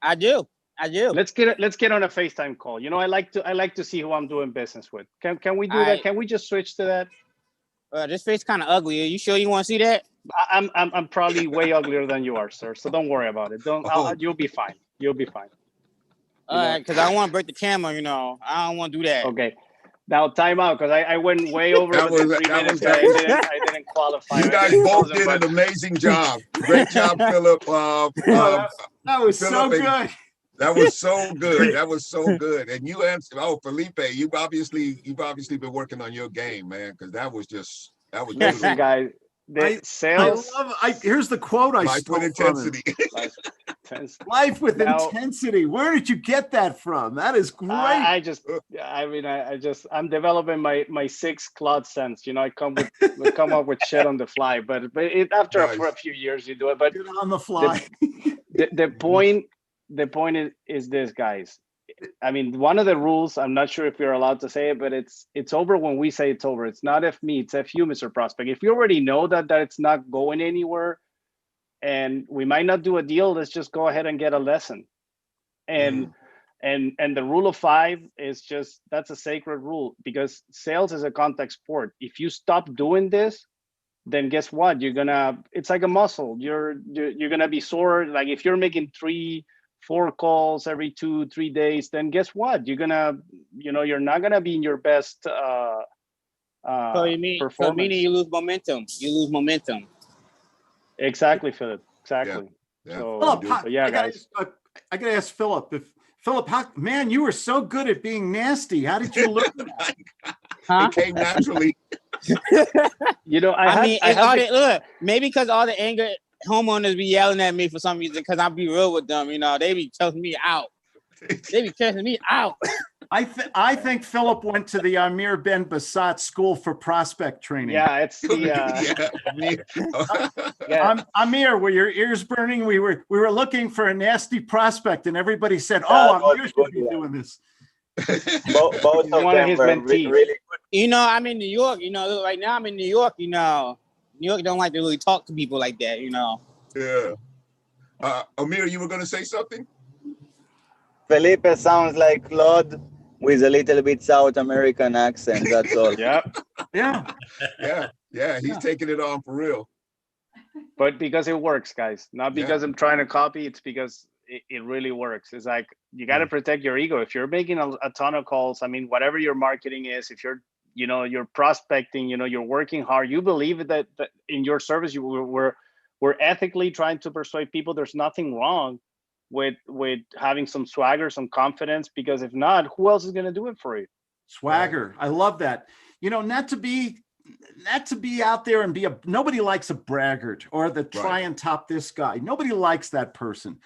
I do. Let's get on a FaceTime call. I like to see who I'm doing business with. Can we do that? Can we just switch to that? This face kind of ugly. Are you sure you want to see that? I'm probably way uglier than you are, sir. So don't worry about it. You'll be fine. All right, because I don't want to break the camera. I don't want to do that. Okay. Now time out, because I went way over the 3 minutes. I didn't qualify. You guys both did an amazing job. Great job, Philip. That was so good. That was so good. That was so good. And you answered. Oh, Felipe, you've obviously been working on your game, man, because that was listen, guys. Sales. Here's the quote I stole intensity. Life with Now- intensity. Where did you get that from? That is great. I I'm developing my sixth Claude sense. You know, I come up with shit on the fly, but after for a few years you do it. But on the fly. The point is this, guys. I mean, one of the rules, I'm not sure if you're allowed to say it, but it's over when we say it's over. It's not F me, it's F you, Mr. Prospect. If you already know that it's not going anywhere and we might not do a deal, let's just go ahead and get a lesson. And the rule of 5 is just, that's a sacred rule, because sales is a contact sport. If you stop doing this, then guess what? It's like a muscle. You're gonna be sore. Like if you're making 3-4 calls every 2-3 days, then guess what? You're not gonna be in your best So performance. meaning you lose momentum. You lose momentum. Exactly, Philip. Exactly. Yeah. So, Philip, yeah, guys. I gotta ask Philip. Man, you were so good at being nasty. How did you learn that? It came naturally. You know, look, maybe because all the anger homeowners be yelling at me for some reason, because I'll be real with them. You know, they be cussing me out. I think Philip went to the Amir Ben Basat School for Prospect Training. Yeah, it's the Amir, were your ears burning? We were looking for a nasty prospect, and everybody said, "Oh, Amir should be doing this." Both of one of his them mentees. really good. You know, I'm in New York. You know, right now I'm in New York. You know, New York don't like to really talk to people like that. You know. Yeah. Amir, you were going to say something? Felipe sounds like Claude with a little bit South American accent. That's all. Yeah. He's taking it on for real. But because it works, guys, not because I'm trying to copy, it's because it really works. It's like, you got to protect your ego. If you're making a ton of calls, I mean, whatever your marketing is, if you're prospecting, you're working hard, you believe that in your service, we're ethically trying to persuade people. There's nothing wrong with having some swagger, some confidence, because if not, who else is going to do it for you? Swagger. I love that. Not to be out there and nobody likes a braggart or try and top this guy. Nobody likes that person.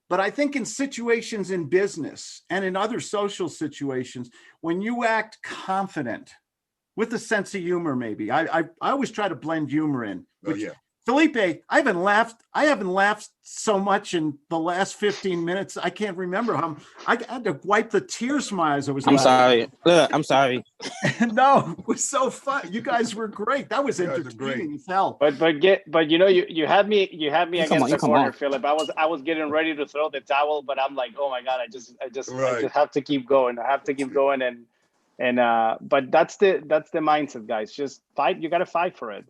But I think in situations in business and in other social situations, when you act confident with a sense of humor, maybe I always try to blend humor in. Felipe, I haven't laughed so much in the last 15 minutes. I can't remember how I had to wipe the tears from my eyes. I'm sorry. Look, I'm sorry. No, it was so fun. You guys were great. That was entertaining as hell. But you had me against the corner, Philip. I was getting ready to throw the towel, but I'm like, oh my God, I just have to keep going. I have to keep going but that's the mindset, guys. Just fight. You got to fight for it.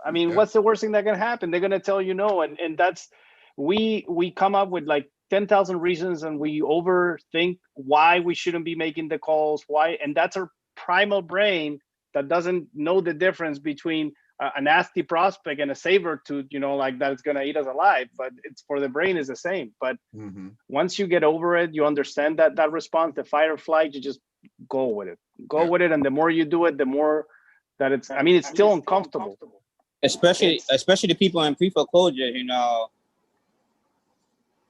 What's the worst thing that can happen? They're going to tell you no. And that's, we come up with like 10,000 reasons, and we overthink why we shouldn't be making the calls, why. And that's our primal brain that doesn't know the difference between a nasty prospect and a saber tooth, like that it's going to eat us alive. But it's, for the brain, is the same. But once you get over it, you understand that response, the fight or flight, you just go with it. With it. And the more you do it, the more that it's still uncomfortable. Especially the people in pre-foreclosure,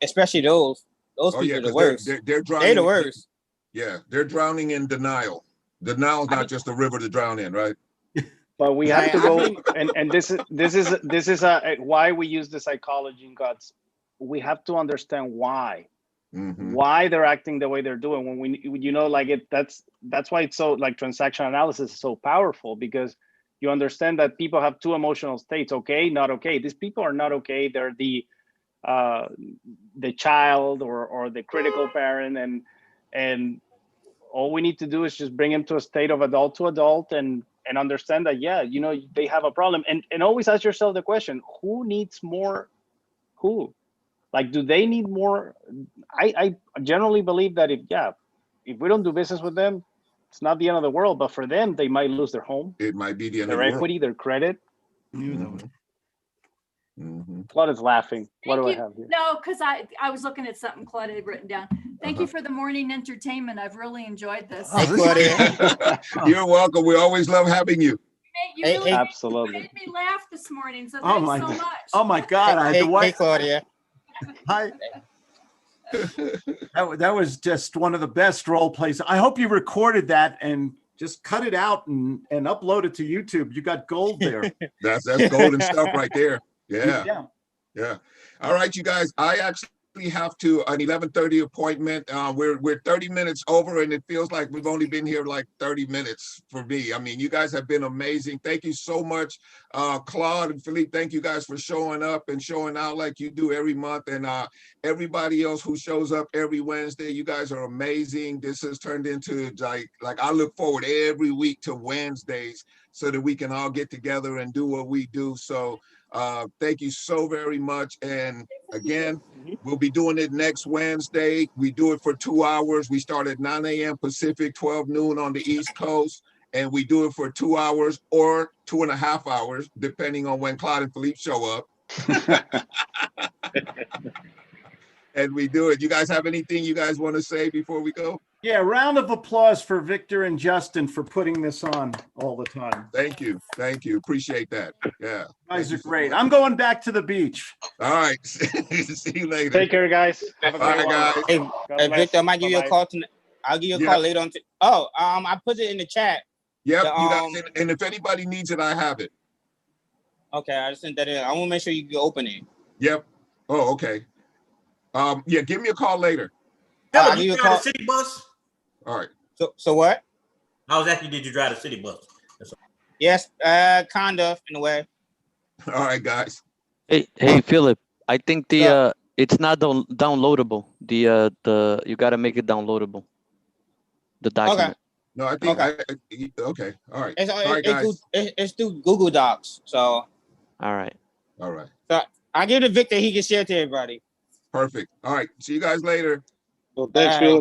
especially those people are the worst. They're drowning. They're the worst. Yeah, they're drowning in denial. Denial is not just a river to drown in, right? But we have to go, and this is why we use the psychology in guts. We have to understand why they're acting the way they're doing. When we, that's why it's so, like, transaction analysis is so powerful, because you understand that people have two emotional states: okay, not okay. These people are not okay. They're the child or the critical parent, and all we need to do is just bring them to a state of adult to adult and understand that, they have a problem. And always ask yourself the question: who needs more? Who? Like, do they need more? I generally believe that if we don't do business with them, it's not the end of the world, but for them, they might lose their home. It might be the end of the world. Their equity, their credit. Claude is laughing. What do I have here? No, because I was looking at something Claude had written down. Thank you for the morning entertainment. I've really enjoyed this. You're welcome. We always love having you. You really absolutely made me laugh this morning. So thanks so much. Oh my God! I had to wipe. Claudia. That was just one of the best role plays. I hope you recorded that and just cut it out and upload it to YouTube. You got gold there. That's golden stuff right there. Yeah. All right, you guys. I actually have to an 11:30 appointment. We're 30 minutes over, and it feels like we've only been here like 30 minutes for me. I mean, you guys have been amazing. Thank you so much, Claude and Philippe. Thank you guys for showing up and showing out like you do every month, and everybody else who shows up every Wednesday. You guys are amazing. This has turned into like I look forward every week to Wednesdays so that we can all get together and do what we do. So thank you so very much. And again, we'll be doing it next Wednesday. We do it for 2 hours. We start at 9 a.m. Pacific, 12 noon on the East Coast. And we do it for 2 hours or 2.5 hours, depending on when Claude and Philippe show up. And we do it. You guys have anything you guys want to say before we go? Yeah, round of applause for Victor and Justin for putting this on all the time. Thank you. Thank you. Appreciate that. Yeah. You guys are great. I'm going back to the beach. All right. See you later. Take care, guys. Have a Bye, great guys. one. Hey, Victor, I might give you a call tonight. I'll give you a call later on. I put it in the chat. Yep. You guys, and if anybody needs it, I have it. Okay, I just sent that in. I want to make sure you can open it. Yep. Oh, okay. Yeah, give me a call later. Did you drive the city bus? All right. So what? I was asking, did you drive the city bus? Yes, kind of in a way. All right, guys. Hey, Philip. I think it's not downloadable. The you gotta make it downloadable. The document. Okay. No, I think okay. All right. All right, guys. It's through Google Docs. So. All right. All right. So I give it to Victor. He can share it to everybody. Perfect. All right. See you guys later. Well, thanks, Phil.